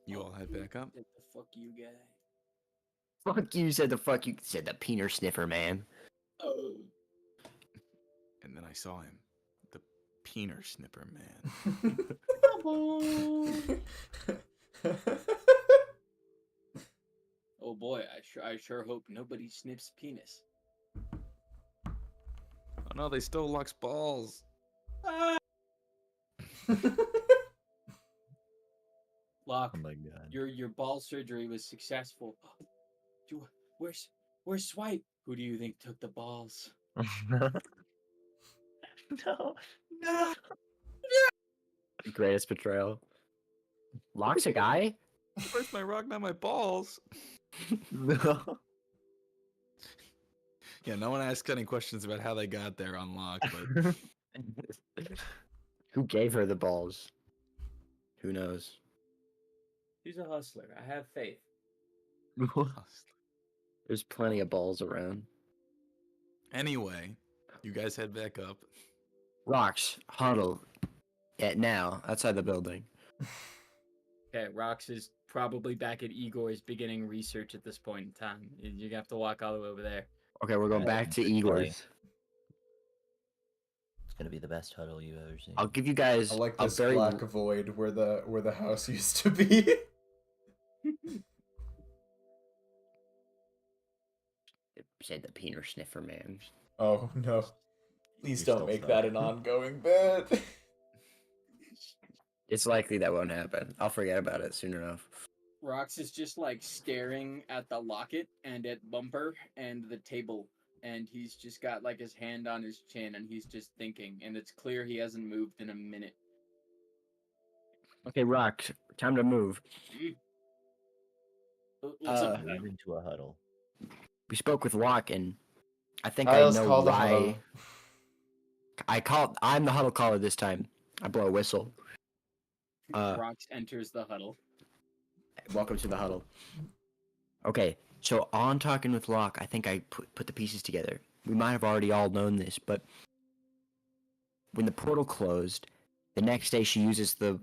You all head back up. Get the fuck you guy. Fuck you, said the fuck you, said the peener sniffer man. Oh. And then I saw him. The peener snipper man. Oh boy, I sure hope nobody sniffs penis. Oh no, they stole Locke's balls. Locke, Oh my god. your ball surgery was successful. Where's Swipe? Who do you think took the balls? No. No. Greatest betrayal. Locke's a guy? Where's my rock, not my balls? No. Yeah, no one asked any questions about how they got there on Locke, but Who gave her the balls? Who knows? He's a hustler. I have faith. There's plenty of balls around. Anyway, you guys head back up. Rocks, huddle. Now, outside the building. Okay, Rox is probably back at Igor's beginning research at this point in time. You have to walk all the way over there. Okay, we're going back to Igor's. It's gonna be the best huddle you've ever seen. I'll give you guys I like a this very black void where the house used to be. said the peener sniffer man. Oh no. Please You're don't still make stuck. that an ongoing bit. It's likely that won't happen. I'll forget about it soon enough. Rox is just like staring at the locket and at Bumper and the table, and he's just got like his hand on his chin and he's just thinking, and it's clear he hasn't moved in a minute. Okay, Rocks, time to move. What's up? Move into a huddle. We spoke with Locke, and I think Kyle's I know called a why. huddle. I'm the huddle caller this time. I blow a whistle. Rox enters the huddle. Welcome to the huddle. Okay, so on talking with Locke, I think I put the pieces together. We might have already all known this, but when the portal closed, the next day she uses the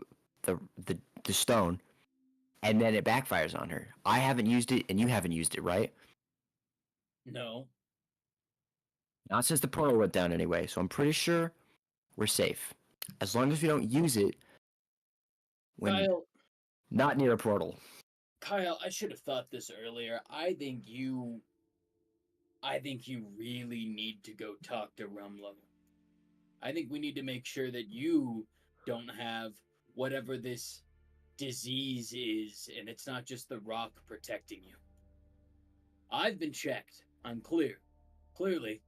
stone, and then it backfires on her. I haven't used it, and you haven't used it, right? No. Not since the portal went down anyway, so I'm pretty sure we're safe. As long as we don't use it when not near a portal. Kyle, I should have thought this earlier. I think you really need to go talk to Rumlow. I think we need to make sure that you don't have whatever this disease is, and it's not just the rock protecting you. I've been checked. I'm clear. Clearly,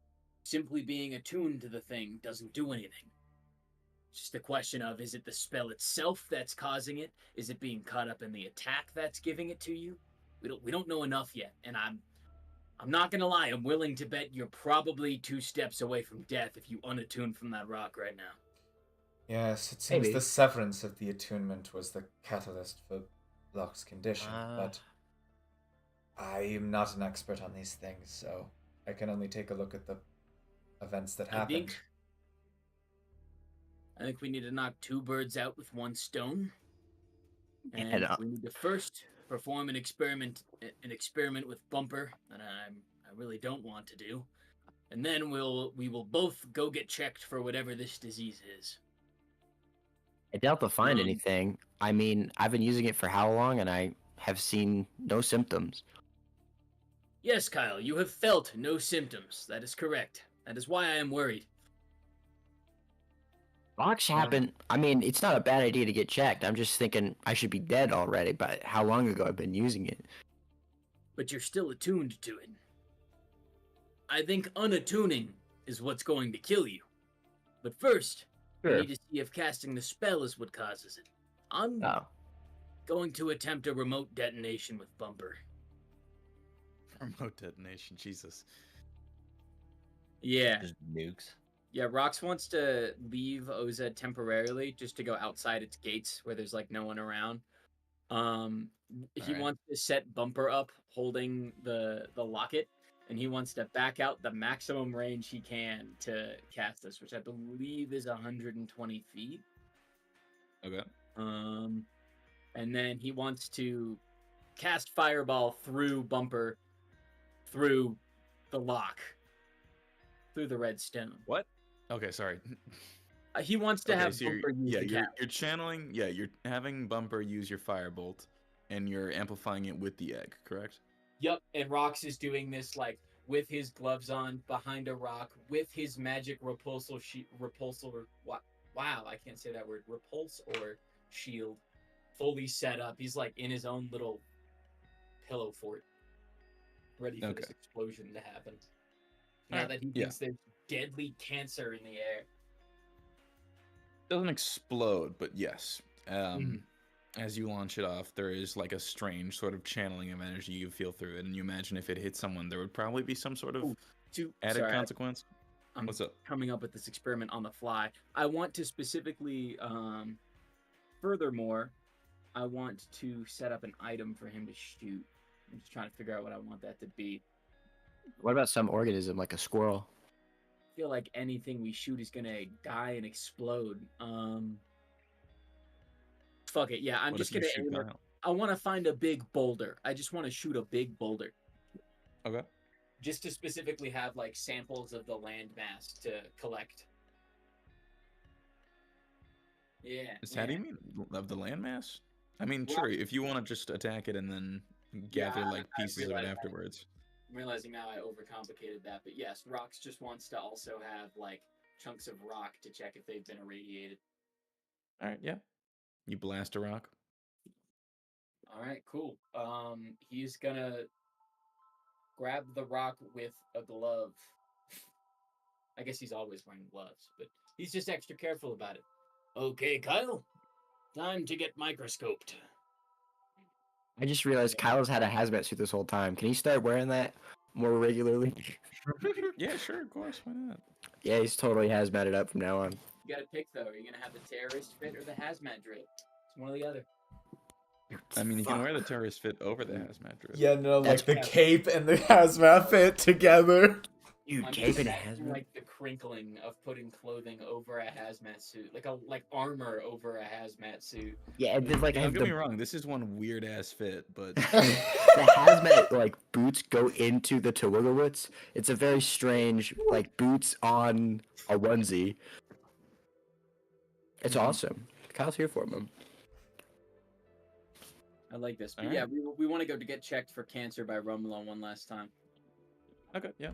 simply being attuned to the thing doesn't do anything. It's just a question of, is it the spell itself that's causing it? Is it being caught up in the attack that's giving it to you? We don't know enough yet, and I'm not gonna lie, I'm willing to bet you're probably 2 steps away from death if you unattune from that rock right now. Yes, it seems Maybe. the severance of the attunement was the catalyst for Locke's condition, but I am not an expert on these things, so I can only take a look at the events that happened. I think we need to knock 2 birds out with 1 stone. And Yeah. we need to first perform an experiment with Bumper that I really don't want to do. And then we will both go get checked for whatever this disease is. I doubt they'll find anything. I mean, I've been using it for how long, and I have seen no symptoms. Yes, Kyle, you have felt no symptoms. That is correct. That is why I am worried. Rocks happen. I mean, it's not a bad idea to get checked. I'm just thinking I should be dead already, but how long ago I've been using it. But you're still attuned to it. I think unattuning is what's going to kill you. But first, we need to see if casting the spell is what causes it. I'm going to attempt a remote detonation with Bumper. Remote detonation, Jesus. Yeah. Just nukes. Yeah, Rox wants to leave Oza temporarily just to go outside its gates where there's like no one around. He wants to set Bumper up holding the locket, and he wants to back out the maximum range he can to cast this, which I believe is 120 feet. Okay. and then he wants to cast Fireball through Bumper, through the lock, through the red stone. What? Okay, sorry. He wants to Okay, have so Bumper use the cap. you're channeling. Yeah, you're having Bumper use your firebolt, and you're amplifying it with the egg, correct? Yep, and Rox is doing this like with his gloves on behind a rock with his magic repulsor. Wow, I can't say that word. Repulse or shield, fully set up. He's like in his own little pillow fort, ready for this Okay. explosion to happen. Now Alright, that he yeah. thinks there's deadly cancer in the air. Doesn't explode, but yes. Mhm. As you launch it off, there is like a strange sort of channeling of energy you feel through it, and you imagine if it hit someone, there would probably be some sort of Ooh, added sorry, consequence. I'm What's up? coming up with this experiment on the fly. I want to specifically, furthermore, I want to set up an item for him to shoot. I'm just trying to figure out what I want that to be. What about some organism like a squirrel? I feel like anything we shoot is gonna die and explode. Fuck it. Yeah, I'm What just if you gonna shoot aim it. Kyle? I want to find a big boulder. I just want to shoot a big boulder, Okay. just to specifically have like samples of the land mass to collect. Yeah. How do you mean of the landmass? I mean, Well, sure, if you want to just attack it and then gather Yeah, like I pieces of it realize that. afterwards. I'm realizing now I overcomplicated that, but yes, Rox just wants to also have like chunks of rock to check if they've been irradiated. All right, yeah. You blast a rock. All right, cool. He's gonna grab the rock with a glove. I guess he's always wearing gloves, but he's just extra careful about it. Okay, Kyle, time to get microscoped. I just realized Kyle's had a hazmat suit this whole time. Can he start wearing that more regularly? Yeah, sure, of course. Why not? Yeah, he's totally hazmated up from now on. You gotta pick though. Are you gonna have the terrorist fit or the hazmat drip? It's one or the other. I mean, you can Fuck. wear the terrorist fit over the hazmat dress. Yeah, no, like That's the bad. cape and the hazmat fit together. Dude, I'm cape and imagining, hazmat. like the crinkling of putting clothing over a hazmat suit, like armor over a hazmat suit. Yeah, and then like Don't have get the, me wrong, this is one weird ass fit, but the hazmat like boots go into the Tawigglewits. It's a very strange like boots on a onesie. It's awesome. Kyle's here for him. I like this, but All yeah, right. we want to go to get checked for cancer by Romulo one last time. okay, yeah.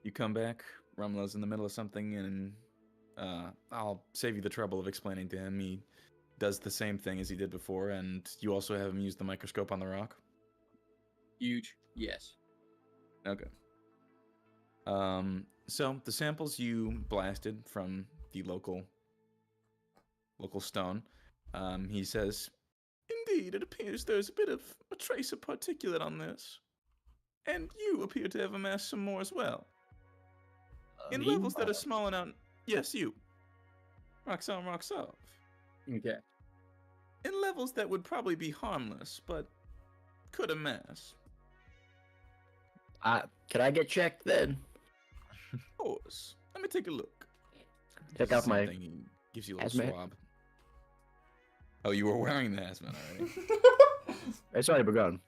You come back, Rumlo's in the middle of something, and I'll save you the trouble of explaining to him. He does the same thing as he did before, and you also have him use the microscope on the rock. Huge, yes. Okay. So the samples you blasted from the local stone, he says, "Indeed, it appears there's a bit of a trace of particulate on this, and you appear to have amassed some more as well. In Me? levels that are small enough, yes, you. Rocks on, rocks off. Okay. In levels that would probably be harmless, but could amass. Can I get checked then? Of course. Let me take a look." Check out Same my thing, he gives you a little hazmat. swab. Oh, you were wearing the hazmat already. It's already begun.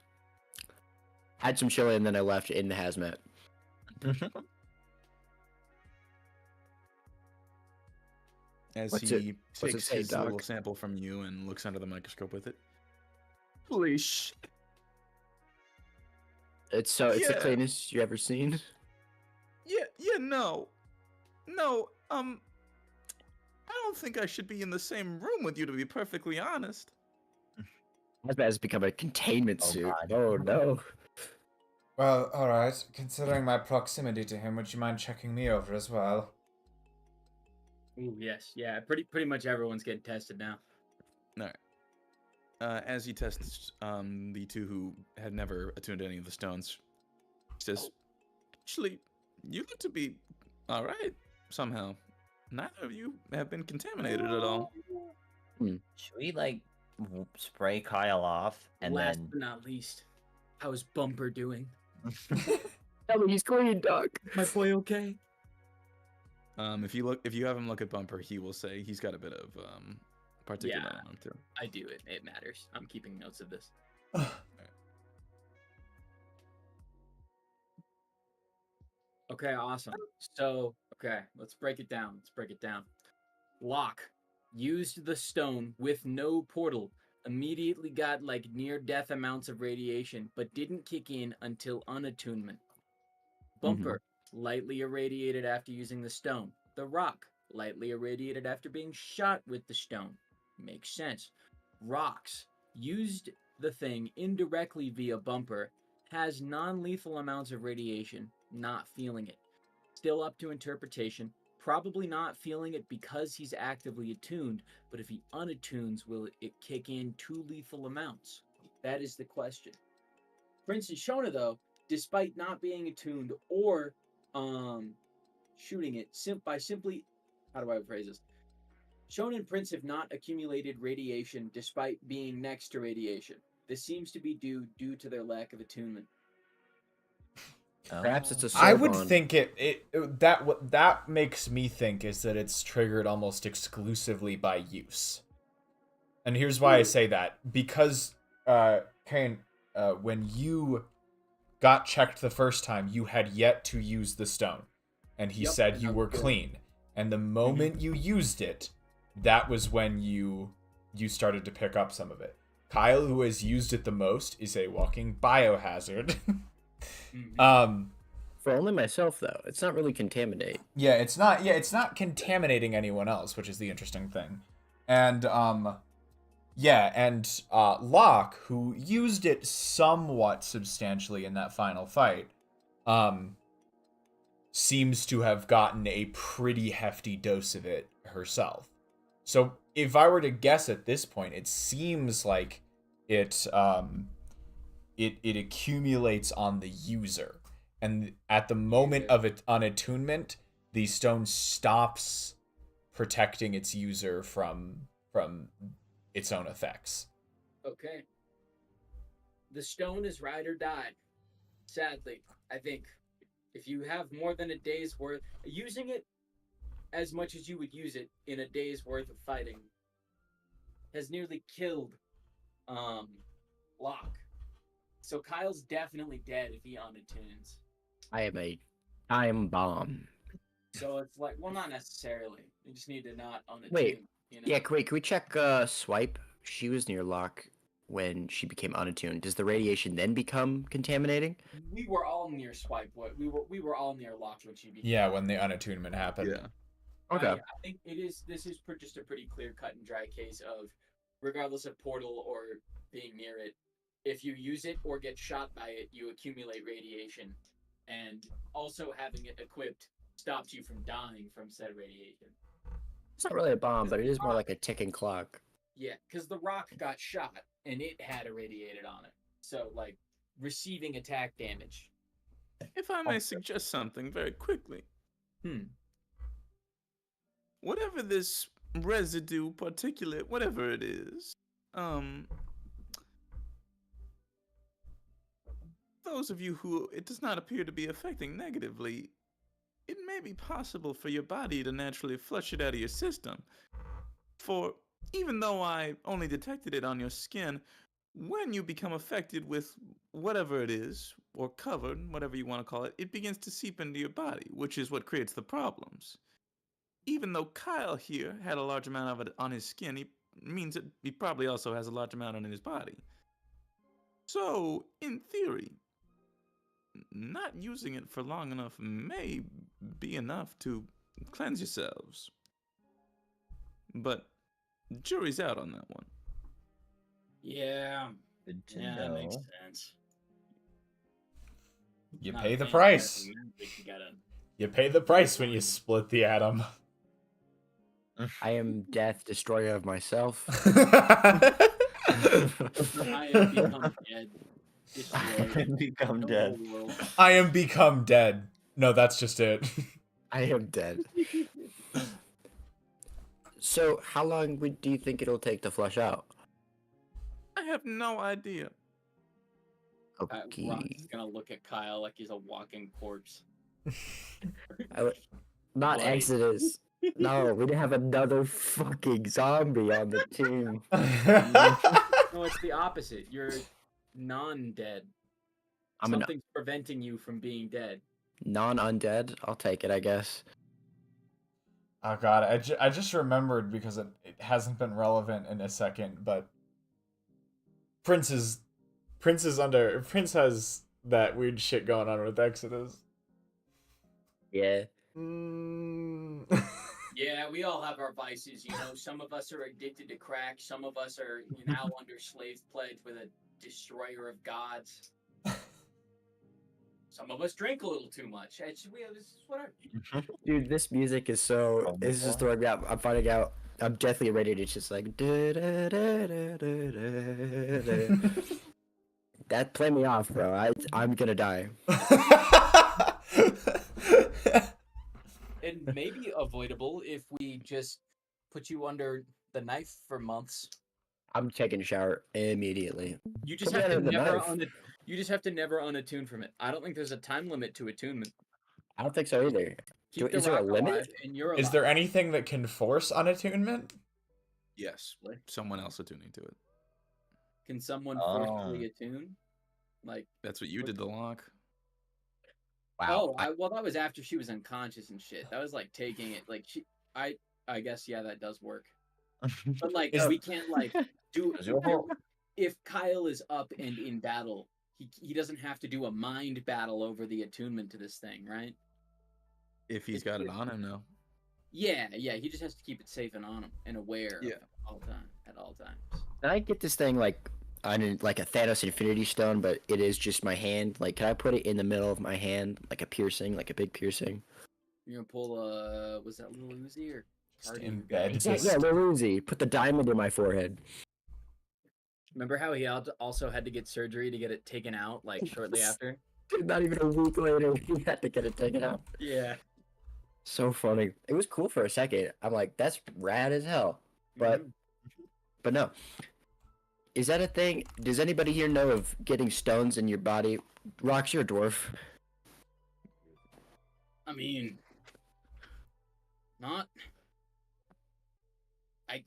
I had some chili and then I left in the hazmat. As What's he it takes say, his little Doc? sample from you and looks under the microscope with it. Holy shit. It's the Yeah. cleanest you ever seen. Yeah, no. I don't think I should be in the same room with you, to be perfectly honest. Hazmat has become a containment Oh, suit. God. Oh no. Well, alright. Considering my proximity to him, would you mind checking me over as well? Ooh, yes, yeah. Pretty much everyone's getting tested now. Alright. As he tests the two who had never attuned to any of the stones, he says, "Actually, you look to be alright, somehow. Neither of you have been contaminated at all." Should we like spray Kyle off and Last then? but not least, how's Bumper doing? Tell me he's clean, Doc. My boy okay? If you have him look at Bumper, he will say he's got a bit of particular Yeah. one too. I do it. It matters. I'm keeping notes of this. Okay, awesome. So, okay, let's break it down. Locke used the stone with no portal, immediately got like near death amounts of radiation, but didn't kick in until unattunement. Bumper, lightly irradiated after using the stone. The Rock, lightly irradiated after being shot with the stone. Makes sense. Rocks, used the thing indirectly via Bumper, has non lethal amounts of radiation, not feeling it. Still up to interpretation. Probably not feeling it because he's actively attuned, but if he unattunes, will it kick in too lethal amounts? That is the question. Prince and Shona, though, despite not being attuned or shooting it, by simply, how do I phrase this? Shona and Prince have not accumulated radiation despite being next to radiation. This seems to be due to their lack of attunement. Perhaps it's a I soul would bond. think that what that makes me think is that it's triggered almost exclusively by use. And here's why I say that. Because Kane, when you got checked the first time, you had yet to use the stone. And he said and you I'm were good. clean. And the moment you used it, that was when you started to pick up some of it. Kyle, who has used it the most, is a walking biohazard. For only myself though. It's not really contaminate. Yeah, it's not contaminating anyone else, which is the interesting thing. And Locke, who used it somewhat substantially in that final fight, seems to have gotten a pretty hefty dose of it herself. So if I were to guess at this point, it seems like it accumulates on the user. And at the moment of it unattunement, the stone stops protecting its user from its own effects. Okay. The stone is ride or die. Sadly, I think if you have more than a day's worth, using it as much as you would use it in a day's worth of fighting has nearly killed Locke. So Kyle's definitely dead if he unattunes. I am a time bomb. So it's like, well, not necessarily. You just need to not unattune. Wait. You know? Yeah, wait, can we check Swipe? She was near Locke when she became unattuned. Does the radiation then become contaminating? We were all near Swipe. We were all near Locke when she became. Yeah, when the unattunement happened. Yeah. Okay. I think this is just a pretty clear cut and dry case of, regardless of portal or being near it, if you use it or get shot by it, you accumulate radiation, and also having it equipped stops you from dying from said radiation. It's not really a bomb, but it is more like a ticking clock. Yeah, because the Rock got shot and it had irradiated on it, so like receiving attack damage. If I may suggest something very quickly. Whatever this residue, particulate, whatever it is, those of you who it does not appear to be affecting negatively, it may be possible for your body to naturally flush it out of your system. For even though I only detected it on your skin, when you become affected with whatever it is, or covered, whatever you want to call it, it begins to seep into your body, which is what creates the problems. Even though Kyle here had a large amount of it on his skin, he means that he probably also has a large amount on his body. So, in theory, not using it for long enough may be enough to cleanse yourselves. But jury's out on that one. Yeah, Good to that know. makes sense. You Not pay a the fan of price. magic, you gotta. You pay the price when you split the atom. I am death, destroyer of myself. I have become dead. Destroyed. Become The dead. whole world. I am become dead. No, that's just it. I am dead. So, how long do you think it'll take to flush out? I have no idea. Okay. Rock's gonna look at Kyle like he's a walking corpse. Not Buddy. Exodus. No, we didn't have another fucking zombie on the team. No, it's the opposite. You're non-dead. I'm a Something's preventing you from being dead. non-undead. I'll take it, I guess. Oh god, I just remembered because it hasn't been relevant in a second, but Prince has that weird shit going on with Exodus. Yeah. Mm. Yeah, we all have our vices, you know. Some of us are addicted to crack. Some of us are now under slave pledge with a destroyer of gods. Some of us drink a little too much. This is whatever. Dude, this music is so. It's just throwing me out. I'm finding out. I'm definitely ready to just like. That play me off, bro. I'm gonna die. And maybe avoidable if we just put you under the knife for months. I'm taking a shower immediately. You just Put me have to under the never knife. you just have to never unattune from it. I don't think there's a time limit to attunement. I don't think so either. Keep Is the there a rock limit? alive, and you're alive. Is there anything that can force unattunement? Yes, someone else attuning to it. Can someone forcefully attune? Like That's what you did, the Locke. Wow. well, that was after she was unconscious and shit. That was like taking it. Like I guess yeah, that does work. But like we can't like do if Kyle is up and in battle, he doesn't have to do a mind battle over the attunement to this thing, right? If he's got it on him now. Yeah, he just has to keep it safe and on him and aware Yeah. at all times. Can I get this thing like on like a Thanos Infinity Stone, but it is just my hand? Like, can I put it in the middle of my hand, like a piercing, like a big piercing? You're gonna pull was that Lil Uzi or Just Cardi? in bed. Yeah, Lil Uzi. Put the diamond in my forehead. Remember how he also had to get surgery to get it taken out, like shortly after? Not even a week later, he had to get it taken out. Yeah. So funny. It was cool for a second. I'm like, that's rad as hell. But no. Is that a thing? Does anybody here know of getting stones in your body? Rox, you're a dwarf. I mean, not.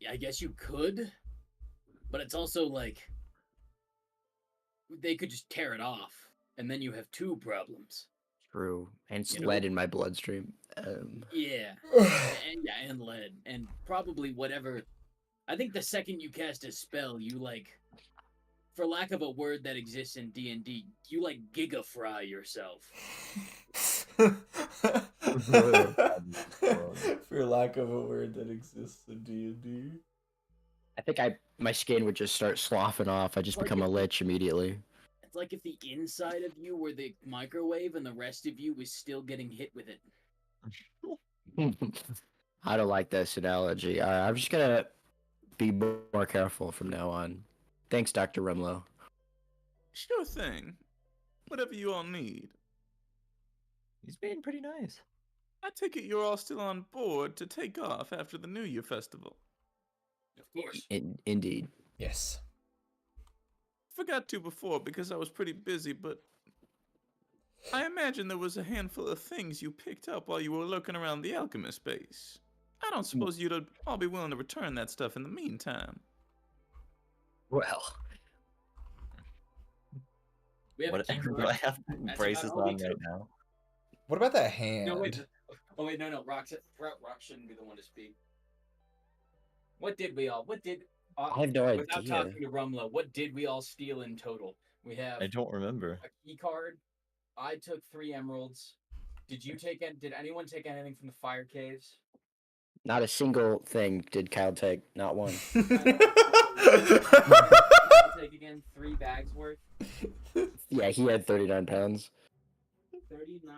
I guess you could, but it's also like they could just tear it off, and then you have two problems. True. And it's You know? lead in my bloodstream. Yeah, and lead, and probably whatever. I think the second you cast a spell, you like, for lack of a word that exists in D&D, you like gigafry yourself. For lack of a word that exists in D&D. I think my skin would just start sloughing off. I just Like become a if- lich immediately. It's like if the inside of you were the microwave and the rest of you was still getting hit with it. I don't like this analogy. All right, I'm just gonna be more careful from now on. Thanks, Dr. Rumlow. Sure thing. Whatever you all need. He's being pretty nice. I take it you're all still on board to take off after the New Year festival. Of course. Indeed. Yes. Forgot to before because I was pretty busy, but I imagine there was a handful of things you picked up while you were lurking around the alchemist base. I don't suppose you'd all be willing to return that stuff in the meantime. Well, We have a What key do card. I have That's braces about all we on right took. now? What about that hand? No, wait. Oh, wait, no. Rock shouldn't be the one to speak. What did I have no without idea. talking to Rumlow, what did we all steal in total? We have I don't remember. a key card. I took 3 emeralds. Did anyone take anything from the fire caves? Not a single thing did Kyle take. Not one. I'll take again 3 bags worth. Yeah, he had 39 pounds. 39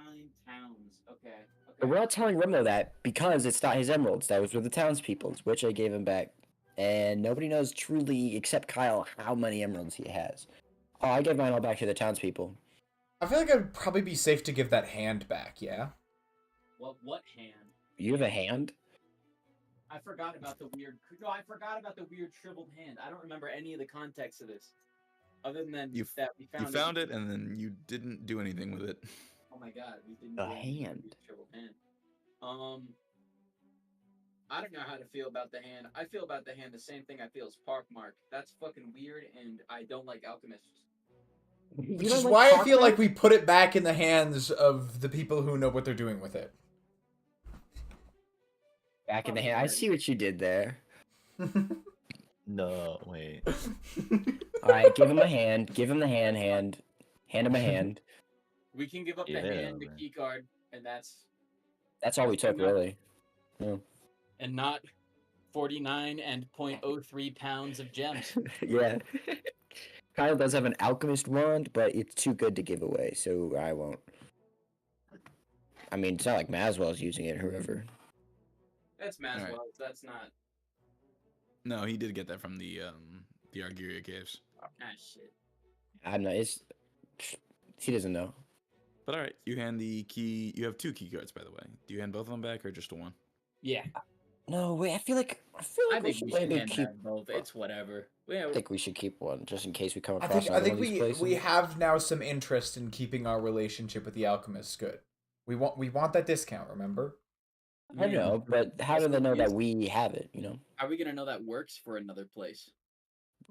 pounds. Okay. But we're not telling Rumlow that because it's not his emeralds. That was with the townspeople's, which I gave him back. And nobody knows truly, except Kyle, how many emeralds he has. Oh, I gave mine all back to the townspeople. I feel like it'd probably be safe to give that hand back, yeah? What hand? You have a hand? I forgot about the weird. No, I forgot about the weird shriveled hand. I don't remember any of the context of this, other than that we You found it and then you didn't do anything with it. Oh my god, we didn't. A do anything with hand. the shriveled hand. I don't know how to feel about the hand. I feel about the hand the same thing I feel as Parkmark. That's fucking weird, and I don't like alchemists. You Which don't is like why I feel Parkman? like we put it back in the hands of the people who know what they're doing with it. Back in the hand. I see what you did there. No, wait. All right, give him a hand. Give him the hand. Hand him a hand. We can give up the Yeah, hand, the man. key card, and That's all we took, enough. really. Yeah. And not 49 and 0.03 pounds of gems. Yeah. Kyle does have an alchemist wand, but it's too good to give away, so I won't. I mean, it's not like Maswell's using it, whoever. That's right. Maswell's. That's not. No, he did get that from the Argyria caves. Ah, shit. I'm not. It's. He doesn't know. But all right, you hand the key. You have 2 key cards, by the way. Do you hand both of them back or just the one? Yeah. No, wait. I feel like I we think should we should maybe hand keep. that both. It's whatever. Yeah, I think we should keep one just in case we come I across think another one of these places. we have now some interest in keeping our relationship with the alchemists good. We want that discount, remember? I know, but how do they know that we have it? You know, How are we gonna know that works for another place?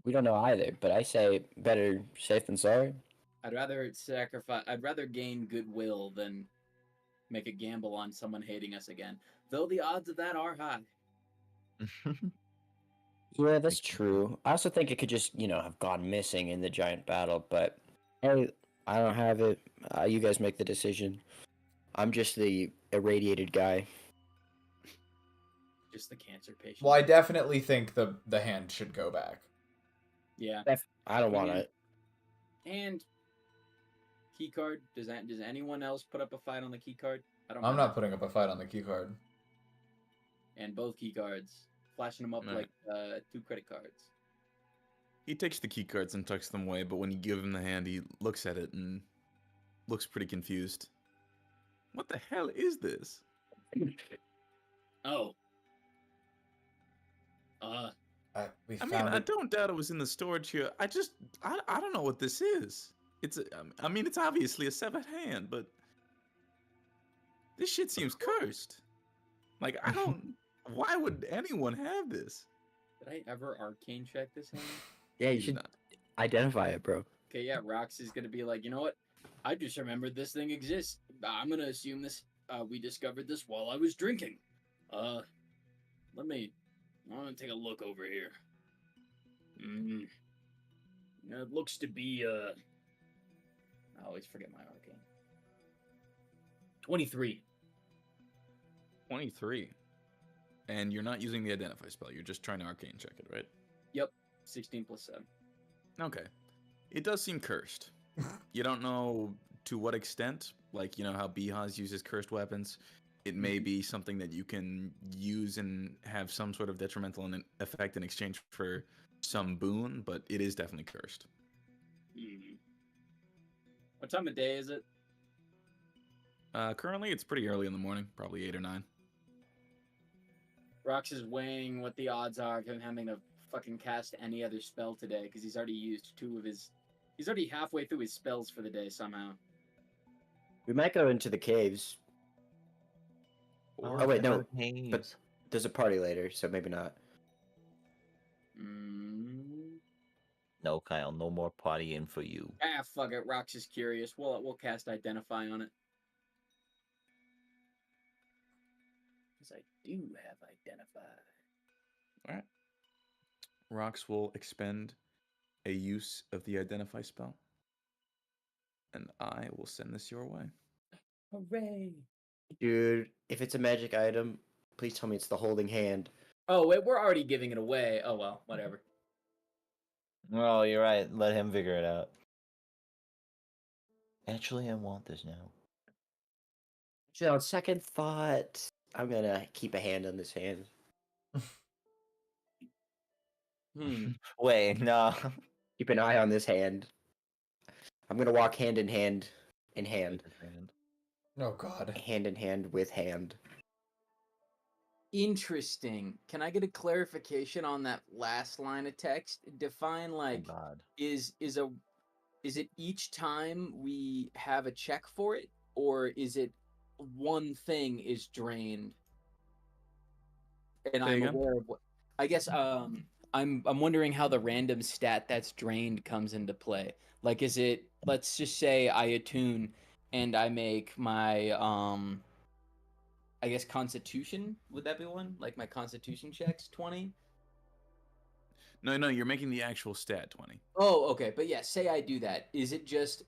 we don't know either. But I say better safe than sorry. I'd rather gain goodwill than make a gamble on someone hating us again. Though the odds of that are high. Yeah, that's true. I also think it could just, have gone missing in the giant battle, but hey, I don't have it. You guys make the decision. I'm just the irradiated guy. Just the cancer patient. Well, I definitely think the hand should go back. Yeah. I don't want it. And key card. Does anyone else put up a fight on the key card? I don't. I'm mind not that. putting up a fight on the key card. And both key cards, flashing them up Right. like 2 credit cards. He takes the key cards and tucks them away, but when you give him the hand, he looks at it and looks pretty confused. What the hell is this? Oh. We I mean, found I it. don't doubt it was in the storage here. I don't know what this is. I mean, it's obviously a severed hand, but this shit seems cursed. Like, I don't. Why would anyone have this? Did I ever arcane check this hand? Yeah, you He's should not. identify it, bro. Okay, yeah, Roxy's gonna be like, you know what? I just remembered this thing exists. I'm gonna assume this. We discovered this while I was drinking. I want to take a look over here. It looks to be I always forget my arcane. 23. 23. And you're not using the identify spell. You're just trying to arcane check it, right? Yep. 16 plus 7. Okay. It does seem cursed. You don't know to what extent. Like, you know how Behaz uses cursed weapons. It may be something that you can use and have some sort of detrimental effect in exchange for some boon, but it is definitely cursed. What time of day is it? Currently, it's pretty early in the morning, probably 8 or 9. Rox is weighing what the odds are of him having to fucking cast any other spell today because he's already used 2 of his. He's already halfway through his spells for the day somehow. We might go into the caves. Oh, wait, no. But there's a party later, so maybe not. No, Kyle, no more partying for you. Ah, fuck it. Rox is curious. We'll cast Identify on it. Because I do have Identify. All right. Rox will expend a use of the Identify spell. And I will send this your way. Hooray! Dude, if it's a magic item, please tell me it's the holding hand. Oh, wait, we're already giving it away. Oh, well, whatever. Well, you're right. Let him figure it out. Actually, I want this now. Actually, on second thought, I'm gonna keep a hand on this hand. Wait, no. Keep an eye on this hand. I'm gonna walk hand in hand in hand. Oh God. Hand in hand with hand. Interesting. Can I get a clarification on that last line of text? Define like God. is it each time we have a check for it, or is it one thing is drained? and Say I'm again? aware of what. I guess I'm wondering how the random stat that's drained comes into play. Like, is it? Let's just say I attune and I make my I guess Constitution. Would that be one? Like my Constitution checks 20. No, you're making the actual stat 20. Oh, okay. But yeah, say I do that. Is it just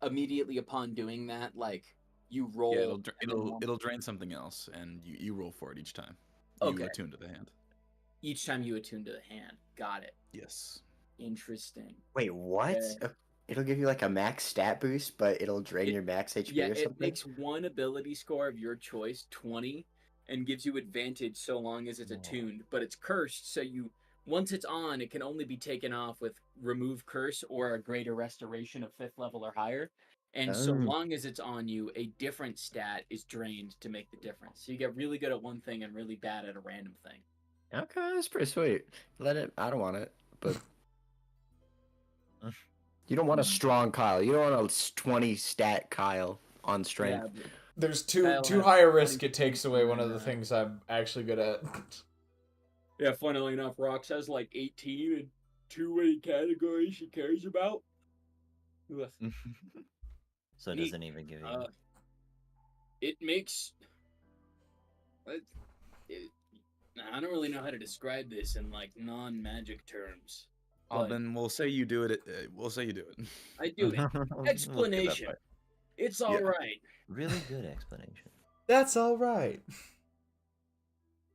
immediately upon doing that, like you Yeah, roll and then one? it'll drain something else, and you roll for it each time. You Okay. attune to the hand. Each time you attune to the hand. Got it. Yes. Interesting. Wait, what? Okay. It'll give you like a max stat boost, but it'll drain It- your max HP Yeah, or it something? makes one ability score of your choice 20 and gives you advantage so long as it's Whoa. attuned, but it's cursed, so you once it's on, it can only be taken off with remove curse or a greater restoration of 5th level or higher. And so Oh. long as it's on you, a different stat is drained to make the difference. So you get really good at one thing and really bad at a random thing. Okay, that's pretty sweet. Let it. I don't want it, but you don't want a strong Kyle. You don't want a 20 stat Kyle on strength. Yeah, There's Kyle too has high a risk. 20 It takes away one of the things I'm actually good at. yeah, funnily enough, Rox has like 18 and 2 categories she cares about. Ugh. So it Neat. doesn't even give you. It makes. I don't really know how to describe this in like non-magic terms. Oh, But then we'll say you do it. We'll say you do it. I do it. We'll skip that Explanation. part. It's all Yeah. right. Really good explanation. That's all right.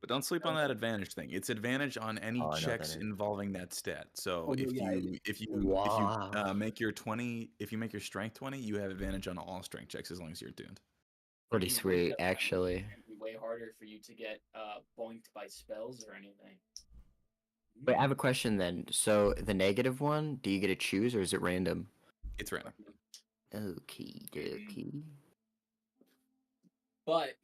But don't sleep on that advantage thing. It's advantage on any Oh, I know what checks that is. involving that stat. So Oh, yeah, if you Wow. make your 20, if you make your strength 20, you have advantage on all strength checks as long as you're attuned. Pretty You wake sweet, up, actually. It'd be way harder for you to get boinked by spells or anything. Wait, I have a question then. So the negative one, do you get to choose or is it random? It's random. Okie dokie. But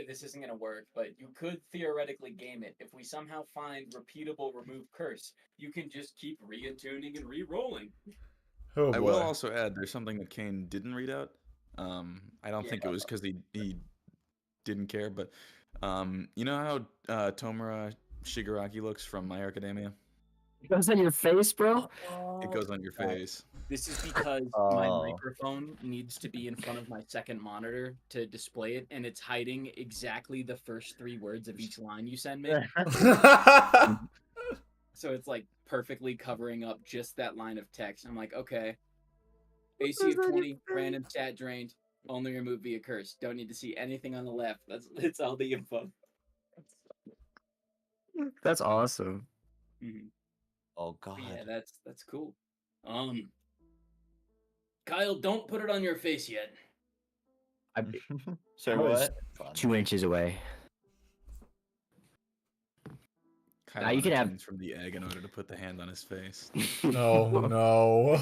this isn't going to work, but you could theoretically game it. If we somehow find repeatable remove curse, you can just keep reattuning and re-rolling. Oh I will boy. also add there's something that Kane didn't read out. I don't think it was because he didn't care, but you know how Tomura Shigaraki looks from My Hero Academia? It goes on your face, bro? It goes on your face. This is because my microphone needs to be in front of my second monitor to display it, and it's hiding exactly the first 3 words of each line you send me. So it's like perfectly covering up just that line of text. I'm like, okay. AC of 20, random stat drained, only remove via curse. Don't need to see anything on the left. It's all the info. That's awesome. Mhm. Oh But yeah, God. that's cool. Kyle, don't put it on your face yet. Sir, I was what? 2 inches away. Kyle you can have- attunes from the egg in order to put the hand on his face. Oh no.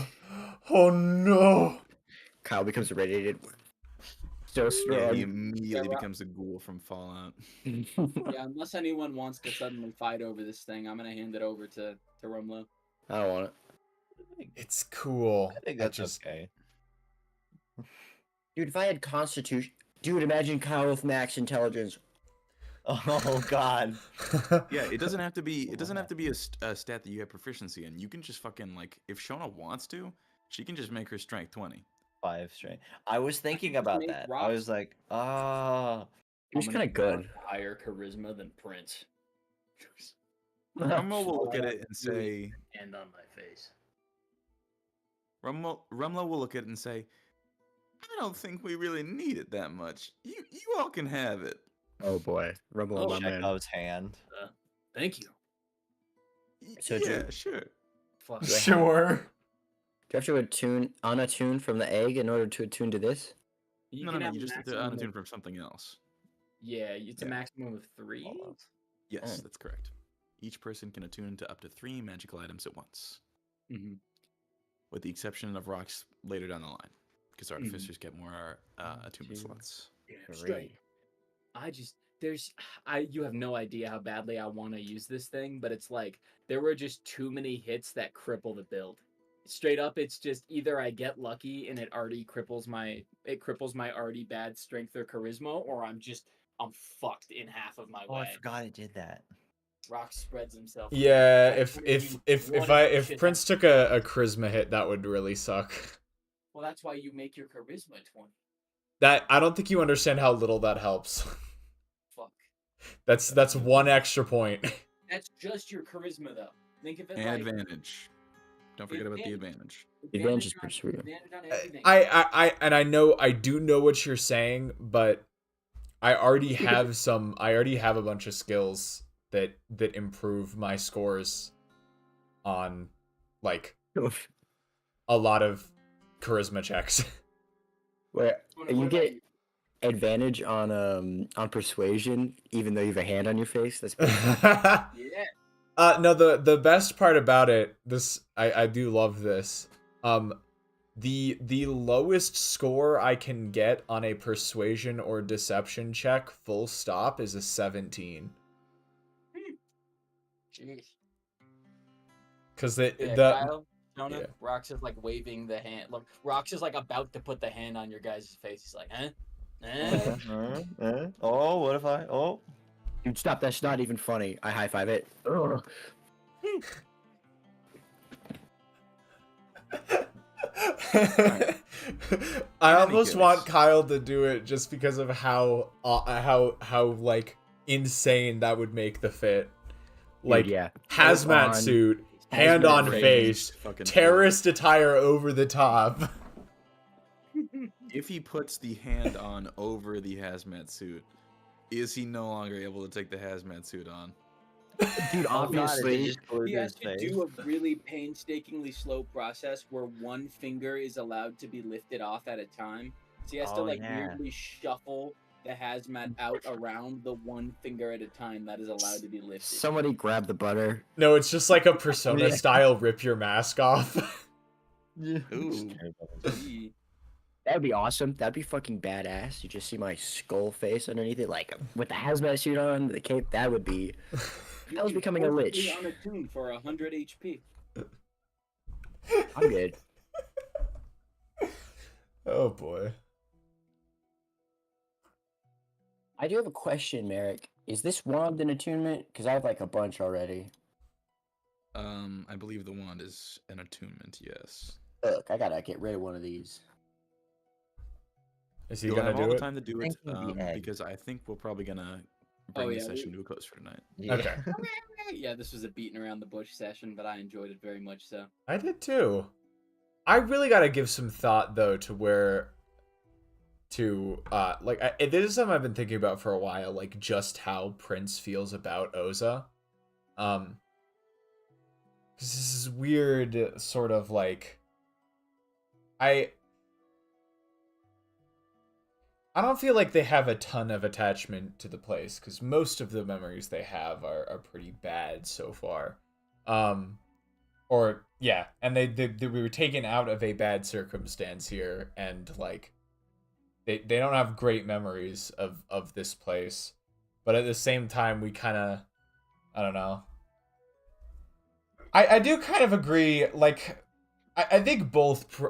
Oh no. Kyle becomes irradiated. So Yeah, he strong. immediately becomes a ghoul from Fallout. Yeah, unless anyone wants to suddenly fight over this thing, I'm gonna hand it over to Rumlow. I don't want it. It's cool. I think that's okay. Dude, if I had Constitution... Dude, imagine Kyle with max intelligence. Oh God. Yeah, it doesn't have to be. It doesn't have to be a stat that you have proficiency in. You can just fucking like, if Shona wants to, she can just make her strength 20. 5 straight. I was thinking about make that. I rocks. was like, It was kind of good. Higher charisma than Prince. Rumlow will look at it and say, Hand on my face. Rumlow will look at it and say, I don't think we really need it that much. You all can have it. Oh boy. Rumble on my man. Chekhov's hand. Thank you. So yeah, do- sure. Fuck. Sure. Do you have to unattune from the egg in order to attune to this? You No, can have you a just have to maximum unattune of- from something else. Yeah, it's a Yeah. maximum of 3. Yes, Oh. that's correct. Each person can attune to up to 3 magical items at once, Mm-hmm. with the exception of rocks later down the line, because artificers get more attunement slots. Yeah, Great. straight. You have no idea how badly I want to use this thing, but it's like there were just too many hits that cripple the build. Straight up, it's just either I get lucky and it cripples my already bad strength or charisma, or I'm just I'm fucked in half of my Oh, I way. forgot it did that. Rock spreads himself. Yeah, That's when you wanna do if shit Prince took a charisma hit, that would really suck. Well, that's why you make your charisma 20. That I don't think you understand how little that helps. Fuck. That's one extra point. That's just your charisma, though. Think of it And like advantage. Don't forget about the advantage. Advantage is pretty sweet. Advantage on everything. I know I do know what you're saying, but I already have a bunch of skills that improve my scores on like a lot of charisma checks. Where What you about get advantage on persuasion, even though you have a hand on your face. That's pretty Yeah. No, the best part about it, this I do love this. The lowest score I can get on a persuasion or deception check, full stop, is a 17. Jeez. Because Kyle, Jonah, yeah. Rox is like waving the hand. Look, Rox is like about to put the hand on your guys' face. He's like, huh? Oh, what if I? Oh. Dude, stop! That's not even funny. I high five it. Ugh. I In any almost case. want Kyle to do it just because of how like insane that would make the fit. Like yeah. hazmat On- suit, hand on hazmat face, Fucking terrorist attire over the top. If he puts the hand on over the hazmat suit, is he no longer able to take the hazmat suit on? Dude, obviously. He has to do a really painstakingly slow process where one finger is allowed to be lifted off at a time. So he has to Oh, like yeah. weirdly shuffle the hazmat out around the one finger at a time that is allowed to be lifted. Somebody grab the butter. No, it's just like a Persona style rip your mask off. Ooh. Gee. That'd be awesome. That'd be fucking badass. You just see my skull face underneath it, like with the hazmat suit on, the cape. That would be. You I was can becoming a force lich. me on a tune for 100 HP. I'm good. Oh boy. I do have a question, Merrick. Is this wand an attunement? Because I have like a bunch already. I believe the wand is an attunement, yes. Look, I gotta get rid of one of these. Is he You'll gonna have all do the it? time to do it, Thinking the egg. because I think we're probably gonna bring the yeah, session to a close for tonight. Okay. Yeah, this was a beating around the bush session, but I enjoyed it very much so. I did too. I really gotta give some thought though to where this is something I've been thinking about for a while, like just how Prince feels about Oza. 'Cause this is weird sort of like I don't feel like they have a ton of attachment to the place, because most of the memories they have are pretty bad so far. Or yeah, and they we were taken out of a bad circumstance here, and like they don't have great memories of this place, but at the same time we kind of, I don't know. I do kind of agree. Like I think both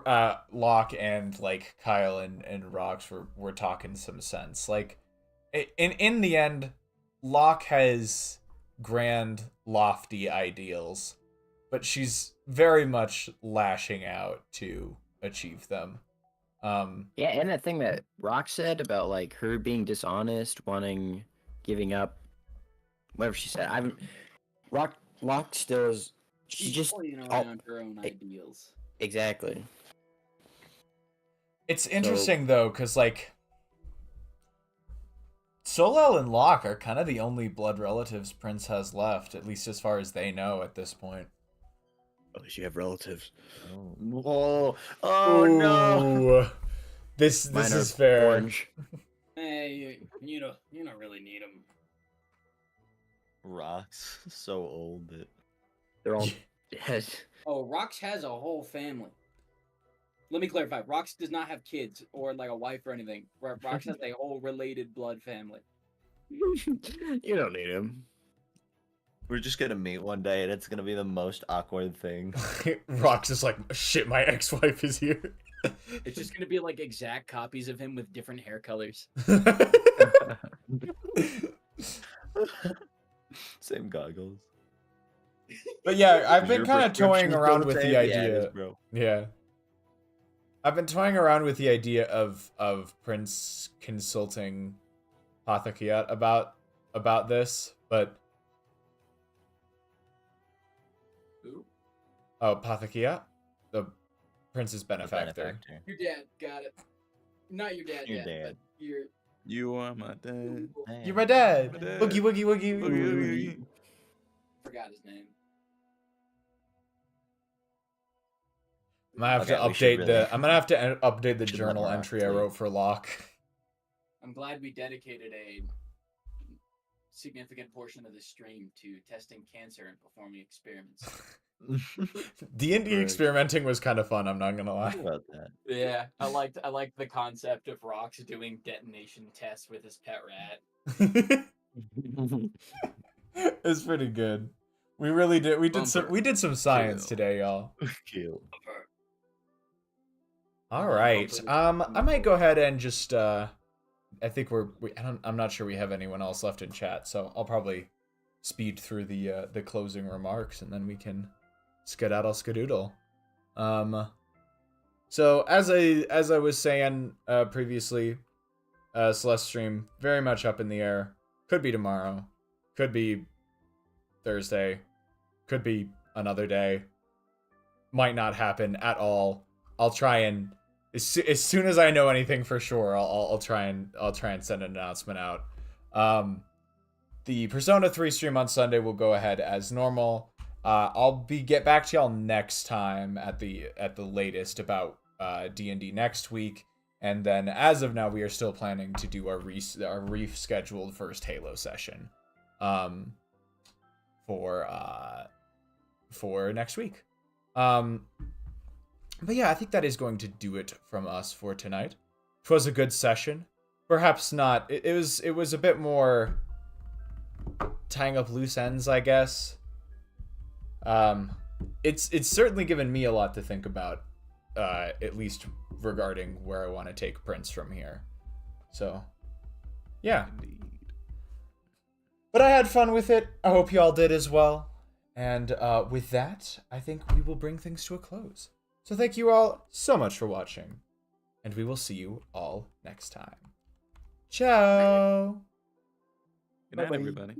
Locke and like Kyle and Rox were talking some sense. Like in the end, Locke has grand, lofty ideals, but she's very much lashing out to achieve them. Yeah, and that thing that Rock said about like her being dishonest, giving up, whatever she said. Rock still is. She She's just toying around her own ideals. exactly. It's interesting though, because like Solel and Locke are kind of the only blood relatives Prince has left, at least as far as they know at this point. Oh, you have relatives. Oh no! Ooh. This Mine are is fair. Orange. Hey, you don't really need them. Rocks so old that They're all dead. Oh, Rox has a whole family. Let me clarify. Rox does not have kids or like a wife or anything. Rox has a whole related blood family. You don't need him. we're just gonna meet one day and it's gonna be the most awkward thing. Rox is like, shit, my ex-wife is here. It's just gonna be like exact copies of him with different hair colors. Same goggles. But yeah, I've Is been your kind of toying prescription still around the with same? the Yeah, it is, idea. bro. Yeah. I've been toying around with the idea of Prince consulting Pathakiat about this, but Who? oh, Pathakiat, the Prince's The benefactor. Your dad. Got it. Not your dad Your yet, dad. but your. You are my dad. You're my dad. My dad. Boogie woogie woogie. Boogie, boogie, boogie. Forgot his name. I'm gonna have to Okay, we should update really- I'm gonna have to update the should let journal Mark entry I sleep. wrote for Locke. I'm glad we dedicated a significant portion of the stream to testing cancer and performing experiments. D&D Right. experimenting was kind of fun. I'm not gonna lie. Think about that. Yeah, I liked the concept of Rox doing detonation tests with his pet rat. It's pretty good. We really did. We did some science Kill. today, y'all. Kill. All right. I might go ahead and just. I think I'm not sure we have anyone else left in chat, so I'll probably speed through the closing remarks, and then we can skedaddle skadoodle. So as I was saying previously, Celeste stream very much up in the air. Could be tomorrow, could be Thursday, could be another day. Might not happen at all. I'll try and as soon as I know anything for sure, I'll try and send an announcement out. The Persona 3 stream on Sunday will go ahead as normal. I'll get back to y'all next time at the latest about D&D next week, and then as of now we are still planning to do our rescheduled first Halo session for next week. But yeah, I think that is going to do it from us for tonight. It was a good session. Perhaps not. It was a bit more tying up loose ends, I guess. It's certainly given me a lot to think about, at least regarding where I want to take Prince from here. So, yeah. Indeed. But I had fun with it. I hope y'all did as well. And with that, I think we will bring things to a close. So thank you all so much for watching, and we will see you all next time. Ciao! Good night, Bye-bye. everybody.